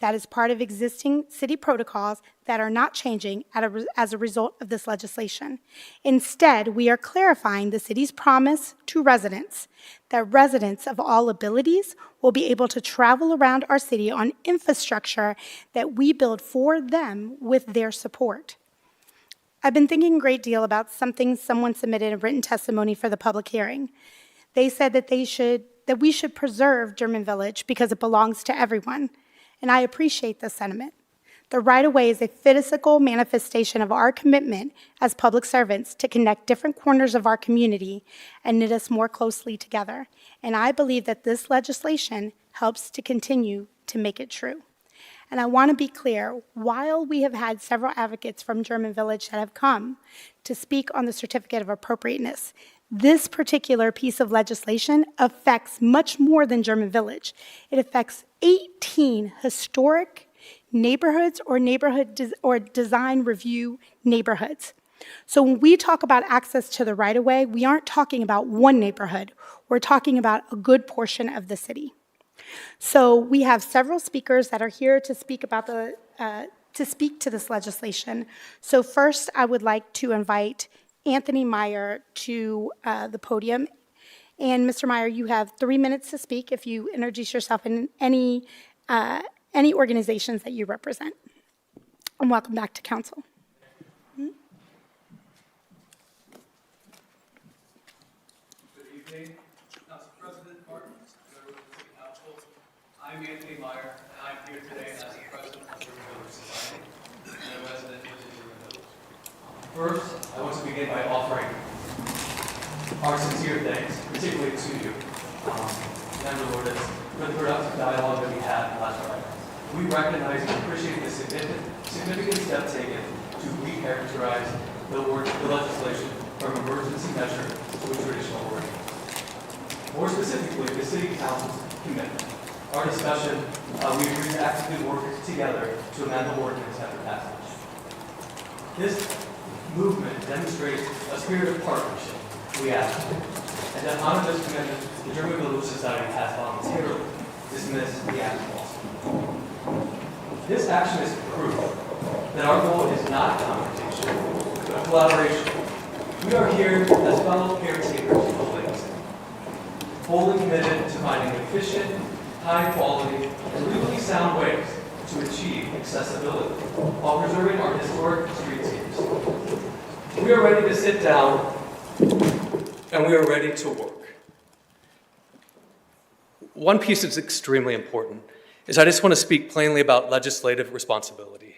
That is part of existing city protocols that are not changing as a result of this legislation. Instead, we are clarifying the city's promise to residents that residents of all abilities will be able to travel around our city on infrastructure that we build for them with their support. I've been thinking a great deal about something someone submitted in written testimony for the public hearing. They said that we should preserve German Village because it belongs to everyone. And I appreciate this sentiment. The right-of-way is a physical manifestation of our commitment as public servants to connect different corners of our community and knit us more closely together. And I believe that this legislation helps to continue to make it true. And I want to be clear, while we have had several advocates from German Village that have come to speak on the certificate of appropriateness, this particular piece of legislation affects much more than German Village. It affects 18 historic neighborhoods or design review neighborhoods. So when we talk about access to the right-of-way, we aren't talking about one neighborhood. We're talking about a good portion of the city. So we have several speakers that are here to speak about to speak to this legislation. So first, I would like to invite Anthony Meyer to the podium. And Mr. Meyer, you have 3 minutes to speak if you introduce yourself and any organizations that you represent. And welcome back to council.
Good evening, Council President Martin, I'm Anthony Meyer, and I'm here today as the president of the German Village Society and a resident of the German Village. First, I want to begin by offering our sincere thanks, particularly to you, Member Lourdes, for the productive dialogue that we had last Friday. We recognize and appreciate the significant step taken to recharacterize the legislation from emergency measure to a traditional order. More specifically, the City Council's commitment. Our discussion, we agreed to actively work together to amend the ordinance after passage. This movement demonstrates a spirit of partnership, we ask, and to honor this commitment, the German Village Society has voluntarily dismissed the act of lawsuit. This action is proof that our goal is not confrontation, but collaboration. We are here as fellow caretakers of the legacy, fully committed to finding efficient, high-quality, and legally sound ways to achieve accessibility while preserving our historic streetscapes. We are ready to sit down, and we are ready to work. One piece that's extremely important is I just want to speak plainly about legislative responsibility.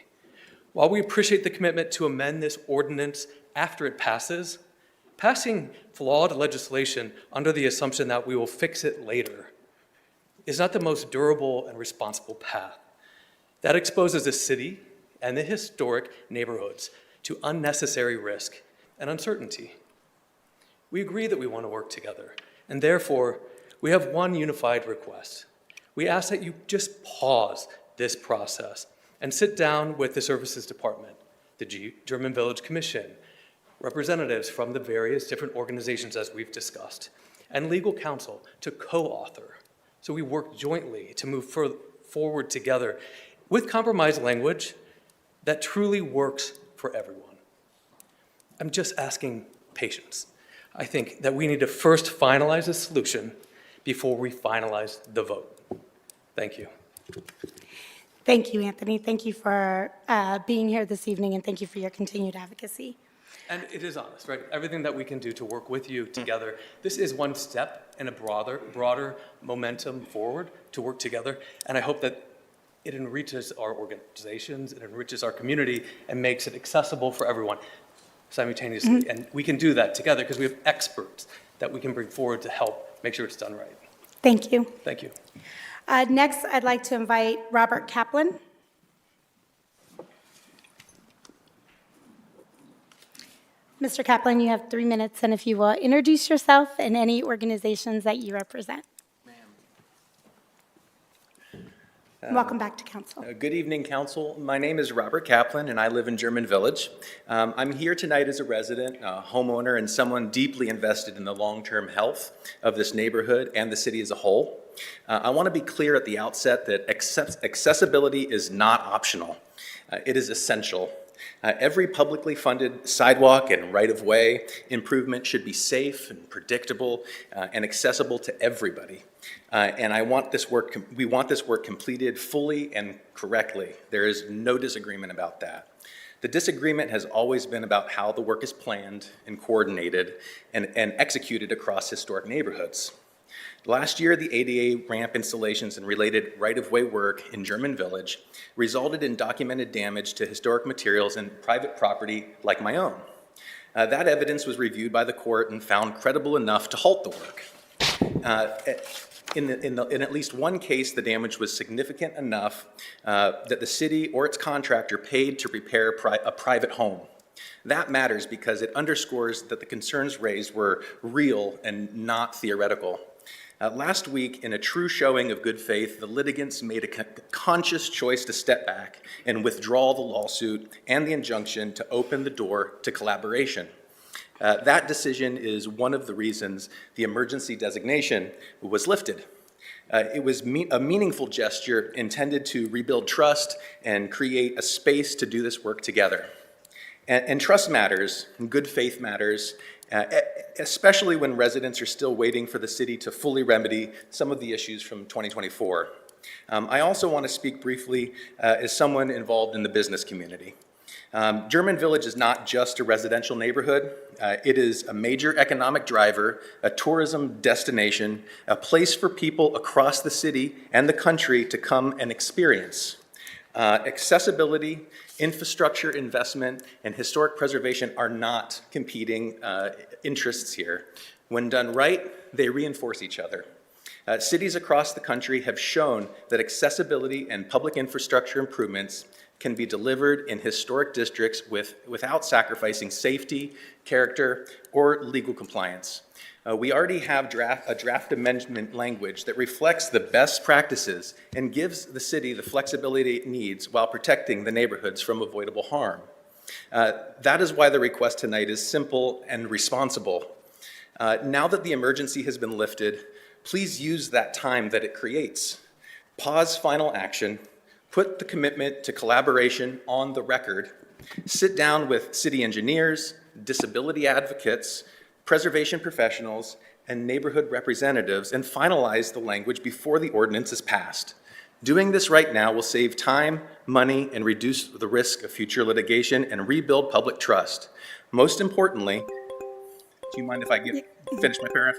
While we appreciate the commitment to amend this ordinance after it passes, passing flawed legislation under the assumption that we will fix it later is not the most durable and responsible path. That exposes the city and the historic neighborhoods to unnecessary risk and uncertainty. We agree that we want to work together, and therefore, we have one unified request. We ask that you just pause this process and sit down with the Services Department, the German Village Commission, representatives from the various different organizations as we've discussed, and legal counsel to co-author. So we work jointly to move forward together with compromise language that truly works for everyone. I'm just asking patience. I think that we need to first finalize a solution before we finalize the vote. Thank you.
Thank you, Anthony. Thank you for being here this evening, and thank you for your continued advocacy.
And it is honest, right? Everything that we can do to work with you together, this is one step in a broader momentum forward to work together. And I hope that it enriches our organizations, it enriches our community, and makes it accessible for everyone simultaneously. And we can do that together because we have experts that we can bring forward to help make sure it's done right.
Thank you.
Thank you.
Next, I'd like to invite Robert Kaplan. Mr. Kaplan, you have 3 minutes, and if you will introduce yourself and any organizations that you represent. Welcome back to council.
Good evening, council. My name is Robert Kaplan, and I live in German Village. I'm here tonight as a resident, a homeowner, and someone deeply invested in the long-term health of this neighborhood and the city as a whole. I want to be clear at the outset that accessibility is not optional. It is essential. Every publicly funded sidewalk and right-of-way improvement should be safe and predictable and accessible to everybody. And we want this work completed fully and correctly. There is no disagreement about that. The disagreement has always been about how the work is planned and coordinated and executed across historic neighborhoods. Last year, the ADA ramp installations and related right-of-way work in German Village resulted in documented damage to historic materials and private property like my own. That evidence was reviewed by the court and found credible enough to halt the work. In at least one case, the damage was significant enough that the city or its contractor paid to repair a private home. That matters because it underscores that the concerns raised were real and not theoretical. Last week, in a true showing of good faith, the litigants made a conscious choice to step back and withdraw the lawsuit and the injunction to open the door to collaboration. That decision is one of the reasons the emergency designation was lifted. It was a meaningful gesture intended to rebuild trust and create a space to do this work together. And trust matters, and good faith matters, especially when residents are still waiting for the city to fully remedy some of the issues from 2024. I also want to speak briefly as someone involved in the business community. German Village is not just a residential neighborhood. It is a major economic driver, a tourism destination, a place for people across the city and the country to come and experience. Accessibility, infrastructure investment, and historic preservation are not competing interests here. When done right, they reinforce each other. Cities across the country have shown that accessibility and public infrastructure improvements can be delivered in historic districts without sacrificing safety, character, or legal compliance. We already have a draft amendment language that reflects the best practices and gives the city the flexibility it needs while protecting the neighborhoods from avoidable harm. That is why the request tonight is simple and responsible. Now that the emergency has been lifted, please use that time that it creates. Pause final action, put the commitment to collaboration on the record, sit down with city engineers, disability advocates, preservation professionals, and neighborhood representatives, and finalize the language before the ordinance is passed. Doing this right now will save time, money, and reduce the risk of future litigation and rebuild public trust. Most importantly, do you mind if I finish my paragraph?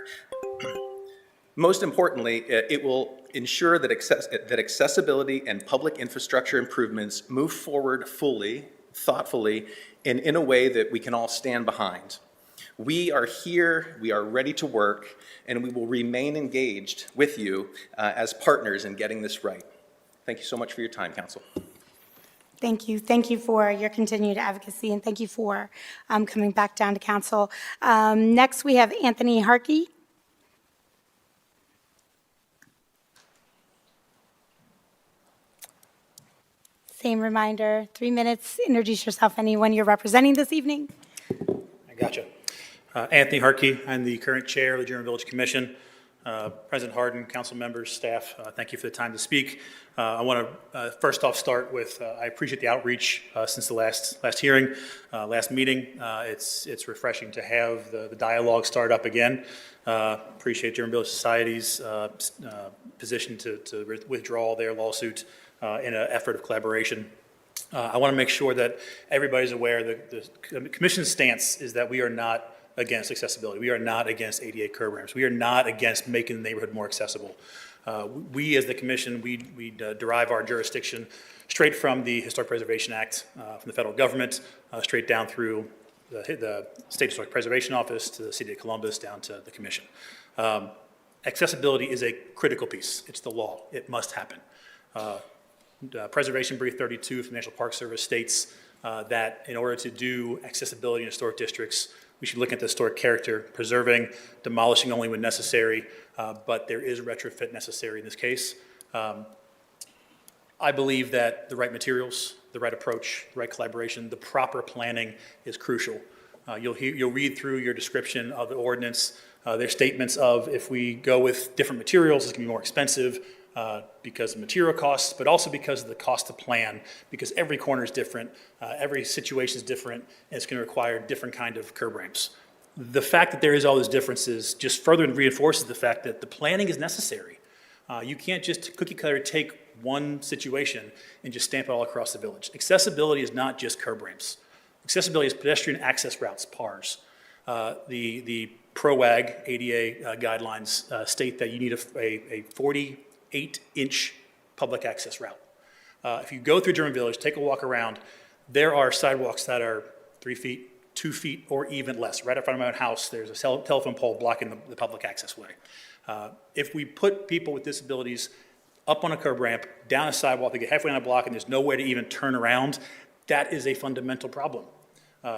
Most importantly, it will ensure that accessibility and public infrastructure improvements move forward fully, thoughtfully, and in a way that we can all stand behind. We are here, we are ready to work, and we will remain engaged with you as partners in getting this right. Thank you so much for your time, Council.
Thank you. Thank you for your continued advocacy, and thank you for coming back down to council. Next, we have Anthony Harkey. Same reminder, 3 minutes. Introduce yourself, anyone you're representing this evening.
I gotcha. Anthony Harkey, I'm the current chair of the German Village Commission. President Hardin, council members, staff, thank you for the time to speak. I want to first off start with, I appreciate the outreach since the last hearing, last meeting. It's refreshing to have the dialogue start up again. Appreciate German Village Society's position to withdraw their lawsuit in an effort of collaboration. I want to make sure that everybody's aware that the commission's stance is that we are not against accessibility. We are not against ADA curb ramps. We are not against making the neighborhood more accessible. We, as the commission, we derive our jurisdiction straight from the Historic Preservation Act from the federal government, straight down through the State Historic Preservation Office to the City of Columbus, down to the commission. Accessibility is a critical piece. It's the law. It must happen. Preservation Brief 32 from the National Park Service states that in order to do accessibility in historic districts, we should look at the historic character, preserving, demolishing only when necessary, but there is retrofit necessary in this case. I believe that the right materials, the right approach, the right collaboration, the proper planning is crucial. You'll read through your description of the ordinance. There's statements of if we go with different materials, it's going to be more expensive because of material costs, but also because of the cost to plan, because every corner is different, every situation is different, and it's going to require different kind of curb ramps. The fact that there is all those differences just further reinforces the fact that the planning is necessary. You can't just cookie cutter take one situation and just stamp it all across the village. Accessibility is not just curb ramps. Accessibility is pedestrian access routes, PARs. The PROAG ADA guidelines state that you need a 48-inch public access route. If you go through German Village, take a walk around, there are sidewalks that are 3 feet, 2 feet, or even less. Right in front of my own house, there's a telephone pole blocking the public access way. If we put people with disabilities up on a curb ramp, down a sidewalk, they get halfway down a block and there's no way to even turn around, that is a fundamental problem.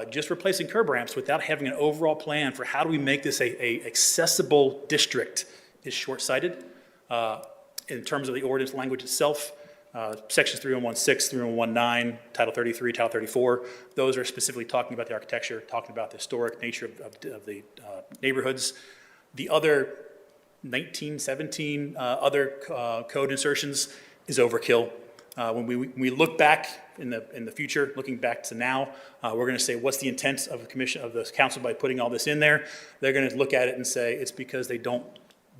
Just replacing curb ramps without having an overall plan for how do we make this a accessible district is short-sighted. In terms of the ordinance language itself, sections 3116, 3119, Title 33, Title 34, those are specifically talking about the architecture, talking about the historic nature of the neighborhoods. The other 19, 17 other code insertions is overkill. When we look back in the future, looking back to now, we're going to say, what's the intent of the commission, of the council by putting all this in there? They're going to look at it and say, it's because they don't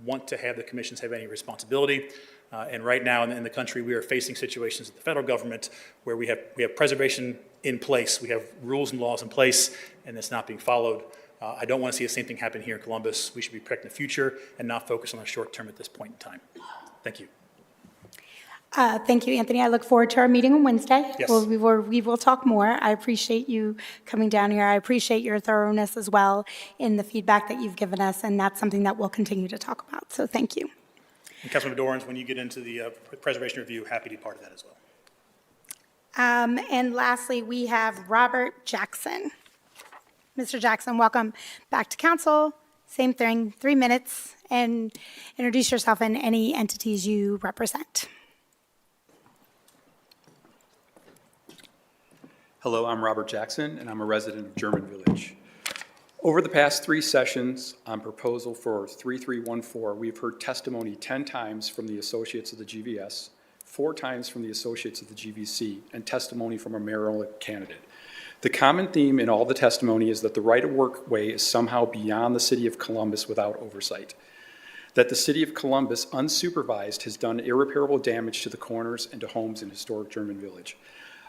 want to have the commissions have any responsibility. And right now in the country, we are facing situations at the federal government where we have preservation in place. We have rules and laws in place, and it's not being followed. I don't want to see the same thing happen here in Columbus. We should be protecting the future and not focus on the short term at this point in time. Thank you.
Thank you, Anthony. I look forward to our meeting on Wednesday.
Yes.
We will talk more. I appreciate you coming down here. I appreciate your thoroughness as well in the feedback that you've given us, and that's something that we'll continue to talk about. So thank you.
And Councilmember Dorans, when you get into the preservation review, happy to be part of that as well.
And lastly, we have Robert Jackson. Mr. Jackson, welcome back to council. Same thing, 3 minutes, and introduce yourself and any entities you represent.
Hello, I'm Robert Jackson, and I'm a resident of German Village. Over the past 3 sessions on proposal for 3314, we've heard testimony 10 times from the associates of the GVS, 4 times from the associates of the GVC, and testimony from a mayoral candidate. The common theme in all the testimony is that the right-of-work way is somehow beyond the city of Columbus without oversight. That the city of Columbus, unsupervised, has done irreparable damage to the corners and to homes in historic German Village.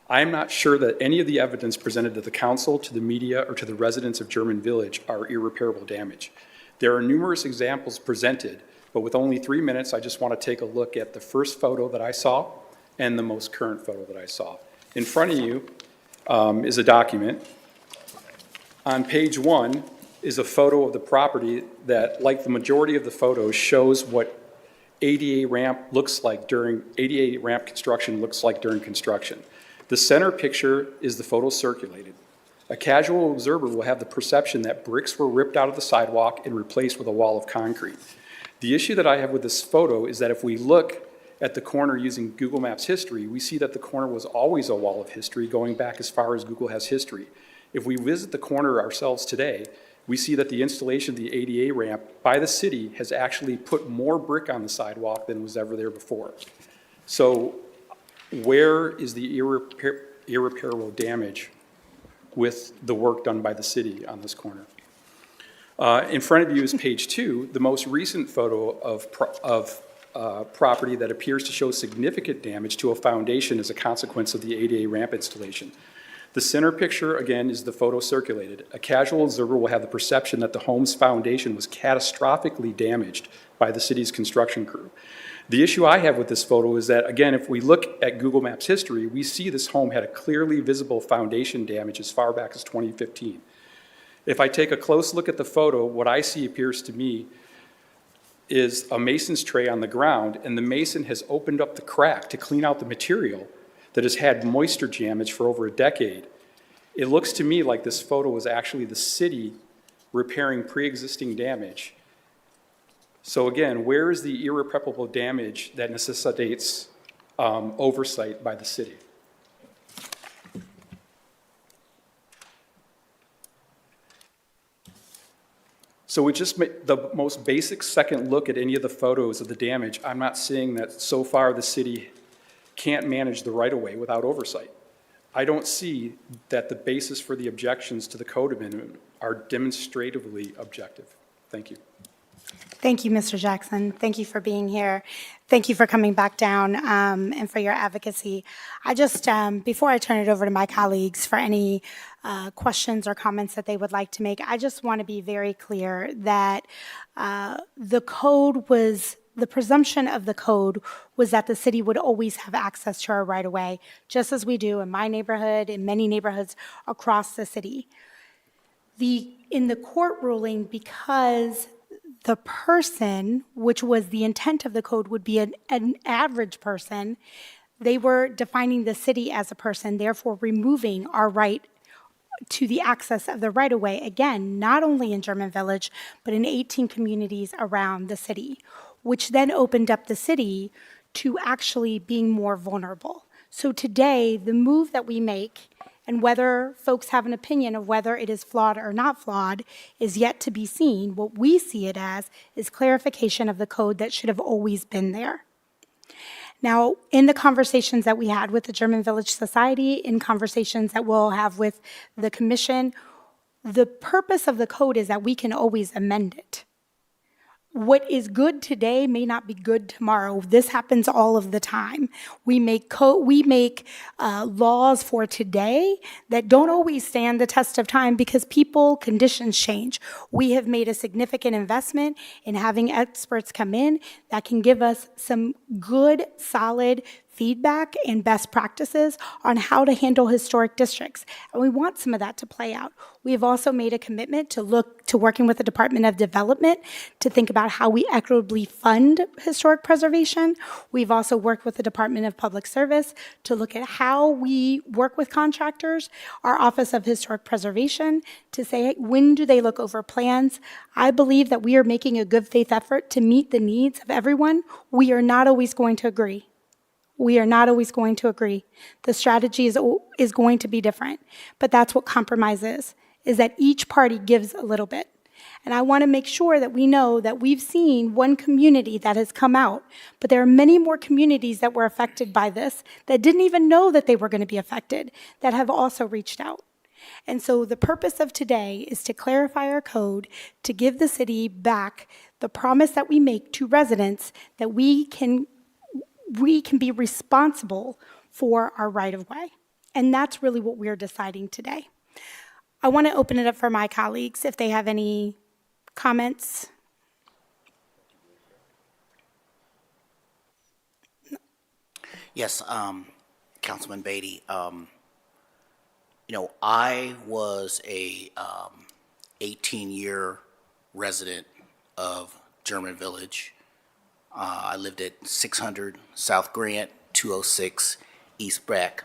I am not sure that any of the evidence presented to the council, to the media, or to the residents of German Village are irreparable damage. There are numerous examples presented, but with only 3 minutes, I just want to take a look at the first photo that I saw and the most current photo that I saw. In front of you is a document. On page 1 is a photo of the property that, like the majority of the photos, shows what ADA ramp construction looks like during construction. The center picture is the photo circulated. A casual observer will have the perception that bricks were ripped out of the sidewalk and replaced with a wall of concrete. The issue that I have with this photo is that if we look at the corner using Google Maps history, we see that the corner was always a wall of history going back as far as Google has history. If we visit the corner ourselves today, we see that the installation of the ADA ramp by the city has actually put more brick on the sidewalk than was ever there before. So where is the irreparable damage with the work done by the city on this corner? In front of you is page 2, the most recent photo of property that appears to show significant damage to a foundation as a consequence of the ADA ramp installation. The center picture, again, is the photo circulated. A casual observer will have the perception that the home's foundation was catastrophically damaged by the city's construction crew. The issue I have with this photo is that, again, if we look at Google Maps history, we see this home had a clearly visible foundation damage as far back as 2015. If I take a close look at the photo, what I see appears to me is a mason's tray on the ground, and the mason has opened up the crack to clean out the material that has had moisture damage for over a decade. It looks to me like this photo was actually the city repairing pre-existing damage. So again, where is the irreparable damage that necessitates oversight by the city? So we just made the most basic second look at any of the photos of the damage. I'm not seeing that so far the city can't manage the right-of-way without oversight. I don't see that the basis for the objections to the code amendment are demonstratively objective. Thank you.
Thank you, Mr. Jackson. Thank you for being here. Thank you for coming back down and for your advocacy. I just, before I turn it over to my colleagues for any questions or comments that they would like to make, I just want to be very clear that the presumption of the code was that the city would always have access to our right-of-way, just as we do in my neighborhood, in many neighborhoods across the city. In the court ruling, because the person, which was the intent of the code, would be an average person, they were defining the city as a person, therefore removing our right to the access of the right-of-way, again, not only in German Village, but in 18 communities around the city, which then opened up the city to actually being more vulnerable. So today, the move that we make, and whether folks have an opinion of whether it is flawed or not flawed, is yet to be seen. What we see it as is clarification of the code that should have always been there. Now, in the conversations that we had with the German Village Society, in conversations that we'll have with the commission, the purpose of the code is that we can always amend it. what is good today may not be good tomorrow. This happens all of the time. We make laws for today that don't always stand the test of time because conditions change. We have made a significant investment in having experts come in that can give us some good, solid feedback and best practices on how to handle historic districts. And we want some of that to play out. We have also made a commitment to look to working with the Department of Development to think about how we equitably fund historic preservation. We've also worked with the Department of Public Service to look at how we work with contractors, our Office of Historic Preservation, to say, hey, when do they look over plans? I believe that we are making a good faith effort to meet the needs of everyone. We are not always going to agree. We are not always going to agree. The strategy is going to be different, but that's what compromise is that each party gives a little bit. And I want to make sure that we know that we've seen one community that has come out, but there are many more communities that were affected by this that didn't even know that they were going to be affected, that have also reached out. And so the purpose of today is to clarify our code, to give the city back the promise that we make to residents that we can be responsible for our right-of-way. And that's really what we're deciding today. I want to open it up for my colleagues if they have any comments.
Yes, Councilman Beatty. I was a 18-year resident of German Village. I lived at 600 South Grant, 206 East Breck,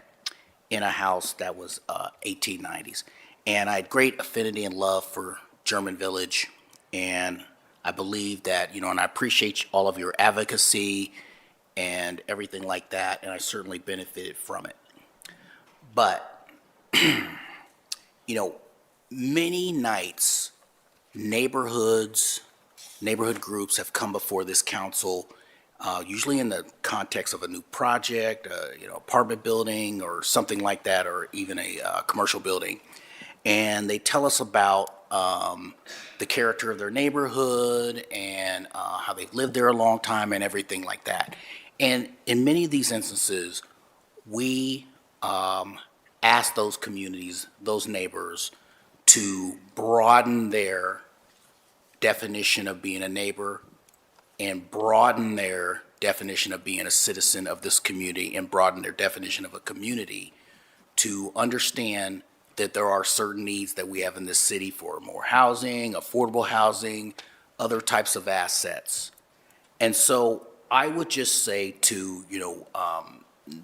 in a house that was 1890s. And I had great affinity and love for German Village. And I believe that, and I appreciate all of your advocacy and everything like that, and I certainly benefited from it. But, many nights, neighborhood groups have come before this council, usually in the context of a new project, apartment building or something like that, or even a commercial building. And they tell us about the character of their neighborhood and how they've lived there a long time and everything like that. And in many of these instances, we ask those communities, those neighbors, to broaden their definition of being a neighbor and broaden their definition of being a citizen of this community and broaden their definition of a community to understand that there are certain needs that we have in this city for more housing, affordable housing, other types of assets. And so I would just say to,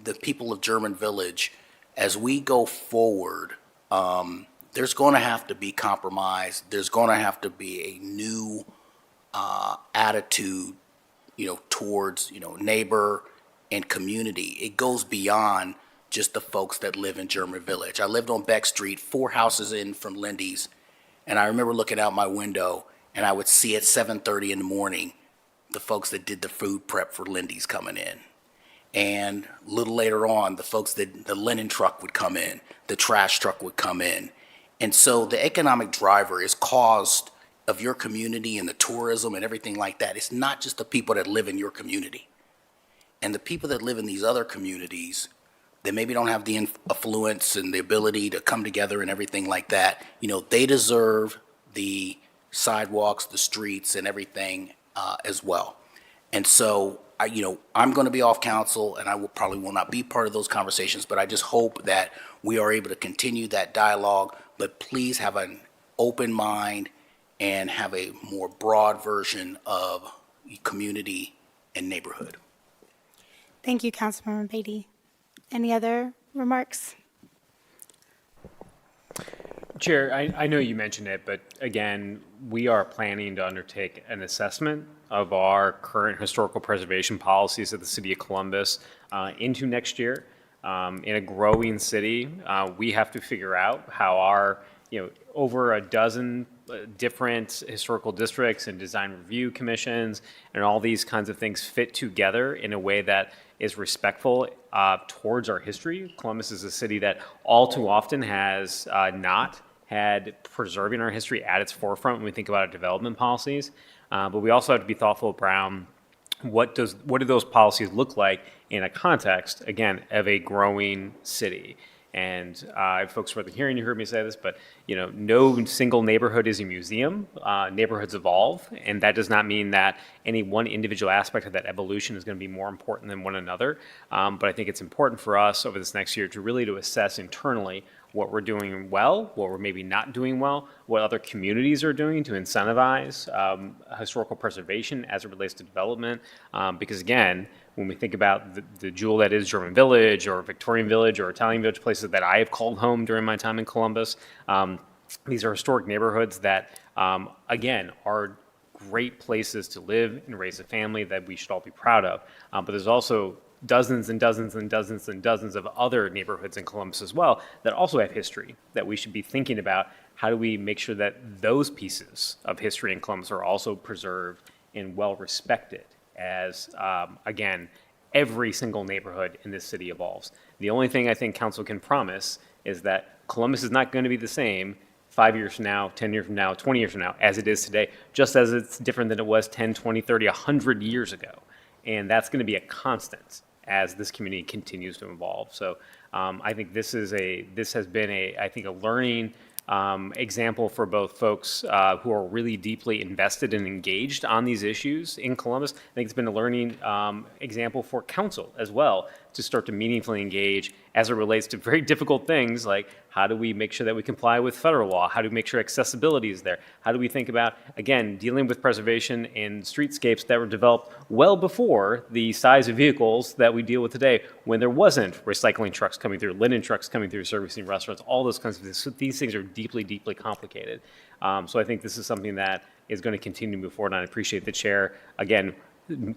the people of German Village, as we go forward, there's going to have to be compromise. There's going to have to be a new attitude, towards, neighbor and community. It goes beyond just the folks that live in German Village. I lived on Beck Street, 4 houses in from Lindy's, and I remember looking out my window, and I would see at 7:30 in the morning the folks that did the food prep for Lindy's coming in. And a little later on, the folks that the linen truck would come in, the trash truck would come in. And so the economic driver is caused of your community and the tourism and everything like that. It's not just the people that live in your community. And the people that live in these other communities that maybe don't have the affluence and the ability to come together and everything like that, they deserve the sidewalks, the streets, and everything as well. And so, I'm going to be off council, and I probably will not be part of those conversations, but I just hope that we are able to continue that dialogue, but please have an open mind and have a more broad version of community and neighborhood.
Thank you, Councilmember Beatty. Any other remarks?
Chair, I know you mentioned it, but again, we are planning to undertake an assessment of our current historical preservation policies of the city of Columbus into next year. In a growing city, we have to figure out how our, over a dozen different historical districts and design review commissions and all these kinds of things fit together in a way that is respectful towards our history. Columbus is a city that all too often has not had preserving our history at its forefront when we think about our development policies. But we also have to be thoughtful around what do those policies look like in a context, again, of a growing city. And folks who are hearing, you heard me say this, but no single neighborhood is a museum. Neighborhoods evolve, and that does not mean that any one individual aspect of that evolution is going to be more important than one another. But I think it's important for us over this next year to really assess internally what we're doing well, what we're maybe not doing well, what other communities are doing to incentivize historical preservation as it relates to development. Because again, when we think about the jewel that is German Village or Victorian Village or Italian Village, places that I have called home during my time in Columbus, these are historic neighborhoods that, again, are great places to live and raise a family that we should all be proud of. But there's also dozens and dozens and dozens and dozens of other neighborhoods in Columbus as well that also have history that we should be thinking about. How do we make sure that those pieces of history in Columbus are also preserved and well respected as, again, every single neighborhood in this city evolves. The only thing I think council can promise is that Columbus is not going to be the same 5 years from now, 10 years from now, 20 years from now, as it is today, just as it's different than it was 10, 20, 30, 100 years ago. And that's going to be a constant as this community continues to evolve. So I think this has been a learning example for both folks who are really deeply invested and engaged on these issues in Columbus. I think it's been a learning example for council as well to start to meaningfully engage as it relates to very difficult things like how do we make sure that we comply with federal law? How do we make sure accessibility is there? How do we think about, again, dealing with preservation in streetscapes that were developed well before the size of vehicles that we deal with today when there wasn't recycling trucks coming through, linen trucks coming through, servicing restaurants, all those kinds of things. So these things are deeply, deeply complicated. So I think this is something that is going to continue to move forward, and I appreciate the chair, again,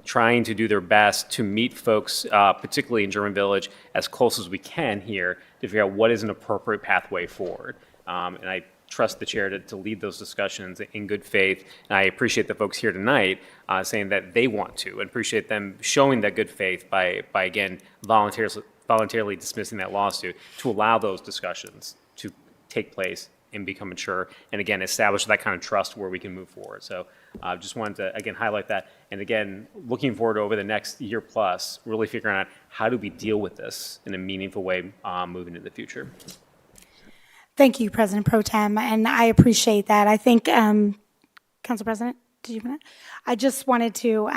trying to do their best to meet folks, particularly in German Village, as close as we can here to figure out what is an appropriate pathway forward. And I trust the chair to lead those discussions in good faith. And I appreciate the folks here tonight saying that they want to, and appreciate them showing that good faith by again, voluntarily dismissing that lawsuit to allow those discussions to take place and become mature, and again, establish that kind of trust where we can move forward. So I just wanted to, again, highlight that. And again, looking forward over the next year plus, really figuring out how do we deal with this in a meaningful way moving into the future.
Thank you, President Pro Tem, and I appreciate that. I think, Council President, did you want to? I just wanted to,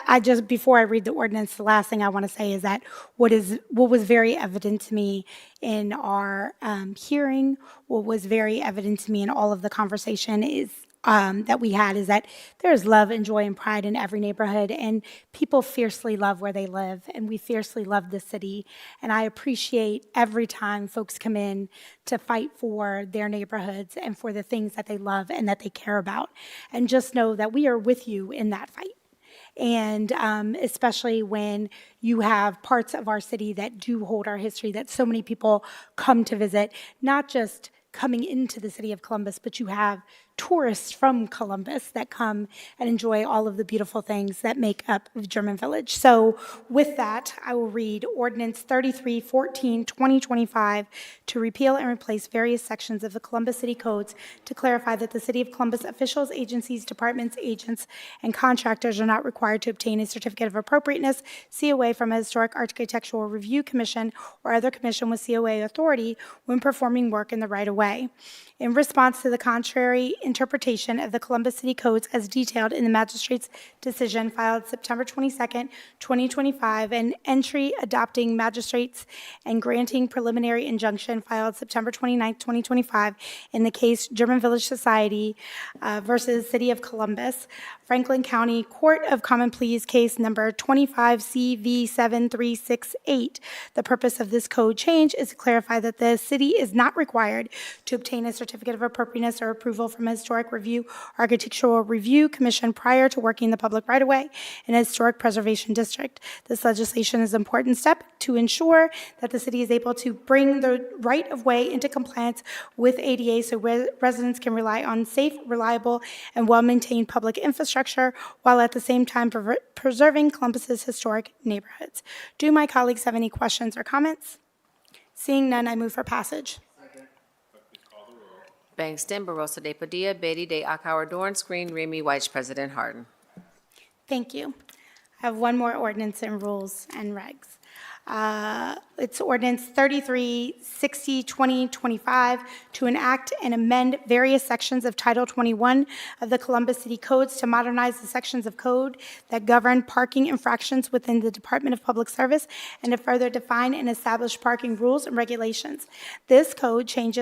I just, before I read the ordinance, the last thing I want to say is that what was very evident to me in our hearing, what was very evident to me in all of the conversation is that we had is that there's love and joy and pride in every neighborhood, and people fiercely love where they live, and we fiercely love the city. And I appreciate every time folks come in to fight for their neighborhoods and for the things that they love and that they care about. And just know that we are with you in that fight. And especially when you have parts of our city that do hold our history, that so many people come to visit, not just coming into the city of Columbus, but you have tourists from Columbus that come and enjoy all of the beautiful things that make up German Village. So with that, I will read Ordinance 3314, 2025, to repeal and replace various sections of the Columbus City Codes to clarify that the City of Columbus officials, agencies, departments, agents, and contractors are not required to obtain a certificate of appropriateness, COA, from a Historic Architectural Review Commission or other commission with COA authority when performing work in the right-of-way. In response to the contrary interpretation of the Columbus City Codes as detailed in the magistrate's decision filed September 22nd, 2025, and entry adopting magistrates and granting preliminary injunction filed September 29th, 2025, in the case German Village Society versus City of Columbus, Franklin County Court of Common Pleas case number 25CV7368. The purpose of this code change is to clarify that the city is not required to obtain a certificate of appropriateness or approval from a Historic Review Architectural Review Commission prior to working the public right-of-way in a historic preservation district. This legislation is an important step to ensure that the city is able to bring the right-of-way into compliance with ADA so residents can rely on safe, reliable, and well-maintained public infrastructure while at the same time preserving Columbus's historic neighborhoods. Do my colleagues have any questions or comments? Seeing none, I move for passage.
Bangston, Barosa de Padilla, Beatty de Akauer, Dorance Green, Remy White, President Harden.
Thank you. I have one more ordinance and rules and regs. It's ordinance 3360, 2025, to enact and amend various sections of Title 21 of the Columbus City Codes to modernize the sections of code that govern parking infractions within the Department of Public Service and to further define and establish parking rules and regulations. This code change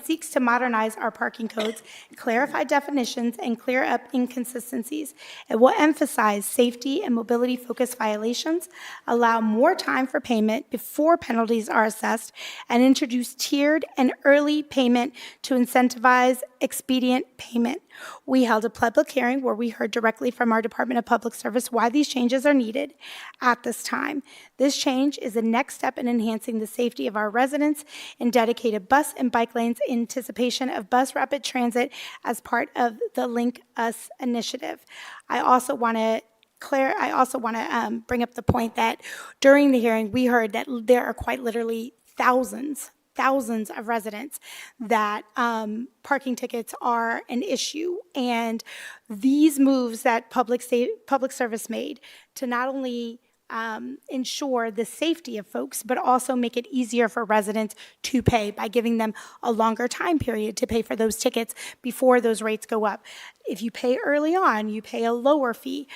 seeks to modernize our parking codes, clarify definitions, and clear up inconsistencies. It will emphasize safety and mobility-focused violations, allow more time for payment before penalties are assessed, and introduce tiered and early payment to incentivize expedient payment. We held a public hearing where we heard directly from our Department of Public Service why these changes are needed at this time. This change is the next step in enhancing the safety of our residents in dedicated bus and bike lanes in anticipation of bus rapid transit as part of the Link Us initiative. I also want to bring up the point that during the hearing, we heard that there are quite literally thousands of residents that parking tickets are an issue. And these moves that public service made to not only ensure the safety of folks, but also make it easier for residents to pay by giving them a longer time period to pay for those tickets before those rates go up. If you pay early on, you pay a lower fee.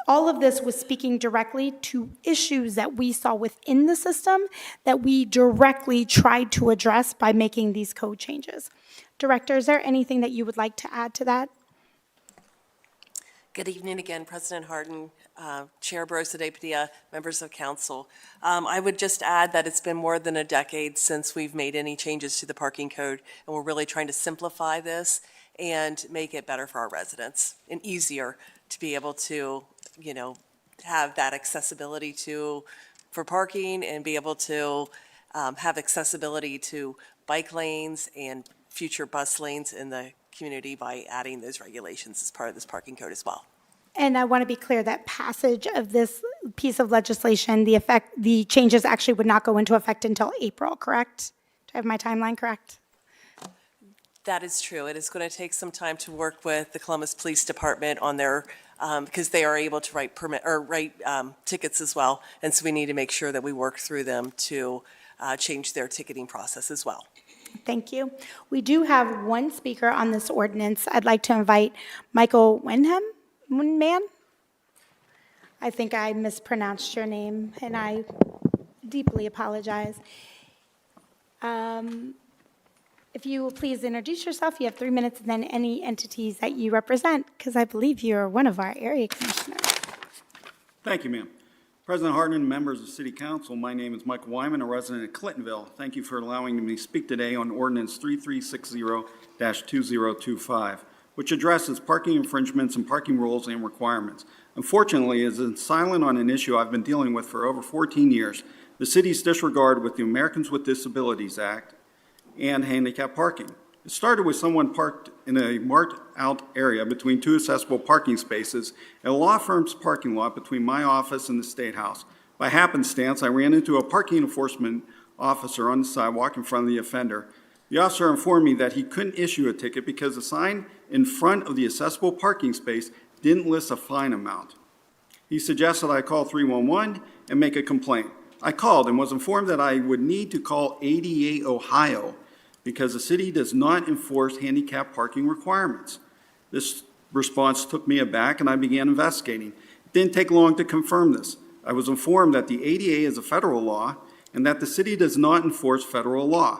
All of this was speaking directly to issues that we saw within the system that we directly tried to address by making these code changes. Director, is there anything that you would like to add to that?
Good evening again, President Harden, Chair Barosa de Padilla, members of council. I would just add that it's been more than a decade since we've made any changes to the parking code, and we're really trying to simplify this and make it better for our residents and easier to be able to, have that accessibility for parking and be able to have accessibility to bike lanes and future bus lanes in the community by adding those regulations as part of this parking code as well.
And I want to be clear that passage of this piece of legislation, the changes actually would not go into effect until April, correct? Do I have my timeline correct?
That is true. It is going to take some time to work with the Columbus Police Department on their, because they are able to write tickets as well. And so we need to make sure that we work through them to change their ticketing process as well.
Thank you. We do have one speaker on this ordinance. I'd like to invite Michael Wenham. I think I mispronounced your name, and I deeply apologize. If you will please introduce yourself, you have 3 minutes, and then any entities that you represent, because I believe you're one of our area commissioners.
Thank you, ma'am. President Harden and members of City Council, my name is Michael Wyman, a resident of Clintonville. Thank you for allowing me to speak today on Ordinance 3360-2025, which addresses parking infringements and parking rules and requirements. Unfortunately, as is silent on an issue I've been dealing with for over 14 years, the city's disregard with the Americans with Disabilities Act and handicap parking. It started with someone parked in a marked-out area between two accessible parking spaces at a law firm's parking lot between my office and the State House. By happenstance, I ran into a parking enforcement officer on the sidewalk in front of the offender. The officer informed me that he couldn't issue a ticket because the sign in front of the accessible parking space didn't list a fine amount. He suggested I call 311 and make a complaint. I called and was informed that I would need to call ADA Ohio because the city does not enforce handicap parking requirements. This response took me aback and I began investigating. It didn't take long to confirm this. I was informed that the ADA is a federal law and that the city does not enforce federal law.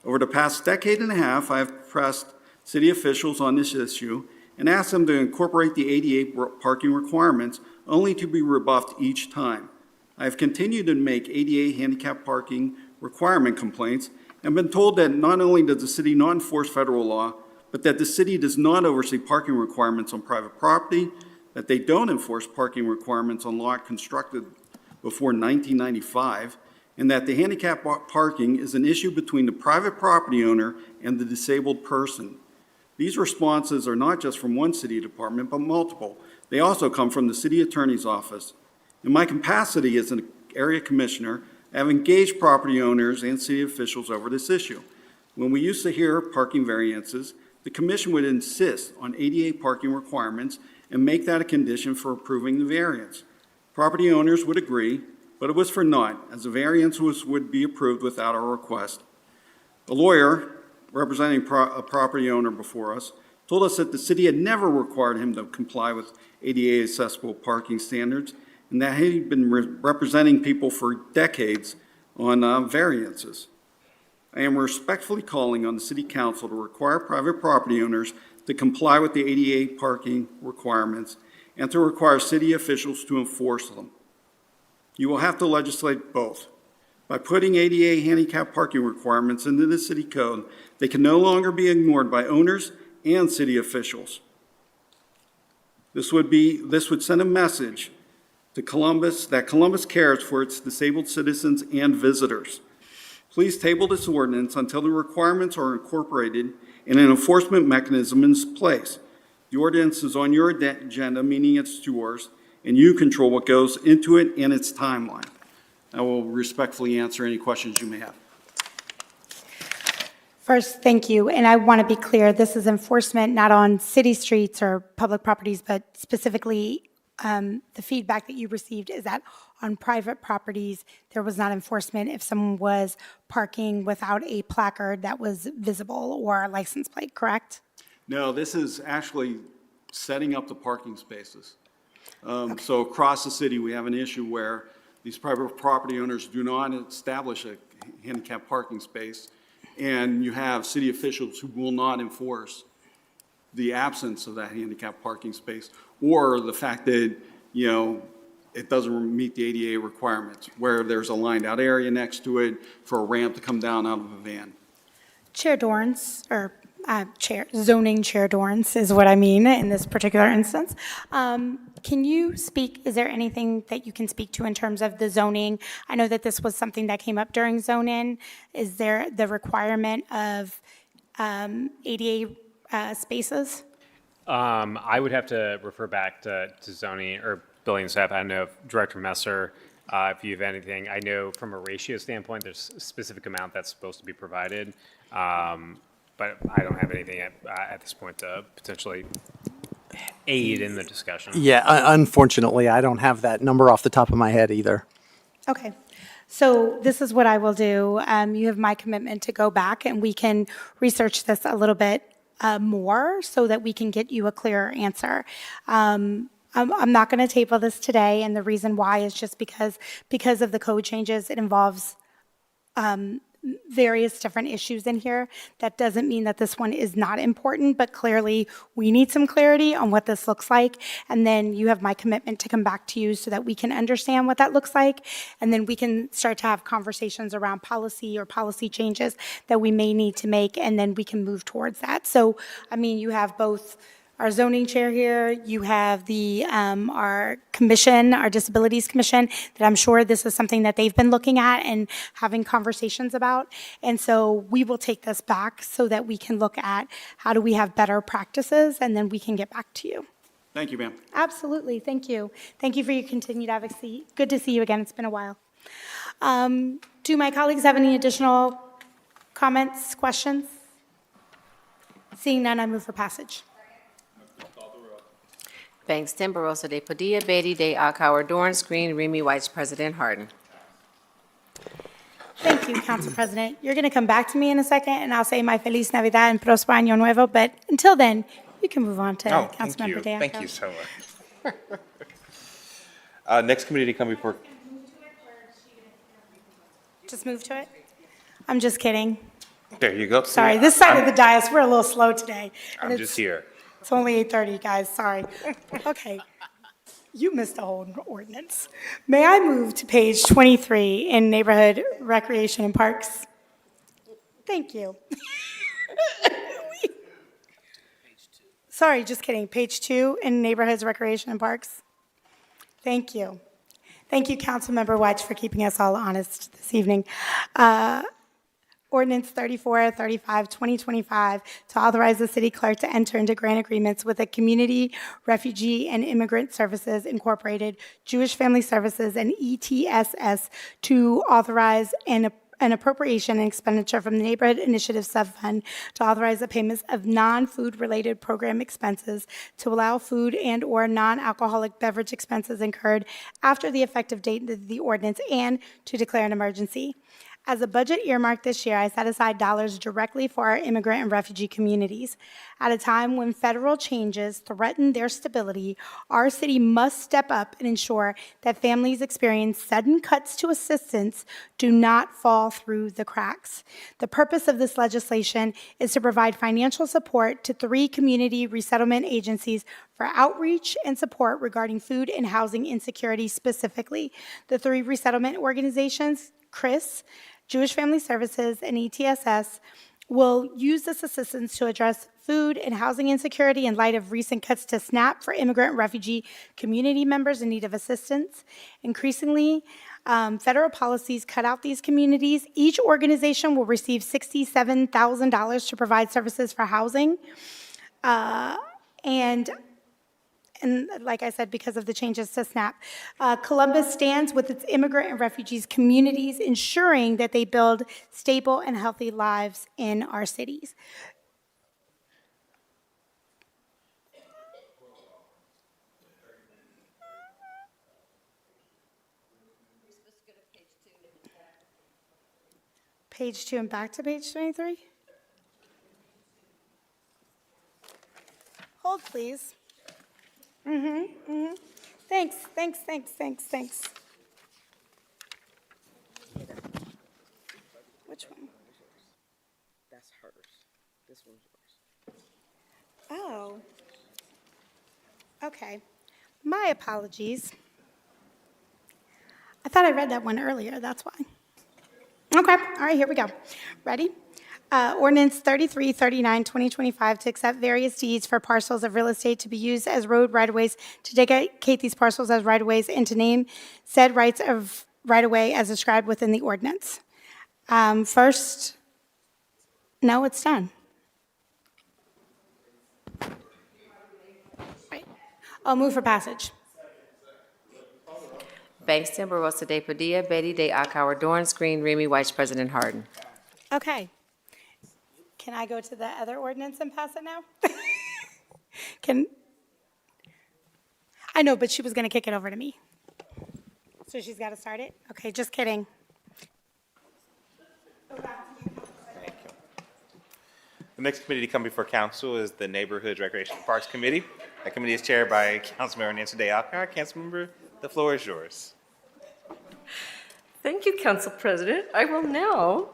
Over the past decade and a half, I have pressed city officials on this issue and asked them to incorporate the ADA parking requirements, only to be rebuffed each time. I have continued to make ADA handicap parking requirement complaints and been told that not only does the city not enforce federal law, but that the city does not oversee parking requirements on private property, that they don't enforce parking requirements on lot constructed before 1995, and that the handicap parking is an issue between the private property owner and the disabled person. These responses are not just from one city department, but multiple. They also come from the city attorney's office. In my capacity as an area commissioner, I have engaged property owners and city officials over this issue. When we used to hear parking variances, the commission would insist on ADA parking requirements and make that a condition for approving the variance. Property owners would agree, but it was for naught, as the variance would be approved without our request. A lawyer representing a property owner before us told us that the city had never required him to comply with ADA accessible parking standards, and that he'd been representing people for decades on variances. I am respectfully calling on the city council to require private property owners to comply with the ADA parking requirements and to require city officials to enforce them. You will have to legislate both. By putting ADA handicap parking requirements into the city code, they can no longer be ignored by owners and city officials. This would send a message to Columbus that Columbus cares for its disabled citizens and visitors. Please table this ordinance until the requirements are incorporated and an enforcement mechanism is in place. The ordinance is on your agenda, meaning it's yours, and you control what goes into it and its timeline. I will respectfully answer any questions you may have.
First, thank you. And I want to be clear, this is enforcement not on city streets or public properties, but specifically the feedback that you received is that on private properties, there was not enforcement if someone was parking without a placard that was visible or a license plate, correct?
No, this is actually setting up the parking spaces. So across the city, we have an issue where these private property owners do not establish a handicap parking space, and you have city officials who will not enforce the absence of that handicap parking space or the fact that, you know, it doesn't meet the ADA requirements, where there's a lined out area next to it for a ramp to come down out of a van.
Chair Dorns, or zoning chair Dorns is what I mean in this particular instance. Can you speak, is there anything that you can speak to in terms of the zoning? I know that this was something that came up during zone-in. Is there the requirement of ADA spaces?
I would have to refer back to zoning or building staff. I don't know if Director Messer, if you have anything. I know from a ratio standpoint, there's a specific amount that's supposed to be provided. But I don't have anything at this point to potentially aid in the discussion.
Yeah, unfortunately, I don't have that number off the top of my head either.
Okay. So this is what I will do. You have my commitment to go back and we can research this a little bit more so that we can get you a clearer answer. I'm not going to table this today, and the reason why is just because of the code changes. It involves various different issues in here. That doesn't mean that this one is not important, but clearly we need some clarity on what this looks like. And then you have my commitment to come back to you so that we can understand what that looks like. And then we can start to have conversations around policy or policy changes that we may need to make, and then we can move towards that. So, I mean, you have both our zoning chair here, you have the our commission, our disabilities commission, that I'm sure this is something that they've been looking at and having conversations about. And so we will take this back so that we can look at how do we have better practices, and then we can get back to you.
Thank you, ma'am.
Absolutely, thank you. Thank you for your continued advocacy. Good to see you again, it's been a while. Do my colleagues have any additional comments, questions? Seeing none, I move for passage.
Bangston, Barosa de Padilla, Beatty, de Akauer, Dorance, Green, Remy White, President Harden.
Thank you, Council President. You're going to come back to me in a second, and I'll say my Feliz Navidad and Prospero Año Nuevo, but until then, you can move on to Councilmember de Akauer.
Thank you so much. Next committee to come before.
Just move to it? I'm just kidding.
There you go.
Sorry, this side of the dais, we're a little slow today. and
I'm just here.
It's only 8:30, guys, sorry. Okay, you missed a whole ordinance. May I move to page 23 in Neighborhood Recreation and Parks? Thank you. Sorry, just kidding. Page 2 in Neighborhoods, Recreation and Parks. Thank you. Thank you, Councilmember Wedge, for keeping us all honest this evening. Ordinance 3435, 2025, to authorize the city clerk to enter into grant agreements with the Community, Refugee, and Immigrant Services Incorporated, Jewish Family Services, and ETSS to authorize an an appropriation and expenditure from the Neighborhood Initiative Subfund to authorize the payments of non-food-related program expenses to allow food and/or non-alcoholic beverage expenses incurred after the effective date of the ordinance and to declare an emergency. As a budget earmark this year, I set aside dollars directly for our immigrant and refugee communities. At a time when federal changes threaten their stability, our city must step up and ensure that families experience sudden cuts to assistance do not fall through the cracks. The purpose of this legislation is to provide financial support to 3 community resettlement agencies for outreach and support regarding food and housing insecurity specifically. The 3 resettlement organizations, CHRIS, Jewish Family Services, and ETSS, will use this assistance to address food and housing insecurity in light of recent cuts to SNAP for immigrant and refugee community members in need of assistance. Increasingly, federal policies cut out these communities. Each organization will receive $67,000 to provide services for housing. And like I said, because of the changes to SNAP, Columbus stands with its immigrant and refugees communities, ensuring that they build stable and healthy lives in our cities. Page 2 and back to page 23. Hold, please. Thanks. Which one?
That's hers. This one's yours.
Oh. Okay. My apologies. I thought I read that one earlier, that's why. Okay, all right, here we go. Ready? Ordinance 3339, 2025, to accept various deeds for parcels of real estate to be used as road right-of-ways, to dedicate these parcels as right-of-ways, and to name said rights of right-of-way as described within the ordinance. First, no, it's done. Right. I'll move for passage.
Bangston, Barosa de Padilla, Beatty de Akauer, Dorance Green, Remy Weiss, President Harden.
Okay. Can I go to the other ordinance and pass it now? I know, but she was going to kick it over to me. So she's got to start it? Okay, just kidding.
Thank you. The next committee to come before council is the Neighborhood Recreation and Parks Committee. That committee is chaired by Councilmember Nancy Day Alcar. Councilmember, the floor is yours.
Thank you, Council President. I will now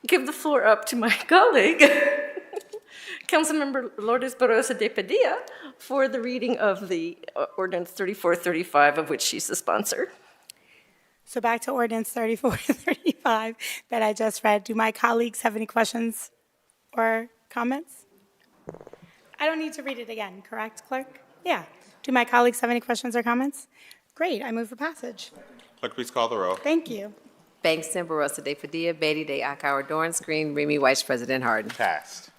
give the floor up to my colleague, Councilmember Lourdes Barosa de Padilla, for the reading of the Ordinance 3435, of which she's the sponsor.
So back to Ordinance 3435 that I just read. Do my colleagues have any questions or comments? I don't need to read it again, correct, Clerk? Yeah. Do my colleagues have any questions or comments? Great, I move for passage.
Clerk, please call the roll.
Thank you.
Bangston, Barosa de Padilla, Beatty de Akauer, Dorance Green, Remy Weiss, President Harden.
Passed.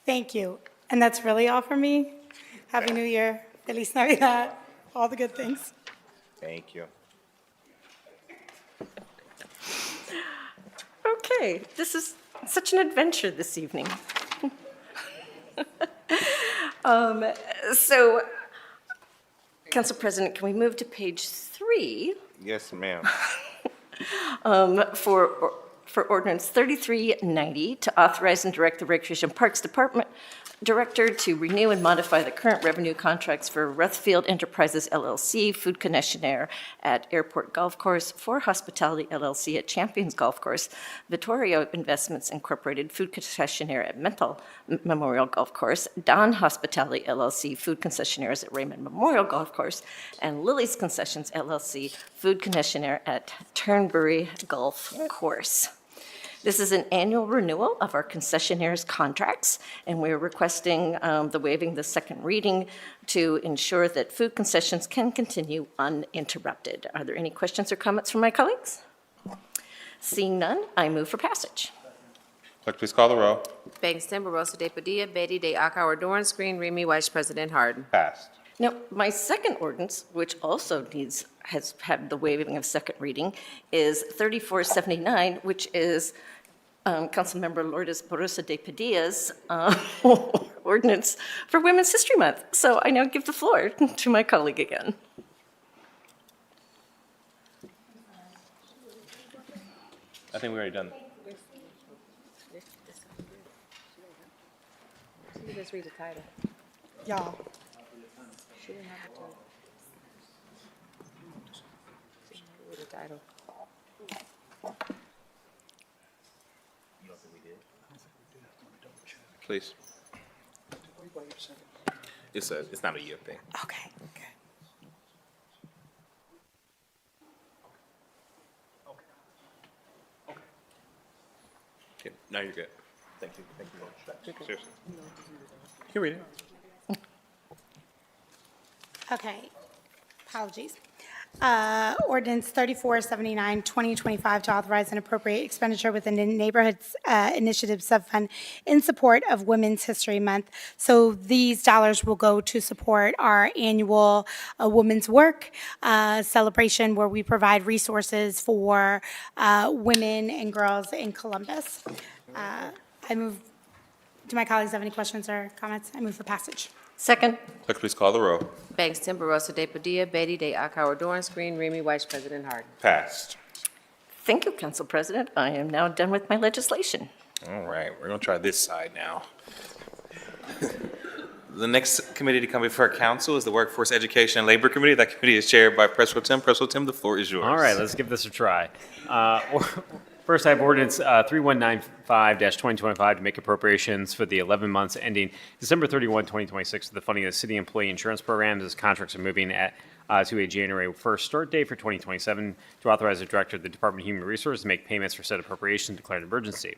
Thank you. And that's really all for me. Happy New Year. Feliz Navidad. All the good things.
Thank you.
Okay, this is such an adventure this evening. So, Council President, can we move to page 3?
Yes, ma'am.
For Ordinance 3390, to authorize and direct the Recreation Parks Department Director to renew and modify the current revenue contracts for Ruthfield Enterprises LLC, Food Concessionaire at Airport Golf Course, For Hospitality LLC at Champions Golf Course, Vittorio Investments Incorporated, Food Concessionaire at Mental Memorial Golf Course, Don Hospitality LLC, Food Concessionaires at Raymond Memorial Golf Course, and Lily's Concessions LLC, Food Concessionaire at Turnberry Golf Course. This is an annual renewal of our concessionaires' contracts, and we're requesting the waiving the second reading to ensure that food concessions can continue uninterrupted. Are there any questions or comments from my colleagues? Seeing none, I move for passage.
Clerk, please call the roll.
Bangston, Barosa de Padilla, Beatty de Akauer, Dorance Green, Remy Weiss, President Harden.
Passed.
Now, my second ordinance, which also has had the waiving of second reading, is 3479, which is Councilmember Lourdes Barosa de Padilla's ordinance for Women's History Month. So I now give the floor to my colleague again.
I think we already done.
You just read the title.
Y'all.
She didn't have the title. She didn't read the title.
Please. It's not a year thing.
Okay.
Okay, now you're good. Thank you. Thank you. Seriously. You can read it.
Okay. Apologies. Ordinance 3479, 2025, to authorize and appropriate expenditure within the Neighborhoods Initiative Subfund in support of Women's History Month. So these dollars will go to support our annual Women's Work celebration, where we provide resources for women and girls in Columbus. I move, do my colleagues have any questions or comments? I move for passage.
Second.
Clerk, please call the row.
Bangston, Barosa de Padilla, Beatty, De Akauer, Dorance Green, Remy Weiss, President Harden.
Passed.
Thank you, Council President. I am now done with my legislation.
All right, we're gonna try this side now. The next committee to come before council is the Workforce, Education, and Labor Committee. That committee is chaired by Pres Pro Tem. Pres Pro Tem, the floor is yours.
All right, let's give this a try. First, I have ordinance 3195-2025 to make appropriations for the 11 months ending December 31, 2026 for the funding of the city employee insurance programs as contracts are moving to a January 1st start date for 2027, to authorize the Director of the Department of Human Resources to make payments for said appropriations and declare an emergency.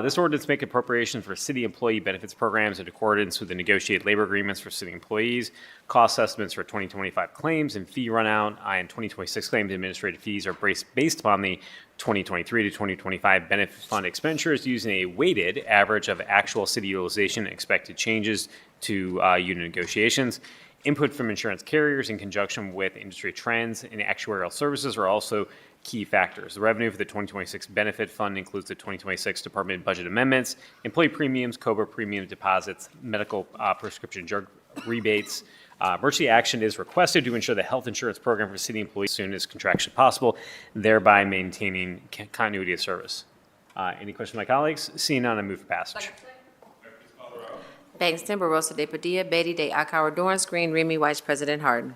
This ordinance makes appropriations for city employee benefits programs in accordance with the negotiated labor agreements for city employees. Cost estimates for 2025 claims and fee runout and 2026 claims administrative fees are based upon the 2023 to 2025 benefit fund expenditures using a weighted average of actual city utilization and expected changes to union negotiations. Input from insurance carriers in conjunction with industry trends and actuarial services are also key factors. The revenue for the 2026 benefit fund includes the 2026 department budget amendments, employee premiums, COBRA premium deposits, medical prescription drug rebates. Emergency action is requested to ensure the health insurance program for city employees as soon as contractually possible, thereby maintaining continuity of service. Any questions from my colleagues? Seeing none, I move for passage.
Bangston, Barosa de Padilla, Beatty, De Akauer, Dorance Green, Remy Weiss, President Harden.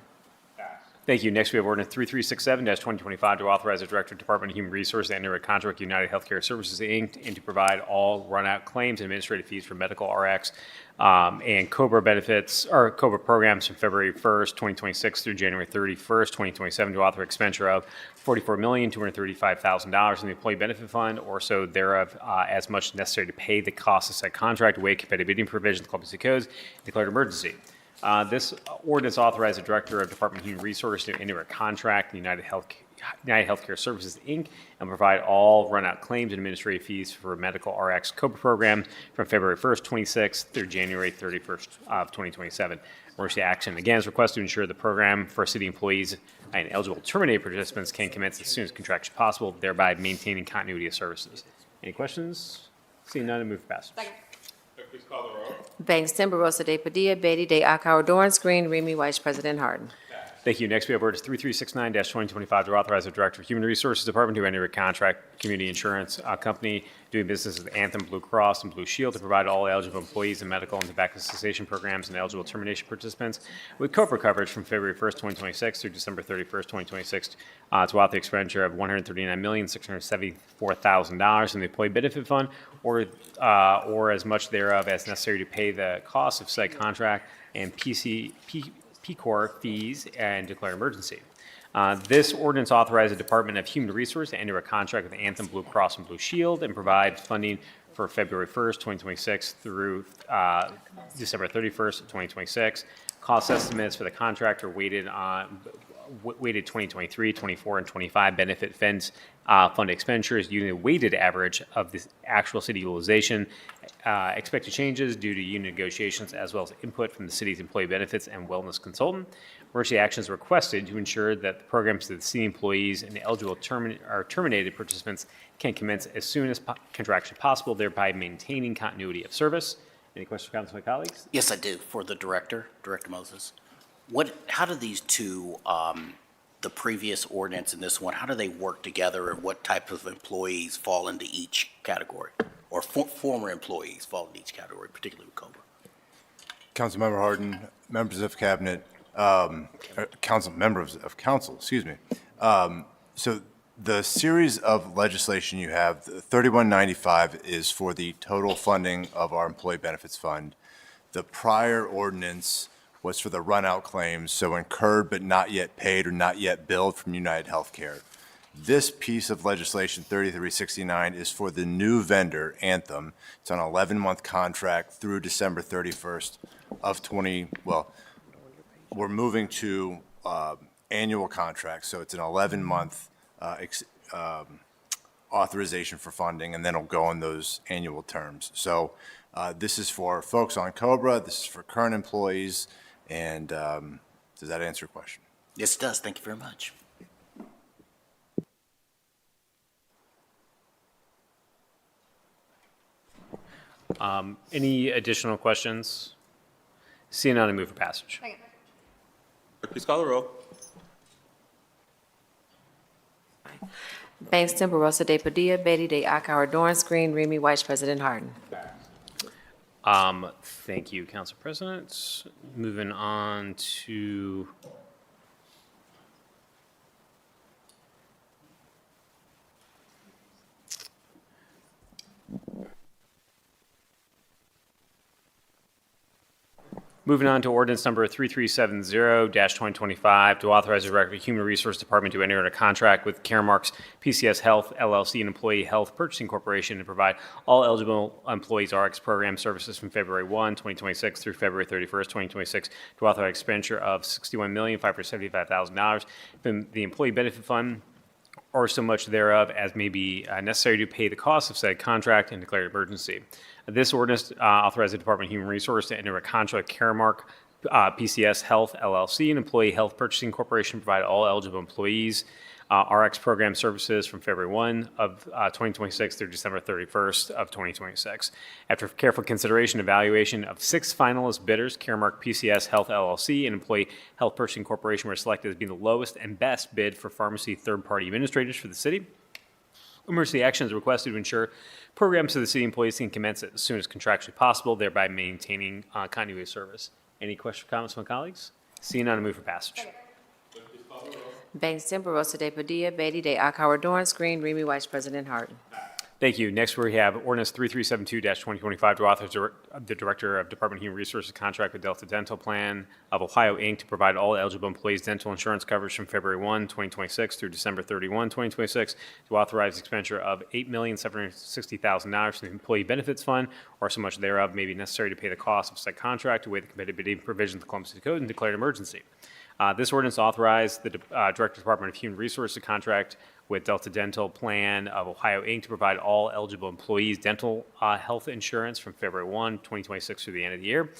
Thank you. Next, we have ordinance 3367-2025 to authorize the Director of Department of Human Resources to enter a contract with United Healthcare Services, Inc. and to provide all run-out claims and administrative fees for medical RX and COBRA benefits, or COBRA programs from February 1st, 2026 through January 31st, 2027, to authorize expenditure of $44,235,000 in the Employee Benefit Fund, or so thereof, as much necessary to pay the cost of said contract, waive competitive bidding provisions of the Columbus City Codes, and declared emergency. This ordinance authorizes the Director of Department of Human Resources to enter a contract with United Healthcare Services, Inc., and provide all run-out claims and administrative fees for medical RX COBRA program from February 1st, 26th through January 31st of 2027. Emergency action, again, is requested to ensure the program for city employees and eligible terminated participants can commence as soon as contractually possible, thereby maintaining continuity of services. Any questions? Seeing none, I move for passage.
Please call the roll.
Bangston, Barosa de Padilla, Beatty, De Akauer, Dorance Green, Remy Weiss, President Harden.
Thank you. Next, we have ordinance 3369-2025 to authorize the Director of Human Resources Department to enter a contract with community insurance company doing business with Anthem Blue Cross and Blue Shield to provide all eligible employees in medical and tobacco cessation programs and eligible termination participants with COBRA coverage from February 1st, 2026 through December 31st, 2026 to authorize the expenditure of $139,674,000 in the Employee Benefit Fund or as much thereof as necessary to pay the cost of said contract and PCOR fees and declare emergency. This ordinance authorizes the Department of Human Resources to enter a contract with Anthem Blue Cross and Blue Shield and provide funding for February 1st, 2026 through December 31st, 2026. Cost estimates for the contract are weighted on weighted 2023, 24, and 25 benefit fund expenditures using the weighted average of the actual city utilization. Expected changes due to union negotiations as well as input from the city's employee benefits and wellness consultant. Emergency actions requested to ensure that the programs that the city employees and eligible terminated participants can commence as soon as contractually possible, thereby maintaining continuity of service. Any questions for council, my colleagues?
Yes, I do. For the Director Moses. How do these two, the previous ordinance and this one, how do they work together, and what type of employees fall into each category? Or former employees fall into each category, particularly with COBRA?
Councilmember Harden, members of cabinet, members of council, excuse me. So the series of legislation you have, 3195 is for the total funding of our employee benefits fund. The prior ordinance was for the run-out claims, so incurred but not yet paid or not yet billed from United Healthcare. This piece of legislation, 3369, is for the new vendor, Anthem. It's on an 11-month contract through December 31st of we're moving to annual contracts, so it's an 11-month authorization for funding, and then it'll go on those annual terms. So this is for folks on COBRA, this is for current employees, and does that answer your question?
Yes, it does. Thank you very much.
Any additional questions? Seeing none, I move for passage.
Please call the roll.
Bangston, Barosa de Padilla, Beatty de Akauer, Dorance Green, Remy Weiss, President Harden.
Thank you, Council President. Moving on to ordinance number 3370-2025 to authorize the Director of the Human Resource Department to enter into a contract with Caremark's PCS Health LLC and Employee Health Purchasing Corporation to provide all eligible employees RX program services from February 1, 2026 through February 31st, 2026 to authorize expenditure of $61,575,000 from the Employee Benefit Fund or so much thereof as may be necessary to pay the cost of said contract and declare emergency. This ordinance authorizes the Department of Human Resources to enter a contract with Caremark, PCS Health LLC, and Employee Health Purchasing Corporation to provide all eligible employees RX program services from February 1 of 2026 through December 31st of 2026. After careful consideration and evaluation of 6 finalist bidders, Caremark, PCS Health LLC, and Employee Health Purchasing Corporation were selected as being the lowest and best bid for pharmacy third-party administrators for the city. Emergency action is requested to ensure programs to the city employees can commence as soon as contractually possible, thereby maintaining continuity of service. Any questions or comments from my colleagues? Seeing none, I move for passage.
Bangston, Barosa de Padilla, Beatty de Akauer, Dorance Green, Remy Weiss, President Harden.
Thank you. Next, we have ordinance 3372-2025 to authorize the Director of Department of Human Resources contract with Delta Dental Plan of Ohio, Inc. to provide all eligible employees dental insurance coverage from February 1, 2026 through December 31, 2026 to authorize expenditure of $8,760,000 from the Employee Benefits Fund or so much thereof may be necessary to pay the cost of said contract to waive the competitive bidding provisions of the Columbus City Code and declare an emergency. This ordinance authorized the Director of Department of Human Resources to contract with Delta Dental Plan of Ohio, Inc. to provide all eligible employees dental health insurance from February 1, 2026 through the end of the year.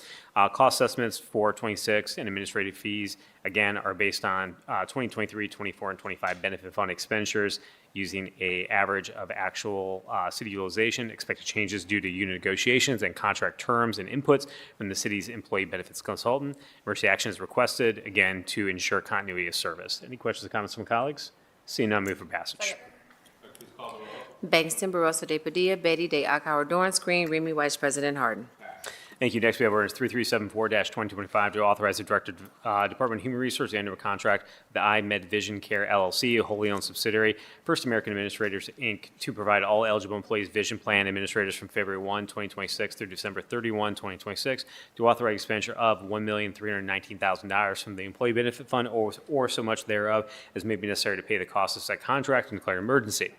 Cost estimates for 26 and administrative fees, again, are based on 2023, 24, and 25 benefit fund expenditures using an average of actual city utilization, expected changes due to union negotiations and contract terms and inputs from the city's employee benefits consultant. Emergency action is requested, again, to ensure continuity of service. Any questions or comments from colleagues? Seeing none, move for passage.
Bangston, Barosa de Padilla, Beatty de Akauer, Dorance Green, Remy Weiss, President Harden.
Thank you. Next, we have ordinance 3374-2025 to authorize the Director of Department of Human Resources to enter a contract with the iMed Vision Care LLC, a wholly owned subsidiary, First American Administrators, Inc., to provide all eligible employees vision plan administrators from February 1, 2026 through December 31, 2026 to authorize expenditure of $1,319,000 from the Employee Benefit Fund or so much thereof as may be necessary to pay the cost of said contract and declare an emergency.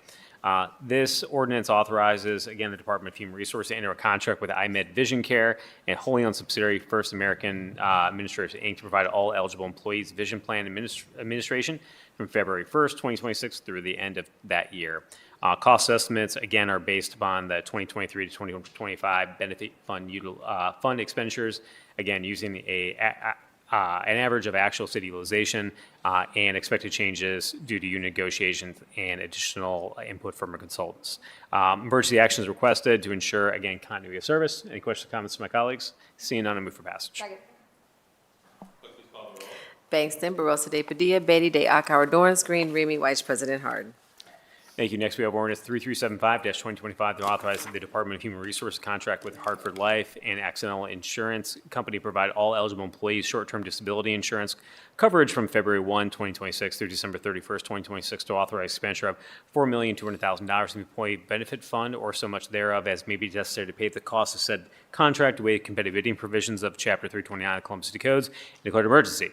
This ordinance authorizes, again, the Department of Human Resources to enter a contract with iMed Vision Care and wholly owned subsidiary First American Administrators, Inc. to provide all eligible employees vision plan administration from February 1st, 2026 through the end of that year. Cost estimates, again, are based upon the 2023 to 2025 benefit fund expenditures, again, using an average of actual city utilization and expected changes due to union negotiations and additional input from our consultants. Emergency action is requested to ensure, again, continuity of service. Any questions or comments from my colleagues? Seeing none, I move for passage.
Bangston, Barosa de Padilla, Beatty, De Akauer, Dorance Green, Remy Weiss, President Harden.
Thank you. Next, we have ordinance 3375-2025 to authorize the Department of Human Resources contract with Hartford Life and Accidental Insurance Company to provide all eligible employees short-term disability insurance coverage from February 1, 2026 through December 31st, 2026 to authorize expenditure of $4,200,000 in employee benefit fund or so much thereof as may be necessary to pay the cost of said contract to waive competitive bidding provisions of Chapter 329 of the Columbus City Codes and declared emergency.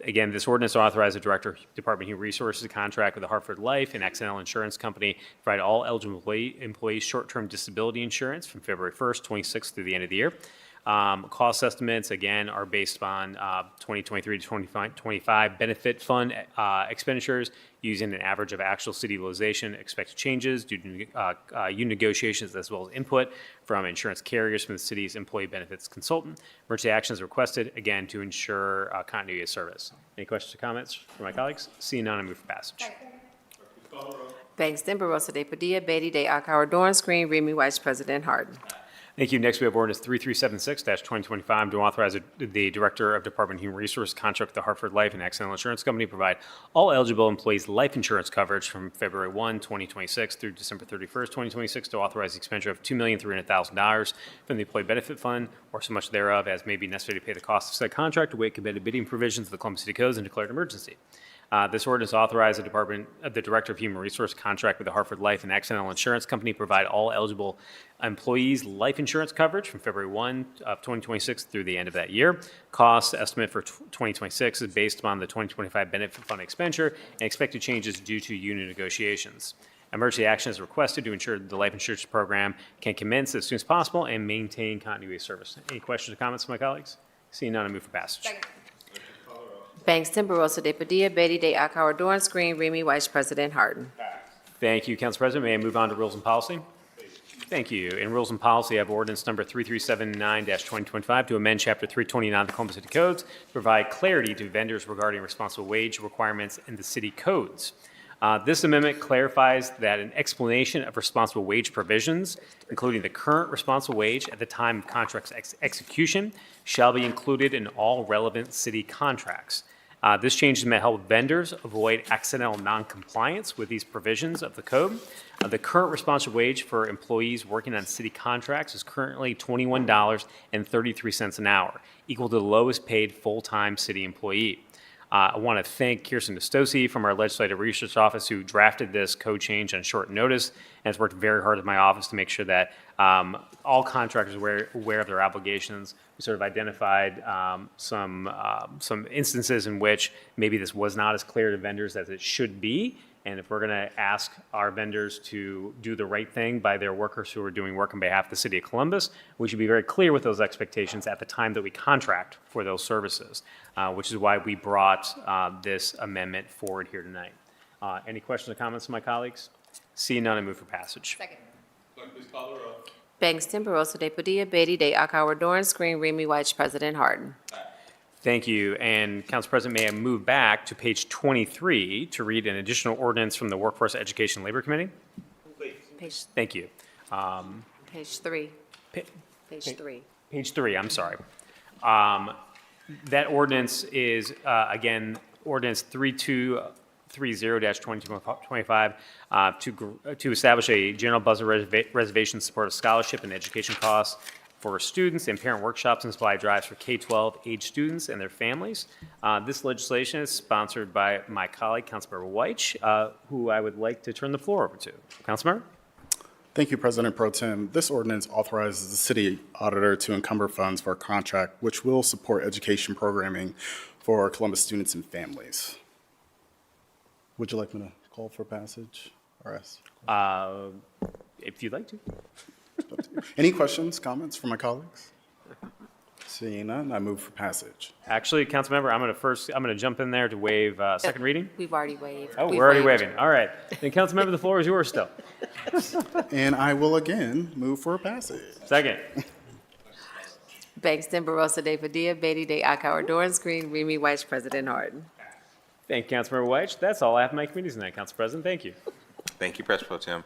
Again, this ordinance authorizes the Director of Department of Human Resources to contract with the Hartford Life and Accidental Insurance Company to provide all eligible employees short-term disability insurance from February 1st, 26th through the end of the year. Cost estimates, again, are based on 2023 to 2025 benefit fund expenditures using an average of actual city utilization, expected changes due to union negotiations as well as input from insurance carriers from the city's employee benefits consultant. Emergency actions requested, again, to ensure continuity of service. Any questions or comments from my colleagues? Seeing none, I move for passage.
Bangston, Barosa de Padilla, Beatty, De Akauer, Dorance Green, Remy Weiss, President Harden.
Thank you. Next, we have ordinance 3376-2025 to authorize the Director of Department of Human Resources contract with the Hartford Life and Accidental Insurance Company to provide all eligible employees life insurance coverage from February 1, 2026 through December 31st, 2026 to authorize the expenditure of $2,300,000 from the Employee Benefit Fund or so much thereof as may be necessary to pay the cost of said contract to waive competitive bidding provisions of the Columbus City Codes and declared emergency. This ordinance authorizes the Director of Human Resources contract with the Hartford Life and Accidental Insurance Company to provide all eligible employees life insurance coverage from February 1 of 2026 through the end of that year. Cost estimate for 2026 is based upon the 2025 benefit fund expenditure and expected changes due to union negotiations. Emergency action is requested to ensure the life insurance program can commence as soon as possible and maintain continuity of service. Any questions or comments from my colleagues? Seeing none, I move for passage.
Bangston, Barosa de Padilla, Beatty, De Akauer, Dorance Green, Remy Weiss, President Harden.
Thank you, Council President. May I move on to Rules and Policy? Thank you. In Rules and Policy, I have ordinance number 3379-2025 to amend Chapter 329 of the Columbus City Codes to provide clarity to vendors regarding responsible wage requirements in the city codes. This amendment clarifies that an explanation of responsible wage provisions, including the current responsible wage at the time of contract's execution, shall be included in all relevant city contracts. This change is meant to help vendors avoid accidental noncompliance with these provisions of the code. The current responsible wage for employees working on city contracts is currently $21.33 an hour, equal to the lowest paid full-time city employee. I want to thank Kirsten Nastosi from our Legislative Research Office who drafted this code change on short notice and has worked very hard with my office to make sure that all contractors are aware of their obligations. We sort of identified some instances in which maybe this was not as clear to vendors as it should be. And if we're going to ask our vendors to do the right thing by their workers who are doing work on behalf of the City of Columbus, we should be very clear with those expectations at the time that we contract for those services, which is why we brought this amendment forward here tonight. Any questions or comments from my colleagues? Seeing none, I move for passage.
Second. Bangston, Barosa de Padilla, Beatty, De Akauer, Dorance Green, Remy Weiss, President Harden.
Thank you. And Council President, may I move back to page 23 to read an additional ordinance from the Workforce Education Labor Committee?
Page,
Thank you.
page 3. Page 3.
Page 3, I'm sorry. That ordinance is, again, ordinance 3230-2025 to establish a general budget reservation support of scholarship and education costs for students and parent workshops and supply drives for K-12 age students and their families. This legislation is sponsored by my colleague, Councilmember White, who I would like to turn the floor over to. Councilmember?
Thank you, President Pro Tem. This ordinance authorizes the city auditor to encumber funds for a contract which will support education programming for Columbus students and families. Would you like me to call for passage? or ask?
If you'd like to.
Any questions, comments from my colleagues? Seeing none, I move for passage.
Actually, Councilmember, I'm going to jump in there to waive second reading.
We've already waived.
Oh,
We've
we're already
waived.
waiving. All right. Then, Councilmember, the floor is yours still.
And I will again move for passage.
Second.
Bangston, Barosa de Padilla, Beatty de Akauer, Dorance Green, Remy Weiss, President Harden.
Thank you, Councilmember White. That's all I have for my committees tonight, Council President. Thank you.
Thank you, President Pro Tem.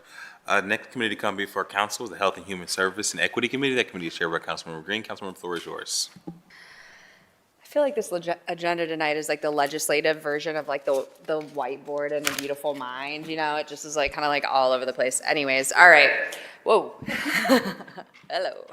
Next committee to come before council is the Health and Human Service and Equity Committee. That committee is chaired by Councilmember Green. Councilmember, the floor is yours.
I feel like this agenda tonight is like the legislative version of like the whiteboard in A Beautiful Mind, you know? It just is like kind of like all over the place. Anyways, all right. Whoa. Hello.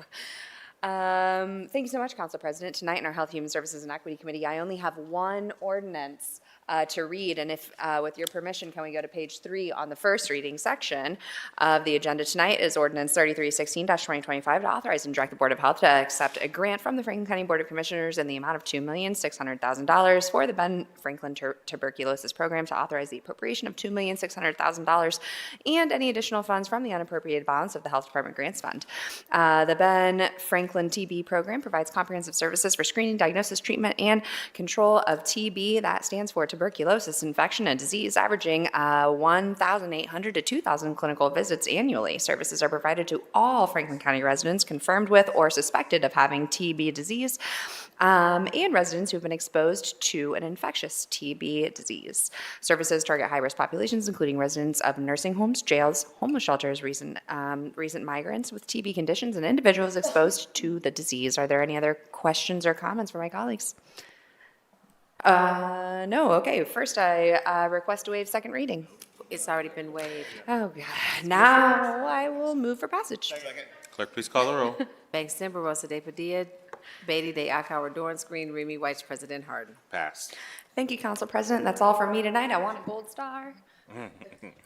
Thank you so much, Council President. Tonight in our Health, Human Services, and Equity Committee, I only have one ordinance to read, and if, with your permission, can we go to page 3 on the first reading section of the agenda tonight is ordinance 3316-2025 to authorize and direct the Board of Health to accept a grant from the Franklin County Board of Commissioners in the amount of $2,600,000 for the Ben Franklin Tuberculosis Program, to authorize the appropriation of $2,600,000 and any additional funds from the unappropriated balance of the Health Department Grants Fund. The Ben Franklin TB Program provides comprehensive services for screening, diagnosis, treatment, and control of TB. That stands for tuberculosis infection and disease, averaging 1,800 to 2,000 clinical visits annually. Services are provided to all Franklin County residents confirmed with or suspected of having TB disease, and residents who have been exposed to an infectious TB disease. Services target high-risk populations, including residents of nursing homes, jails, homeless shelters, recent migrants with TB conditions, and individuals exposed to the disease. Are there any other questions or comments from my colleagues? No. Okay. First, I request to waive second reading.
It's already been waived.
Oh, God. Now I will move for passage.
Clerk, please call the roll.
Bangston, Barosa de Padilla, Beatty de Akauer, Dorance Green, Remy Weiss, President Harden.
Passed.
Thank you, Council President. That's all from me tonight. I want a gold star.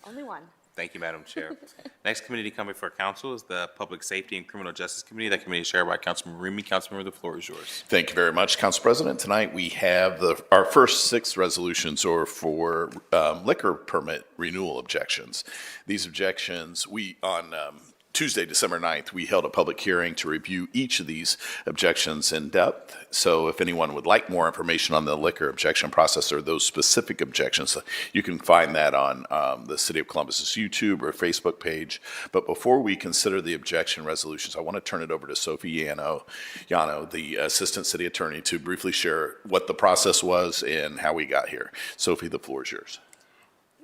Only one.
Thank you, Madam Chair. Next committee to come before council is the Public Safety and Criminal Justice Committee. That committee is chaired by Councilmember Remy. Councilmember, the floor is yours.
Thank you very much, Council President. Tonight we have our first 6 resolutions are for liquor permit renewal objections. These objections, on Tuesday, December 9th, we held a public hearing to review each of these objections in depth. So if anyone would like more information on the liquor objection process or those specific objections, you can find that on the City of Columbus's YouTube or Facebook page. But before we consider the objection resolutions, I want to turn it over to Sophie Yano, the Assistant City Attorney, to briefly share what the process was and how we got here. Sophie, the floor is yours.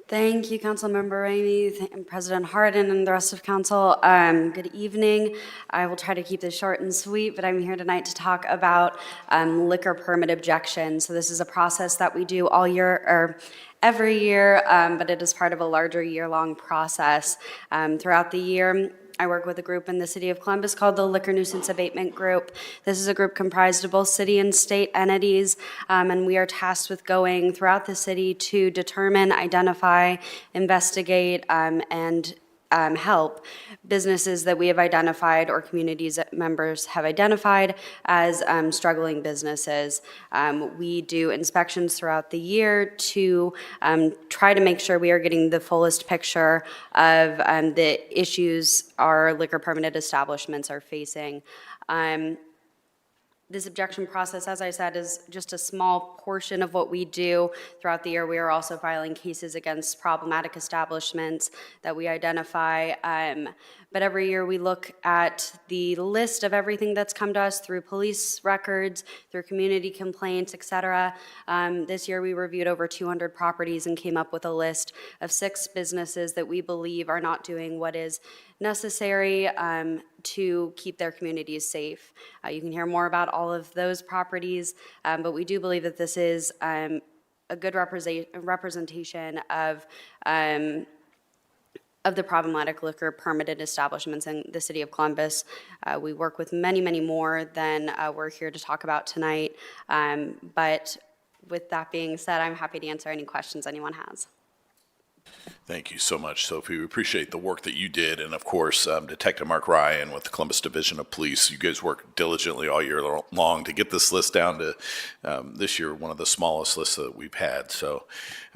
Thank you, Councilmember Ramey, and President Harden, and the rest of council. Good evening. I will try to keep this short and sweet, but I'm here tonight to talk about liquor permit objections. So this is a process that we do all year, or every year, but it is part of a larger year-long process. Throughout the year, I work with a group in the City of Columbus called the Liquor Nuisance Abatement Group. This is a group comprised of both city and state entities, and we are tasked with going throughout the city to determine, identify, investigate, and help businesses that we have identified or communities that members have identified as struggling businesses. We do inspections throughout the year to try to make sure we are getting the fullest picture of the issues our liquor permitted establishments are facing. This objection process, as I said, is just a small portion of what we do throughout the year. We are also filing cases against problematic establishments that we identify. But every year we look at the list of everything that's come to us through police records, through community complaints, et cetera. This year we reviewed over 200 properties and came up with a list of 6 businesses that we believe are not doing what is necessary to keep their communities safe. You can hear more about all of those properties, but we do believe that this is a good representation of the problematic liquor permitted establishments in the City of Columbus. We work with many, many more than we're here to talk about tonight. But with that being said, I'm happy to answer any questions anyone has.
Thank you so much, Sophie. We appreciate the work that you did. And of course, Detective Mark Ryan with the Columbus Division of Police. You guys worked diligently all year long to get this list down to this year, one of the smallest lists that we've had. So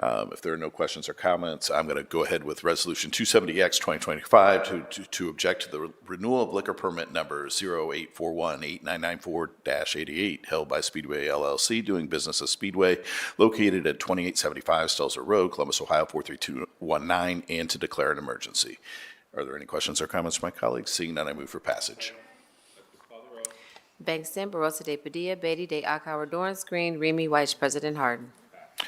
if there are no questions or comments, I'm going to go ahead with Resolution 270X 2025 to object to the renewal of liquor permit number 08418994-88 held by Speedway LLC, doing business as Speedway, located at 2875 Stelzer Road, Columbus, Ohio 43219, and to declare an emergency. Are there any questions or comments from my colleagues? Seeing none, I move for passage.
Bangston, Barosa de Padilla, Beatty de Akauer, Dorance Green, Remy White, President Harden.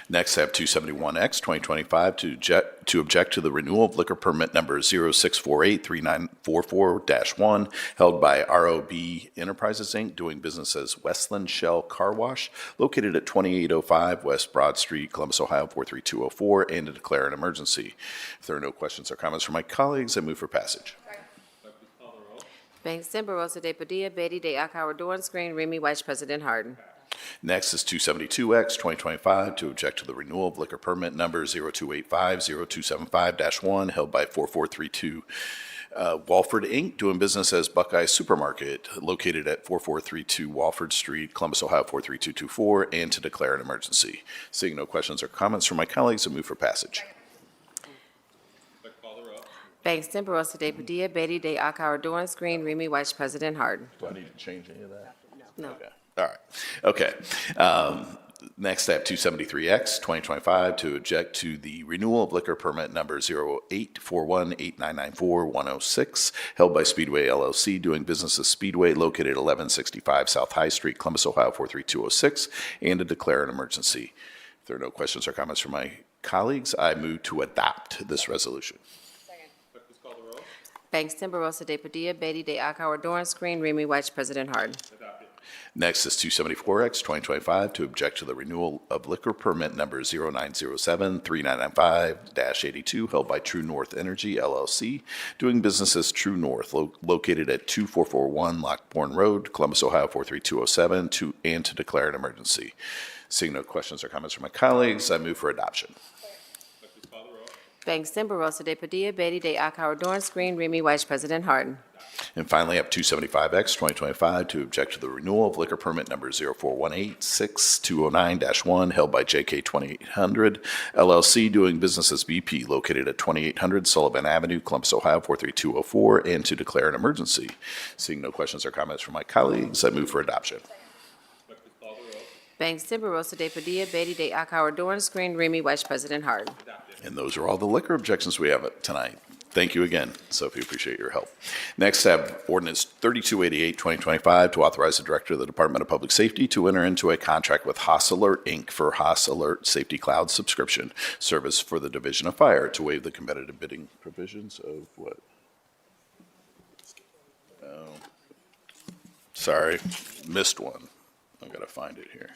Next, I have 271X 2025 to object to the renewal of liquor permit number 06483944-1 held by ROB Enterprises, Inc., doing business as Westland Shell Car Wash, located at 2805 West Broad Street, Columbus, Ohio 43204, and to declare an emergency. If there are no questions or comments from my colleagues, I move for passage.
Bangston, Barosa de Padilla, Beatty de Akauer, Dorance Green, Remy White, President Harden.
Next is 272X 2025 to object to the renewal of liquor permit number 0285-0275-1 held by 4432 Walford, Inc., doing business as Buckeye Supermarket, located at 4432 Walford Street, Columbus, Ohio 43224, and to declare an emergency. Seeing no questions or comments from my colleagues, I move for passage.
Bangston, Barosa de Padilla, Beatty de Akauer, Dorance Green, Remy White, President Harden.
Do I need to change any of that?
No.
Okay. All right. Okay. Next, I have 273X 2025 to object to the renewal of liquor permit number 08418994-106 held by Speedway LLC, doing business as Speedway, located at 1165 South High Street, Columbus, Ohio 43206, and to declare an emergency. If there are no questions or comments from my colleagues, I move to adopt this resolution.
Bangston, Barosa de Padilla, Beatty de Akauer, Dorance Green, Remy White, President Harden.
Next is 274X 2025 to object to the renewal of liquor permit number 0907-3995-82 held by True North Energy LLC, doing business as True North, located at 2441 Lockbourne Road, Columbus, Ohio 43207, and to declare an emergency. Seeing no questions or comments from my colleagues, I move for adoption.
Bangston, Barosa de Padilla, Beatty de Akauer, Dorance Green, Remy White, President Harden.
And finally, I have 275X 2025 to object to the renewal of liquor permit number 0418-6209-1 held by JK 2800 LLC, doing business as BP, located at 2800 Sullivan Avenue, Columbus, Ohio 43204, and to declare an emergency. Seeing no questions or comments from my colleagues, I move for adoption.
Bangston, Barosa de Padilla, Beatty de Akauer, Dorance Green, Remy White, President Harden.
And those are all the liquor objections we have tonight. Thank you again, Sophie. Appreciate your help. Next, I have ordinance 3288, 2025, to authorize the Director of the Department of Public Safety to enter into a contract with Haas Alert, Inc. for Haas Alert Safety Cloud subscription service for the Division of Fire to waive the competitive bidding provisions of what? Oh, sorry, missed one. I've got to find it here.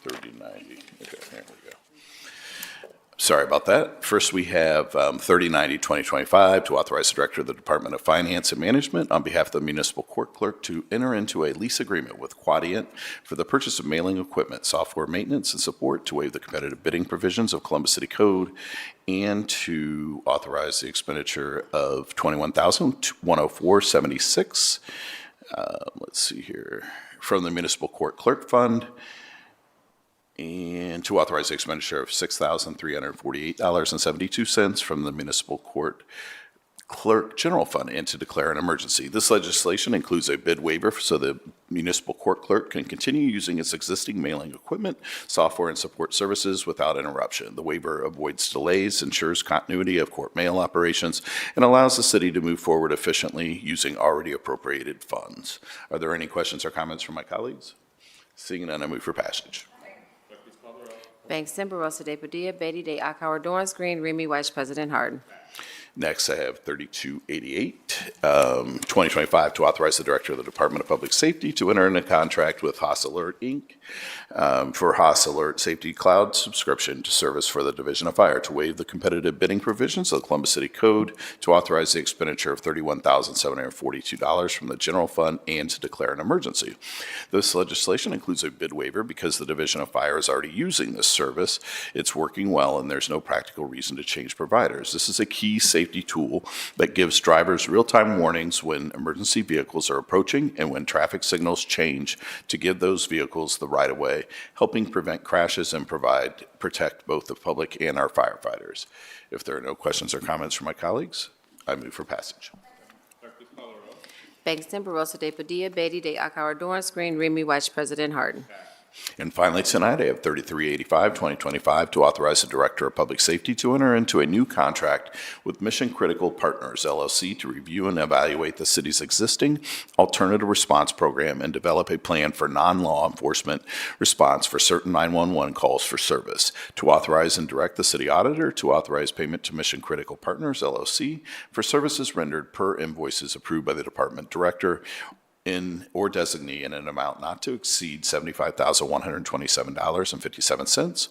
3090. Okay, there we go. Sorry about that. First, we have 3090, 2025, to authorize the Director of the Department of Finance and Management on behalf of the Municipal Court Clerk to enter into a lease agreement with Quadient for the purchase of mailing equipment, software maintenance, and support to waive the competitive bidding provisions of Columbus City Code and to authorize the expenditure of $21,104.76. Let's see here. From the Municipal Court Clerk Fund, and to authorize the expenditure of $6,348.72 from the Municipal Court Clerk General Fund, and to declare an emergency. This legislation includes a bid waiver so the Municipal Court Clerk can continue using its existing mailing equipment, software, and support services without interruption. The waiver avoids delays, ensures continuity of court mail operations, and allows the city to move forward efficiently using already appropriated funds. Are there any questions or comments from my colleagues? Seeing none, I move for passage.
Bangston, Barosa de Padilla, Beatty de Akauer, Dorance Green, Remy White, President Harden.
Next, I have 3288, 2025, to authorize the Director of the Department of Public Safety to enter into contract with Haas Alert, Inc. For Haas Alert Safety Cloud subscription to service for the Division of Fire, to waive the competitive bidding provisions of the Columbus City Code, to authorize the expenditure of $31,742 from the general fund, and to declare an emergency. This legislation includes a bid waiver because the Division of Fire is already using this service. It's working well, and there's no practical reason to change providers. This is a key safety tool that gives drivers real-time warnings when emergency vehicles are approaching and when traffic signals change to give those vehicles the right-of-way, helping prevent crashes and protect both the public and our firefighters. If there are no questions or comments from my colleagues, I move for passage.
Bangston, Barosa de Padilla, Beatty de Akauer, Dorance Green, Remy Weiss, President Harden.
And finally, tonight, I have 3385, 2025, to authorize the Director of Public Safety to enter into a new contract with Mission Critical Partners, LLC, to review and evaluate the city's existing alternative response program and develop a plan for non-law enforcement response for certain 911 calls for service, to authorize and direct the city auditor to authorize payment to Mission Critical Partners, LLC, for services rendered per invoices approved by the department director or designee in an amount not to exceed $75,127.57,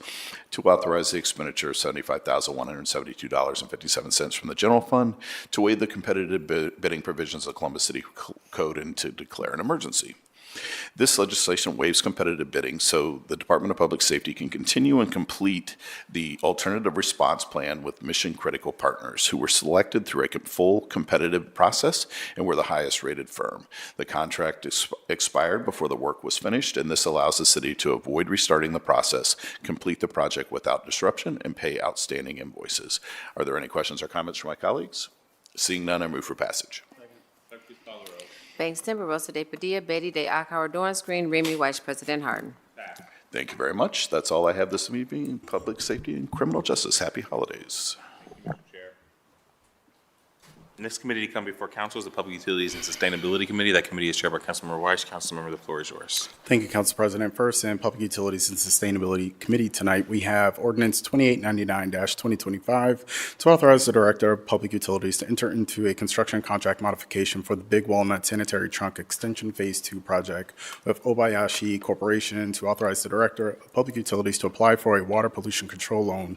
to authorize the expenditure of $75,172.57 from the general fund, to waive the competitive bidding provisions of the Columbus City Code, and to declare an emergency. This legislation waives competitive bidding so the Department of Public Safety can continue and complete the alternative response plan with Mission Critical Partners, who were selected through a full competitive process and were the highest rated firm. The contract expired before the work was finished, and this allows the city to avoid restarting the process, complete the project without disruption, and pay outstanding invoices. Are there any questions or comments from my colleagues? Seeing none, I move for passage.
Bangston, Barosa de Padilla, Beatty de Akauer, Dorance Green, Remy Weiss, President Harden.
Thank you very much. That's all I have this evening in public safety and criminal justice. Happy holidays.
Next committee to come before council is the Public Utilities and Sustainability Committee. That committee is chaired by Councilmember Weiss. Councilmember, the floor is yours.
Thank you, Council President. First, in Public Utilities and Sustainability Committee tonight, we have Ordinance 2899-2025 to authorize the Director of Public Utilities to enter into a construction contract modification for the Big Walnut Sanitary Trunk Extension Phase 2 project with Obayashi Corporation, to authorize the Director of Public Utilities to apply for a water pollution control loan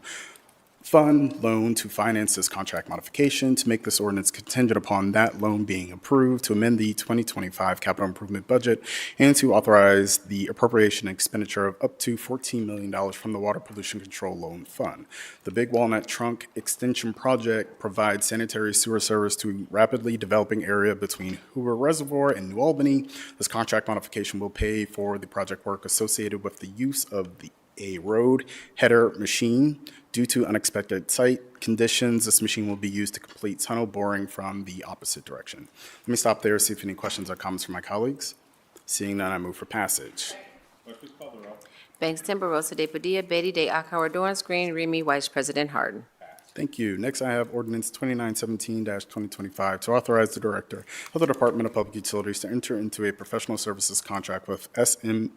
to finance this contract modification, to make this ordinance contingent upon that loan being approved, to amend the 2025 capital improvement budget, and to authorize the appropriation and expenditure of up to $14 million from the Water Pollution Control Loan Fund. The Big Walnut Trunk Extension Project provides sanitary sewer service to rapidly developing area between Hoover Reservoir and New Albany. This contract modification will pay for the project work associated with the use of a road header machine. Due to unexpected site conditions, this machine will be used to complete tunnel boring from the opposite direction. Let me stop there, see if any questions or comments from my colleagues. Seeing none, I move for passage.
Bangston, Barosa de Padilla, Beatty de Akauer, Dorance Green, Remy Weiss, President Harden.
Thank you. Next, I have Ordinance 2917-2025 to authorize the Director of the Department of Public Utilities to enter into a professional services contract with S&ME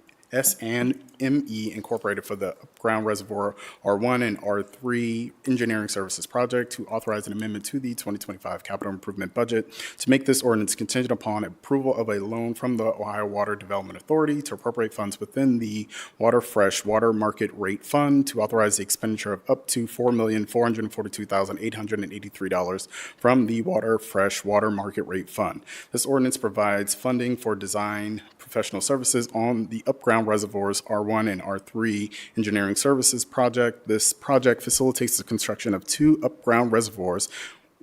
Incorporated for the Ground Reservoir R1 and R3 Engineering Services Project, to authorize an amendment to the 2025 capital improvement budget, to make this ordinance contingent upon approval of a loan from the Ohio Water Development Authority, to appropriate funds within the Fresh Water Market Rate Fund, to authorize the expenditure of up to $4,442,883 from the Fresh Water Market Rate Fund. This ordinance provides funding for design professional services on the Upground Reservoirs R1 and R3 Engineering Services Project. This project facilitates the construction of 2 upground reservoirs,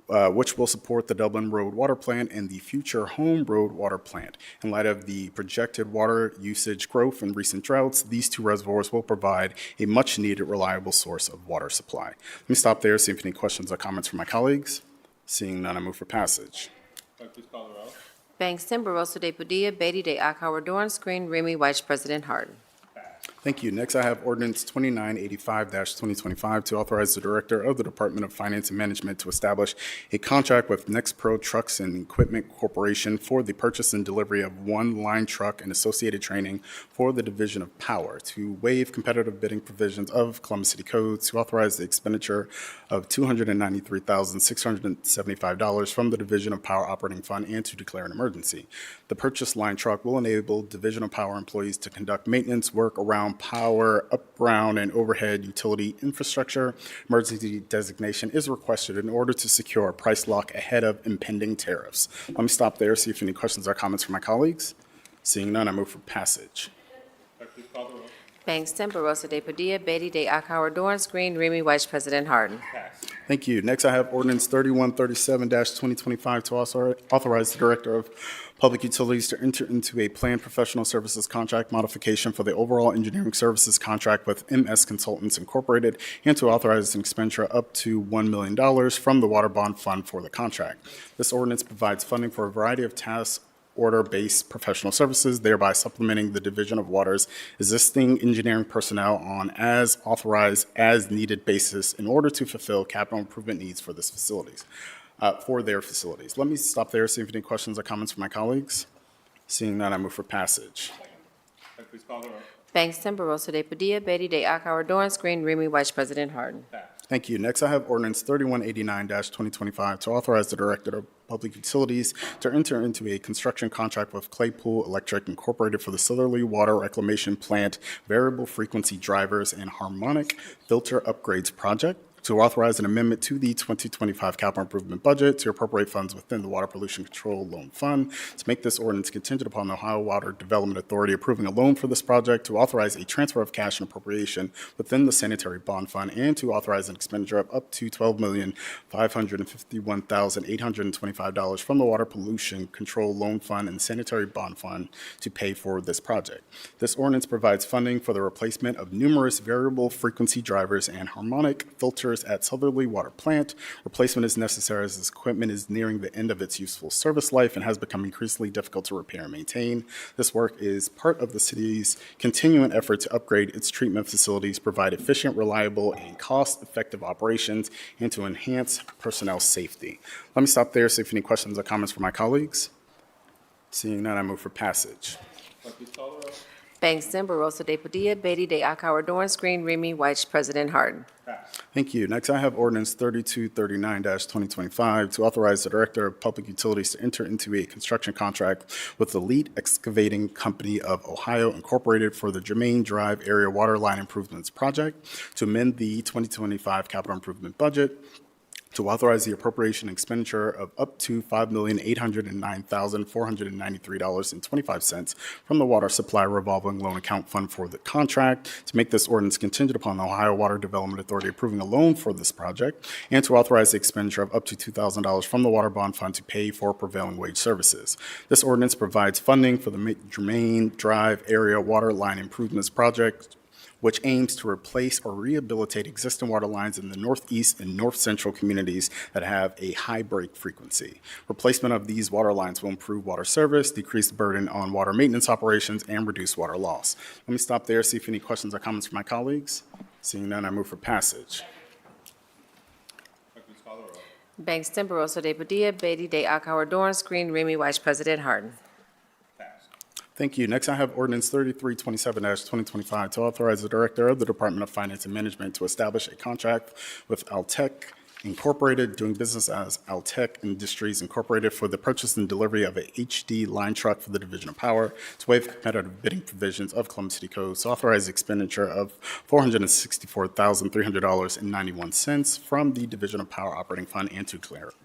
which will support the Dublin Road Water Plant and the future Home Road Water Plant. In light of the projected water usage growth and recent droughts, these 2 reservoirs will provide a much-needed reliable source of water supply. Let me stop there, see if any questions or comments from my colleagues. Seeing none, I move for passage.
Bangston, Barosa de Padilla, Beatty de Akauer, Dorance Green, Remy Weiss, President Harden.
Thank you. Next, I have ordinance 2985-2025 to authorize the Director of the Department of Finance and Management to establish a contract with NextPro Trucks and Equipment Corporation for the purchase and delivery of one line truck and associated training for the Division of Power, to waive competitive bidding provisions of Columbus City Code, to authorize the expenditure of $293,675 from the Division of Power Operating Fund, and to declare an emergency. The purchased line truck will enable Division of Power employees to conduct maintenance work around power, up, ground, and overhead utility infrastructure. Emergency designation is requested in order to secure a price lock ahead of impending tariffs. Let me stop there, see if any questions or comments from my colleagues. Seeing none, I move for passage.
Bangston, Barosa de Padilla, Beatty de Akauer, Dorance Green, Remy Weiss, President Harden.
Thank you. Next, I have ordinance 3137-2025 to authorize the Director of Public Utilities to enter into a planned professional services contract modification for the overall engineering services contract with MS Consultants Incorporated, and to authorize an expenditure up to $1 million from the Water Bond Fund for the contract. This ordinance provides funding for a variety of tasks order-based professional services, thereby supplementing the Division of Water's existing engineering personnel on as authorized, as needed basis in order to fulfill capital improvement needs for this facilities, for their facilities. Let me stop there, see if any questions or comments from my colleagues. Seeing none, I move for passage.
Bangston, Barosa de Padilla, Beatty de Akauer, Dorance Green, Remy Weiss, President Harden.
Thank you. Next, I have ordinance 3189-2025 to authorize the Director of Public Utilities to enter into a construction contract with Claypool Electric Incorporated for the Southerly Water Reclamation Plant Variable Frequency Drivers and Harmonic Filter Upgrades Project, to authorize an amendment to the 2025 capital improvement budget to appropriate funds within the Water Pollution Control Loan Fund, to make this ordinance contingent upon the Ohio Water Development Authority approving a loan for this project, to authorize a transfer of cash and appropriation within the Sanitary Bond Fund, and to authorize an expenditure of up to $12,551,825 from the Water Pollution Control Loan Fund and the Sanitary Bond Fund to pay for this project. This ordinance provides funding for the replacement of numerous variable frequency drivers and harmonic filters at Southerly Water Plant. Replacement is necessary as this equipment is nearing the end of its useful service life and has become increasingly difficult to repair and maintain. This work is part of the city's continuing effort to upgrade its treatment facilities, provide efficient, reliable, and cost-effective operations, and to enhance personnel safety. Let me stop there, see if any questions or comments from my colleagues. Seeing none, I move for passage.
Bangston, Barosa de Padilla, Beatty de Akauer, Dorance Green, Remy Weiss, President Harden.
Thank you. Next, I have ordinance 3239-2025 to authorize the Director of Public Utilities to enter into a construction contract with the Elite Excavating Company of Ohio Incorporated for the Germain Drive Area Water Line Improvements Project, to amend the 2025 capital improvement budget, to authorize the appropriation and expenditure of up to $5,809,493.25 from the Water Supply Revolving Loan Account Fund for the contract, to make this ordinance contingent upon the Ohio Water Development Authority approving a loan for this project, and to authorize the expenditure of up to $2,000 from the Water Bond Fund to pay for prevailing wage services. This ordinance provides funding for the Germain Drive Area Water Line Improvements Project, which aims to replace or rehabilitate existing water lines in the northeast and north central communities that have a high break frequency. Replacement of these water lines will improve water service, decrease the burden on water maintenance operations, and reduce water loss. Let me stop there, see if any questions or comments from my colleagues. Seeing none, I move for passage.
Bangston, Barosa de Padilla, Beatty de Akauer, Dorance Green, Remy Weiss, President Harden.
Thank you. Next, I have ordinance 3327-2025 to authorize the Director of the Department of Finance and Management to establish a contract with Altech Incorporated, doing business as Altech Industries Incorporated, for the purchase and delivery of a HD line truck for the Division of Power, to waive competitive bidding provisions of Columbus City Code, to authorize the expenditure of $464,300.91 from the Division of Power Operating Fund, and to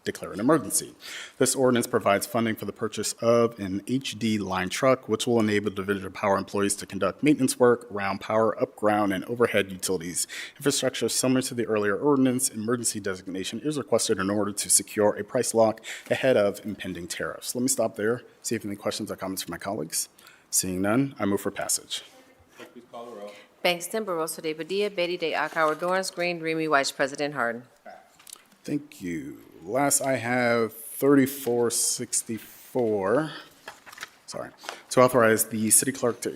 declare an emergency. This ordinance provides funding for the purchase of an HD line truck, which will enable Division of Power employees to conduct maintenance work around power, up, ground, and overhead utilities infrastructure similar to the earlier ordinance. Emergency designation is requested in order to secure a price lock ahead of impending tariffs. Let me stop there, see if any questions or comments from my colleagues. Seeing none, I move for passage.
Bangston, Barosa de Padilla, Beatty de Akauer, Dorance Green, Remy Weiss, President Harden.
Thank you. Last, I have 3464, to authorize the city clerk to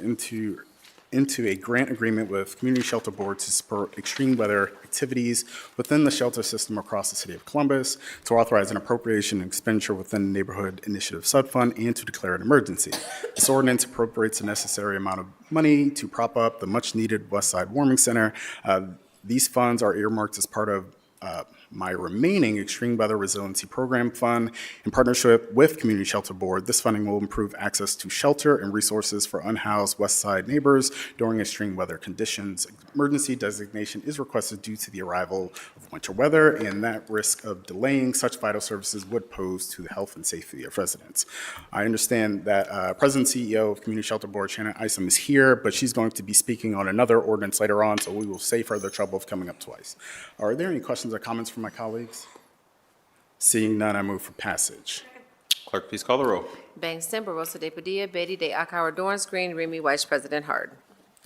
into a grant agreement with Community Shelter Board to support extreme weather activities within the shelter system across the city of Columbus, to authorize an appropriation and expenditure within the Neighborhood Initiative Subfund, and to declare an emergency. This ordinance appropriates the necessary amount of money to prop up the much-needed West Side Warming Center. These funds are earmarked as part of my remaining Extreme Weather Resiliency Program Fund. In partnership with Community Shelter Board, this funding will improve access to shelter and resources for unhoused West Side neighbors during extreme weather conditions. Emergency designation is requested due to the arrival of winter weather and that risk of delaying such vital services would pose to the health and safety of residents. I understand that President and CEO of Community Shelter Board, Shannon Isom, is here, but she's going to be speaking on another ordinance later on, so we will save her the trouble of coming up twice. Are there any questions or comments from my colleagues? Seeing none, I move for passage.
Clerk, please call the roll.
Bangston, Barosa de Padilla, Beatty de Akauer, Dorance Green, Remy Weiss, President Harden.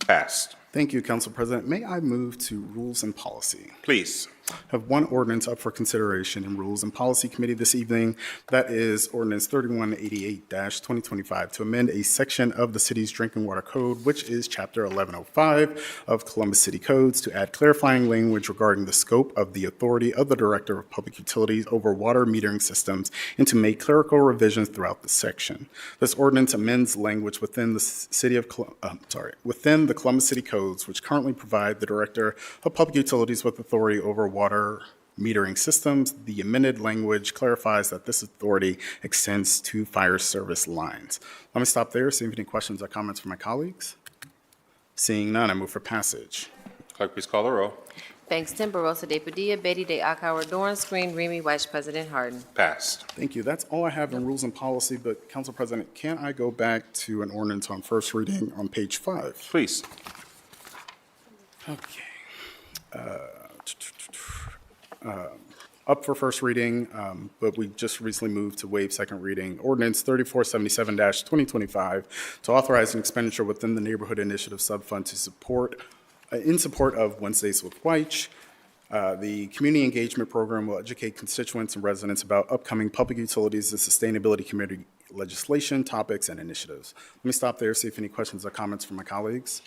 Passed.
Thank you, Council President. May I move to Rules and Policy?
Please.
I have one ordinance up for consideration in Rules and Policy Committee this evening. That is Ordinance 3188-2025 to amend a section of the city's drinking water code, which is Chapter 1105 of Columbus City Codes, to add clarifying language regarding the scope of the authority of the Director of Public Utilities over water metering systems and to make clerical revisions throughout the section. This ordinance amends language within the within the Columbus City Codes, which currently provide the Director of Public Utilities with authority over water metering systems. The amended language clarifies that this authority extends to fire service lines. Let me stop there, see if any questions or comments from my colleagues. Seeing none, I move for passage.
Clerk, please call the roll.
Bangston, Barosa de Padilla, Beatty de Akauer, Dorance Green, Remy Weiss, President Harden.
Passed.
Thank you. That's all I have in Rules and Policy, but Council President, can I go back to an ordinance on first reading on page 5?
Please.
Okay. Up for first reading, but we just recently moved to waive second reading. Ordinance 3477-2025 to authorize an expenditure within the Neighborhood Initiative Subfund to support, in support of Wednesdays with White. The Community Engagement Program will educate constituents and residents about upcoming public utilities and sustainability committee legislation, topics, and initiatives. Let me stop there, see if any questions or comments from my colleagues.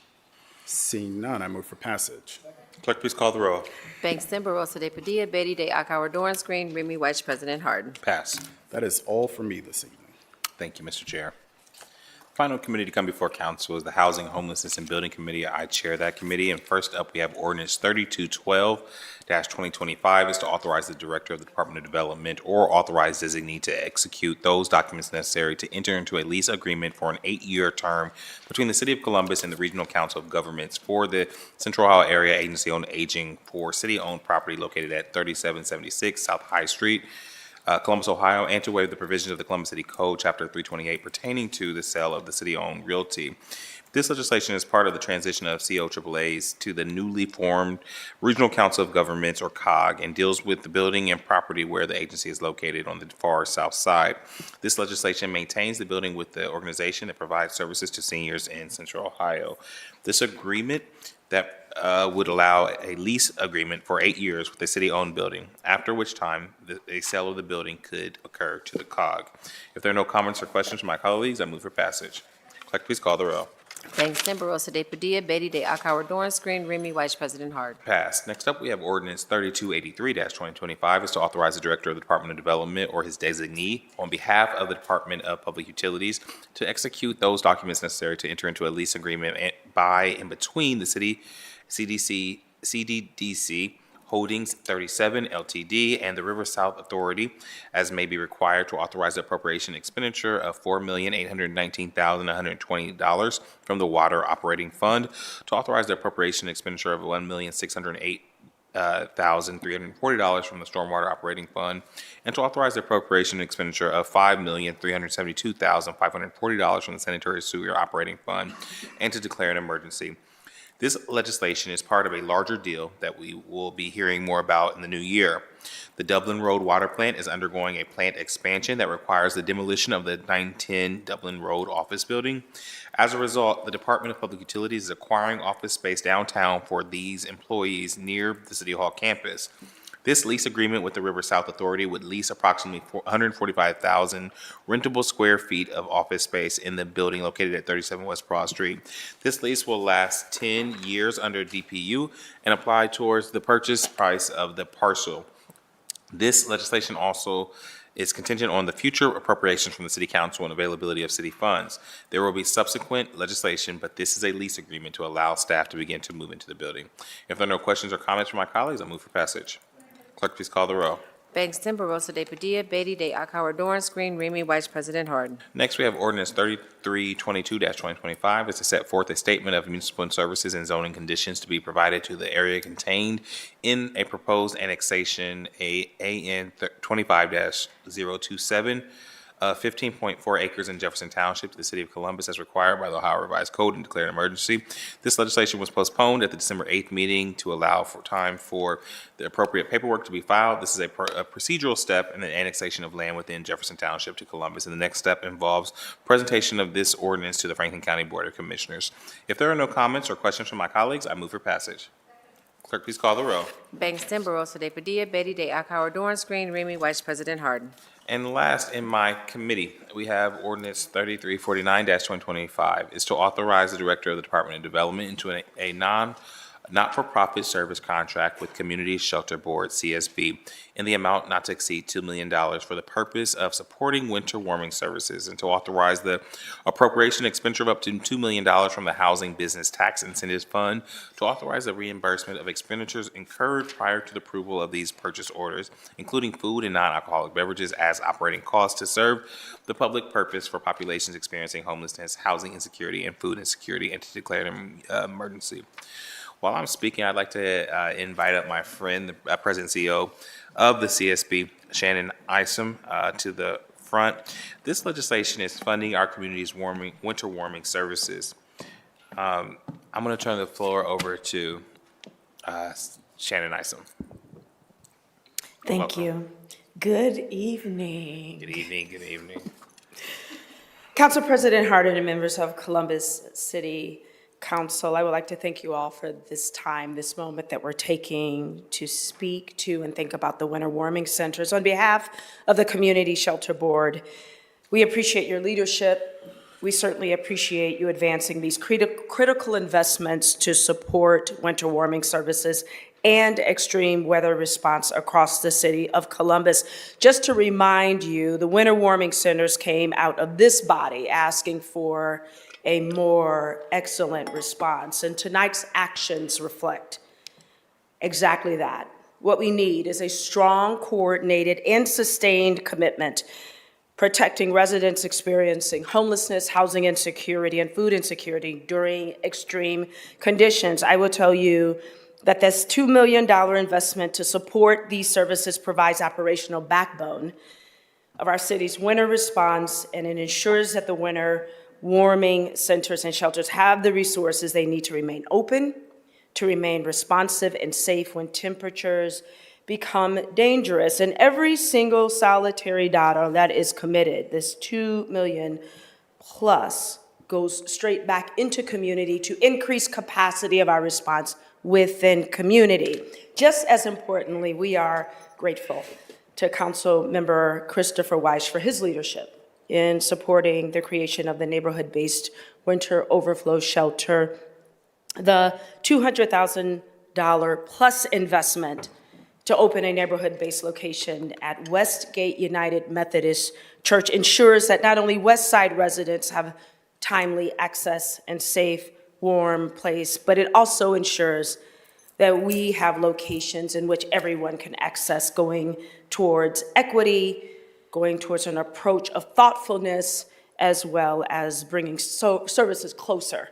Seeing none, I move for passage.
Clerk, please call the roll.
Bangston, Barosa de Padilla, Beatty de Akauer, Dorance Green, Remy Weiss, President Harden.
Passed.
That is all for me this evening.
Thank you, Mr. Chair. Final committee to come before council is the Housing, Homelessness, and Building Committee. I chair that committee. And first up, we have ordinance 3212-2025 is to authorize the Director of the Department of Development or authorized designee to execute those documents necessary to enter into a lease agreement for an 8-year term between the City of Columbus and the Regional Council of Governments for the Central Ohio Area Agency on Aging for city-owned property located at 3776 South High Street, Columbus, Ohio, and to waive the provisions of the Columbus City Code, Chapter 328, pertaining to the sale of the city-owned realty. This legislation is part of the transition of COAAs to the newly formed Regional Council of Governments, or COG, and deals with the building and property where the agency is located on the far south side. This legislation maintains the building with the organization that provides services to seniors in Central Ohio. This agreement that would allow a lease agreement for 8 years with a city-owned building, after which time a sale of the building could occur to the COG. If there are no comments or questions from my colleagues, I move for passage. Clerk, please call the roll.
Bangston, Barosa de Padilla, Beatty de Akauer, Dorance Green, Remy Weiss, President Harden.
Passed. Next up, we have ordinance 3283-2025 is to authorize the Director of the Department of Development or his designee on behalf of the Department of Public Utilities to execute those documents necessary to enter into a lease agreement by and between the city, CDDC Holdings 37 Ltd. And the River South Authority, as may be required to authorize the appropriation expenditure of $4,819,120 from the Water Operating Fund, to authorize the appropriation expenditure of $1,608,340 from the Stormwater Operating Fund, and to authorize the appropriation expenditure of $5,372,540 from the Sanitary Sewer Operating Fund, and to declare an emergency. This legislation is part of a larger deal that we will be hearing more about in the new year. The Dublin Road Water Plant is undergoing a plant expansion that requires the demolition of the 910 Dublin Road office building. As a result, the Department of Public Utilities is acquiring office space downtown for these employees near the City Hall campus. This lease agreement with the River South Authority would lease approximately 145,000 rentable square feet of office space in the building located at 37 West Broad Street. This lease will last 10 years under DPU and apply towards the purchase price of the parcel. This legislation also is contingent on the future appropriations from the City Council and availability of city funds. There will be subsequent legislation, but this is a lease agreement to allow staff to begin to move into the building. If there are no questions or comments from my colleagues, I'll move for passage. Clerk, please call the row.
Bangston, Barosa de Padilla, Beatty de Akauer, Dorance Green, Remy Vice President Harden.
Next, we have ordinance 3322-2025. It's to set forth a statement of municipal services and zoning conditions to be provided to the area contained in a proposed annexation, AN 25-027, 15.4 acres in Jefferson Township to the City of Columbus as required by the Ohio Revised Code and declared an emergency. This legislation was postponed at the December 8th meeting to allow for time for the appropriate paperwork to be filed. This is a procedural step in the annexation of land within Jefferson Township to Columbus, and the next step involves presentation of this ordinance to the Franklin County Board of Commissioners. If there are no comments or questions from my colleagues, I move for passage. Clerk, please call the row.
Bangston, Barosa de Padilla, Beatty de Akauer, Dorance Green, Remy Vice President Harden.
And last in my committee, we have ordinance 3349-2025. It's to authorize the Director of the Department of Development into a not-for-profit service contract with Community Shelter Board, CSB, in the amount not to exceed $2 million for the purpose of supporting winter warming services, and to authorize the appropriation expenditure of up to $2 million from the Housing Business Tax Incentives Fund to authorize the reimbursement of expenditures incurred prior to the approval of these purchase orders, including food and non-alcoholic beverages as operating costs to serve the public purpose for populations experiencing homelessness, housing insecurity, and food insecurity, and to declare an emergency. While I'm speaking, I'd like to invite up my friend, the President and CEO of the CSB, Shannon Isom, to the front. This legislation is funding our community's winter warming services. I'm going to turn the floor over to Shannon Isom.
Thank you. Good evening.
Good evening. Good evening.
Council President Harden and members of Columbus City Council, I would like to thank you all for this time, this moment that we're taking to speak to and think about the winter warming centers. On behalf of the Community Shelter Board, we appreciate your leadership. We certainly appreciate you advancing these critical investments to support winter warming services and extreme weather response across the city of Columbus. Just to remind you, the winter warming centers came out of this body asking for a more excellent response, and tonight's actions reflect exactly that. What we need is a strong, coordinated, and sustained commitment protecting residents experiencing homelessness, housing insecurity, and food insecurity during extreme conditions. I will tell you that this $2 million investment to support these services provides operational backbone of our city's winter response, and it ensures that the winter warming centers and shelters have the resources they need to remain open, to remain responsive and safe when temperatures become dangerous. And every single solitary dollar that is committed, this $2 million plus, goes straight back into community to increase capacity of our response within community. Just as importantly, we are grateful to Council Member Christopher Weiss for his leadership in supporting the creation of the neighborhood-based winter overflow shelter, the $200,000 plus investment to open a neighborhood-based location at Westgate United Methodist Church ensures that not only West Side residents have timely access and safe, warm place, but it also ensures that we have locations in which everyone can access, going towards equity, going towards an approach of thoughtfulness, as well as bringing services closer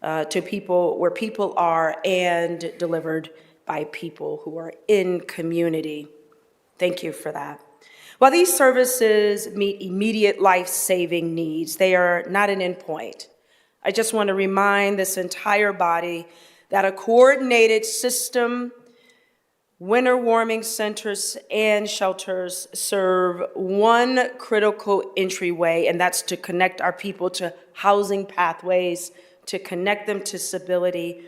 to people, where people are, and delivered by people who are in community. Thank you for that. While these services meet immediate life-saving needs, they are not an endpoint. I just want to remind this entire body that a coordinated system, winter warming centers and shelters, serve one critical entryway, and that's to connect our people to housing pathways, to connect them to stability,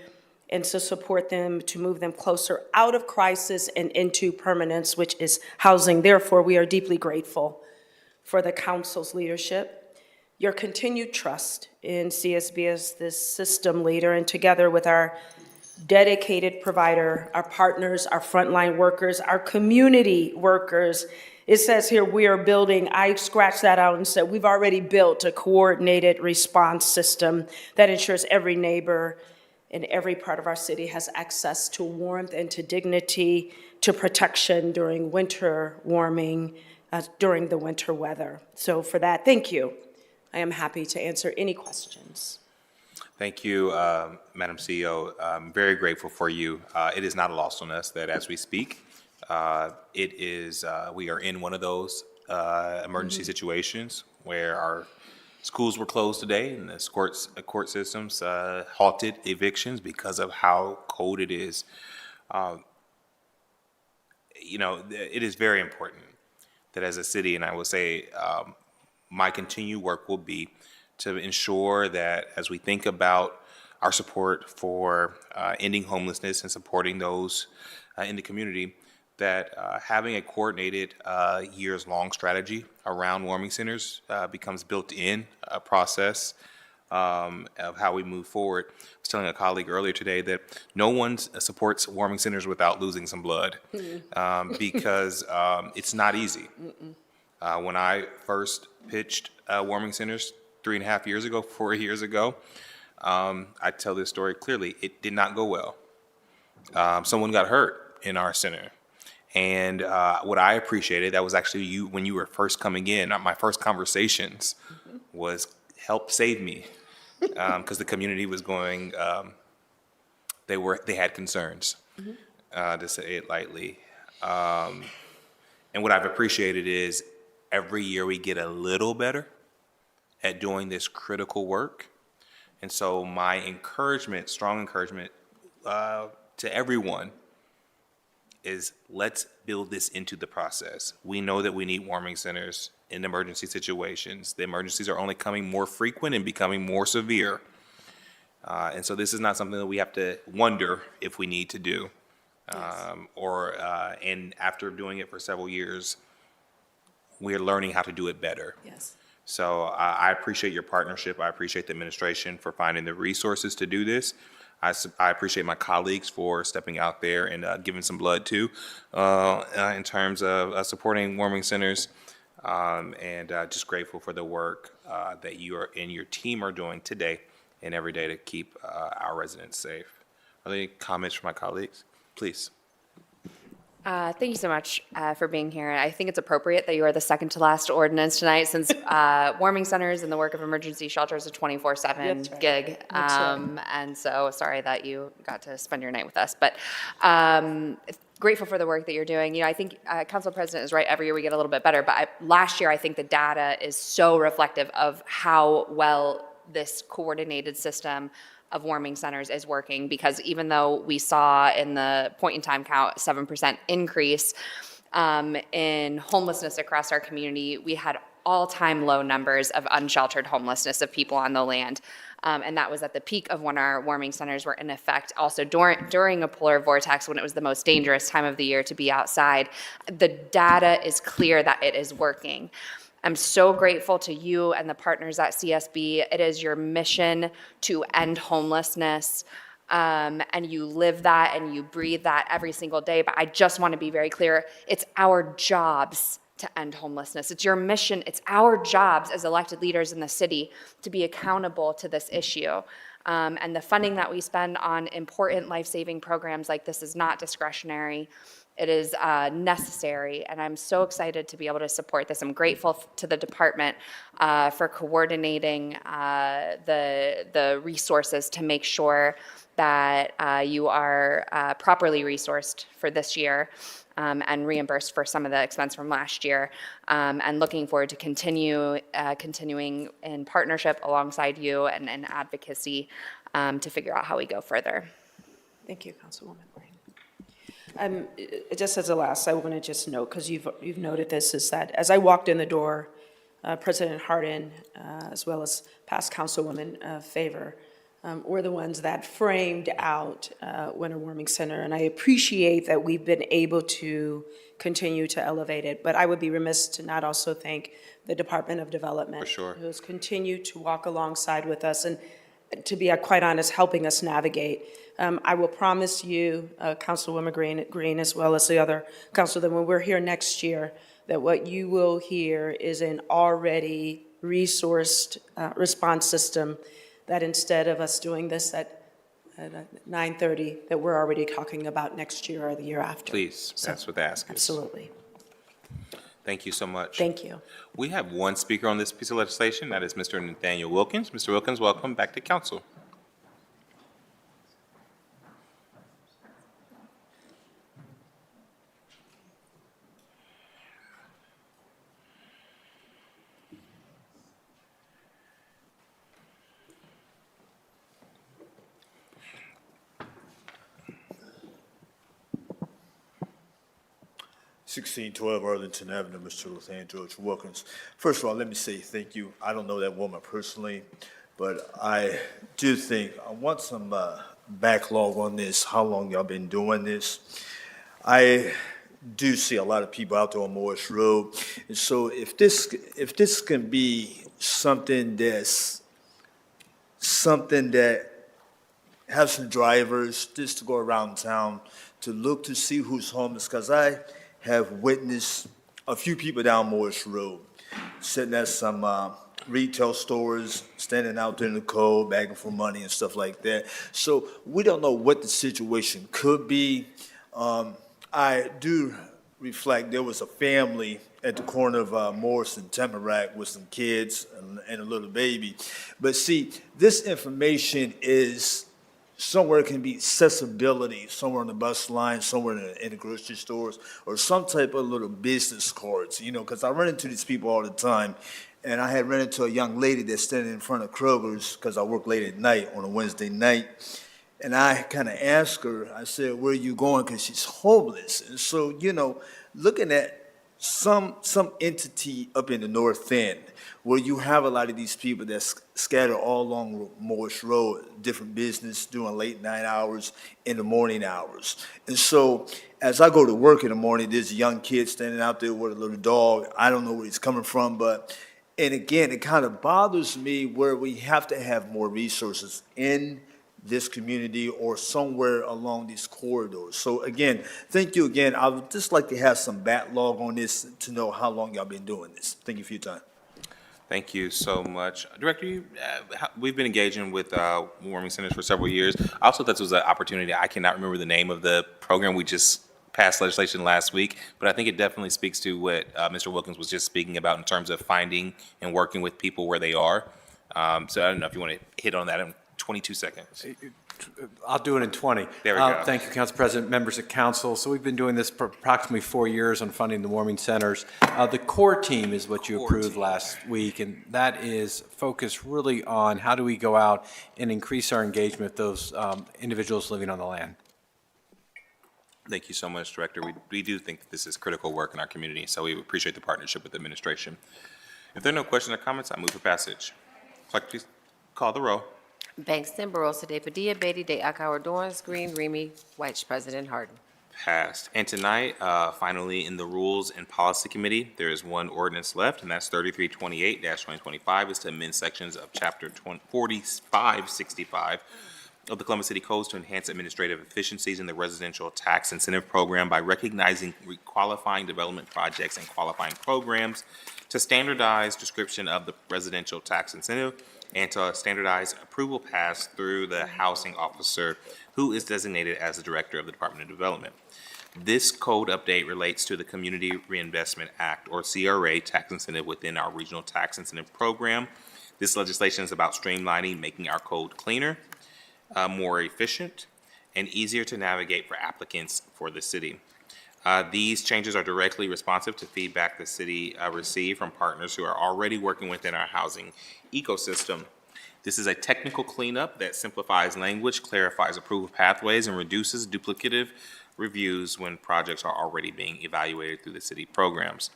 and to support them, to move them closer out of crisis and into permanence, which is housing. Therefore, we are deeply grateful for the council's leadership, your continued trust in CSB as this system leader, and together with our dedicated provider, our partners, our frontline workers, our community workers. It says here we are building, I scratched that out and said we've already built a coordinated response system that ensures every neighbor in every part of our city has access to warmth and to dignity, to protection during winter warming, during the winter weather. So for that, thank you. I am happy to answer any questions.
Thank you, Madam CEO. I'm very grateful for you. It is not lost on us that as we speak, we are in one of those emergency situations where our schools were closed today and the court systems halted evictions because of how cold it is. It is very important that as a city, and I will say my continued work will be to ensure that as we think about our support for ending homelessness and supporting those in the community, that having a coordinated years-long strategy around warming centers becomes built-in a process of how we move forward. I was telling a colleague earlier today that no one supports warming centers without losing some blood because it's not easy. When I first pitched warming centers 3.5 years ago, 4 years ago, I tell this story clearly. It did not go well. Someone got hurt in our center. And what I appreciated, that was actually you, when you were first coming in, my first conversations was help save me. Because the community was going, they had concerns, to say it lightly. And what I've appreciated is every year we get a little better at doing this critical work. And so my encouragement, strong encouragement to everyone is let's build this into the process. We know that we need warming centers in emergency situations. The emergencies are only coming more frequent and becoming more severe. And so this is not something that we have to wonder if we need to do. And after doing it for several years, we're learning how to do it better.
Yes.
So I appreciate your partnership. I appreciate the administration for finding the resources to do this. I appreciate my colleagues for stepping out there and giving some blood too in terms of supporting warming centers. And just grateful for the work that you and your team are doing today and every day to keep our residents safe. Are there any comments from my colleagues? Please.
Thank you so much for being here. I think it's appropriate that you are the second to last ordinance tonight, since warming centers and the work of emergency shelters is a 24/7 gig. And so sorry that you got to spend your night with us, but grateful for the work that you're doing. I think Council President is right. Every year we get a little bit better, but last year I think the data is so reflective of how well this coordinated system of warming centers is working, because even though we saw in the point in time count 7% increase in homelessness across our community, we had all-time low numbers of unsheltered homelessness of people on the land. And that was at the peak of when our warming centers were in effect. Also during a polar vortex, when it was the most dangerous time of the year to be outside. The data is clear that it is working. I'm so grateful to you and the partners at CSB. It is your mission to end homelessness, and you live that and you breathe that every single day. But I just want to be very clear, it's our jobs to end homelessness. It's your mission, it's our jobs as elected leaders in the city to be accountable to this issue. And the funding that we spend on important life-saving programs like this is not discretionary. It is necessary, and I'm so excited to be able to support this. I'm grateful to the department for coordinating the resources to make sure that you are properly resourced for this year and reimbursed for some of the expense from last year, and looking forward to continuing in partnership alongside you and advocacy to figure out how we go further.
Thank you, Councilwoman. Just as a last, I want to just note, because you've noted this, is that as I walked in the door, President Hardin, as well as past Councilwoman Favor, were the ones that framed out Winter Warming Center. And I appreciate that we've been able to continue to elevate it. But I would be remiss to not also thank the Department of Development.
For sure.
Who's continued to walk alongside with us and, to be quite honest, helping us navigate. I will promise you, Councilwoman Green, as well as the other council, that when we're here next year, that what you will hear is an already resourced response system, that instead of us doing this at 9:30, that we're already talking about next year or the year after.
Please, that's what the ask is.
Absolutely.
Thank you so much.
Thank you.
We have one speaker on this piece of legislation. That is Mr. Nathaniel Wilkins. Mr. Wilkins, welcome back to council.
(1612) Arlington Avenue, Mr. Lathan George Wilkins. First of all, let me say thank you. I don't know that woman personally, but I do think I want some backlog on this, how long y'all been doing this. I do see a lot of people out there on Morris Road. And so if this can be something that have some drivers just to go around town to look to see who's homeless, because I have witnessed a few people down Morris Road sitting at some retail stores, standing out there in the cold, begging for money and stuff like that. So we don't know what the situation could be. I do reflect there was a family at the corner of Morris and Tamarack with some kids and a little baby. But see, this information is somewhere, it can be accessibility, somewhere on the bus line, somewhere in the grocery stores, or some type of little business cards, because I run into these people all the time. And I had run into a young lady that's standing in front of Kroger's, because I work late at night on a Wednesday night. And I kind of asked her, I said, where are you going? Because she's homeless. And so, looking at some entity up in the North End where you have a lot of these people that's scattered all along Morris Road, different business, doing late night hours, in the morning hours. And so as I go to work in the morning, there's a young kid standing out there with a little dog. I don't know where he's coming from, and again, it kind of bothers me where we have to have more resources in this community or somewhere along these corridors. So again, thank you again. I would just like to have some backlog on this to know how long y'all been doing this. Thank you for your time.
Thank you so much. Director, we've been engaging with warming centers for several years. I also thought this was an opportunity. I cannot remember the name of the program. We just passed legislation last week, but I think it definitely speaks to what Mr. Wilkins was just speaking about in terms of finding and working with people where they are. So I don't know if you want to hit on that in 22 seconds.
I'll do it in 20.
There we go.
Thank you, Council President, members of council. So we've been doing this for approximately 4 years on funding the warming centers. The core team is what you approved last week, and that is focused really on how do we go out and increase our engagement with those individuals living on the land.
Thank you so much, Director. We do think that this is critical work in our community, so we appreciate the partnership with the administration. If there are no questions or comments, I move for passage. Clerk, please call the roll.
Bangston, Barosa de Padilla, Beatty, De Akauer, Dorance, Green, Remy White, President Harden.
Passed. And tonight, finally, in the Rules and Policy Committee, there is one ordinance left, and that's 3328-2025, is to amend sections of Chapter 4565 of the Columbus City Codes to enhance administrative efficiencies in the residential tax incentive program by recognizing qualifying development projects and qualifying programs, to standardize description of the residential tax incentive, and to standardize approval pass through the housing officer who is designated as the director of the Department of Development. This code update relates to the Community Reinvestment Act, or CRA, tax incentive within our regional tax incentive program. This legislation is about streamlining, making our code cleaner, more efficient, and easier to navigate for applicants for the city. These changes are directly responsive to feedback the city received from partners who are already working within our housing ecosystem. This is a technical cleanup that simplifies language, clarifies approval pathways, and reduces duplicative reviews when projects are already being evaluated through the city programs.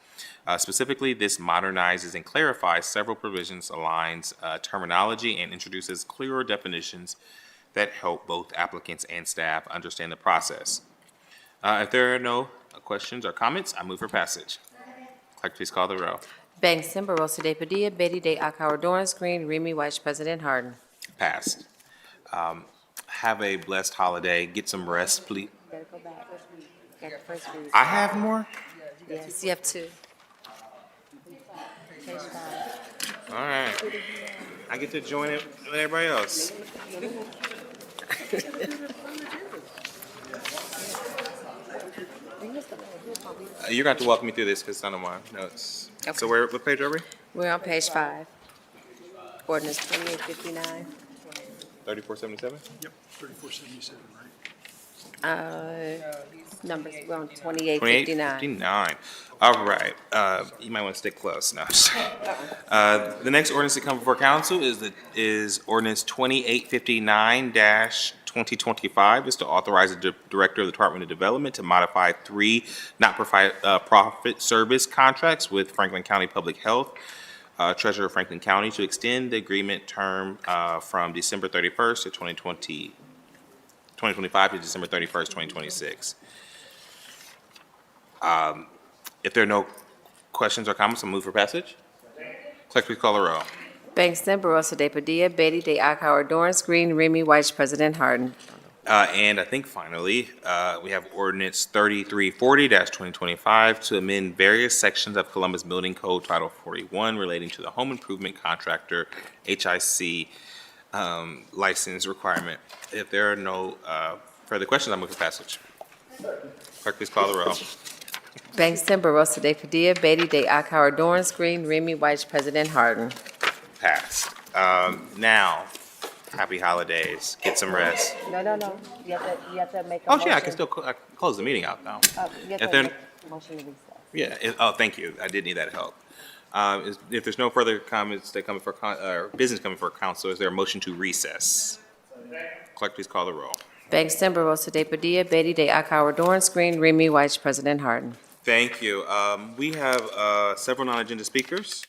Specifically, this modernizes and clarifies several provisions, aligns terminology, and introduces clearer definitions that help both applicants and staff understand the process. If there are no questions or comments, I move for passage. Clerk, please call the row.
Bangston, Barosa de Padilla, Beatty de Akauer, Dorance Green, Remy Weiss, President Harden.
Passed. Have a blessed holiday. Get some rest, please.
Gotta go back. Got the first read.
I have more?
Yes, you have two. Page 5.
All right. I get to join it with everybody else. You're going to have to walk me through this because none of my notes.
Okay.
So what page are we?
We're on page 5. Ordinance 2859.
3477?
Yep, 3477, right?
Numbers, we're on 2859.
2859. All right. You might want to stick close. No. The next ordinance to come before council is ordinance 2859-2025. Is to authorize the director of the Department of Development to modify 3 not-profit service contracts with Franklin County Public Health, Treasurer of Franklin County, to extend the agreement term from December 31st to 2025 to December 31st, 2026. If there are no questions or comments, I'll move for passage. Clerk, please call the row.
Bangston, Barosa de Padilla, Beatty de Akauer, Dorance Green, Remy Weiss, President Harden.
And I think finally, we have ordinance 3340-2025 to amend various sections of Columbus Building Code Title 41 relating to the home improvement contractor HIC license requirement. If there are no further questions, I'll move for passage. Clerk, please call the row.
Bangston, Barosa de Padilla, Beatty de Akauer, Dorance Green, Remy Weiss, President Harden.
Passed. Now, happy holidays. Get some rest.
No. You have to make a
Oh,
motion.
yeah, I can still close the meeting out now.
You have
If
to
there-
make a motion to recess.
Yeah, thank you. I did need that help. If there's no further comments that come for, business coming for council, is there a motion to recess? Clerk, please call the roll.
Bangston, Barosa de Padilla, Beatty de Akauer, Dorance Green, Remy Weiss, President Harden.
Thank you. We have several non-agenda speakers.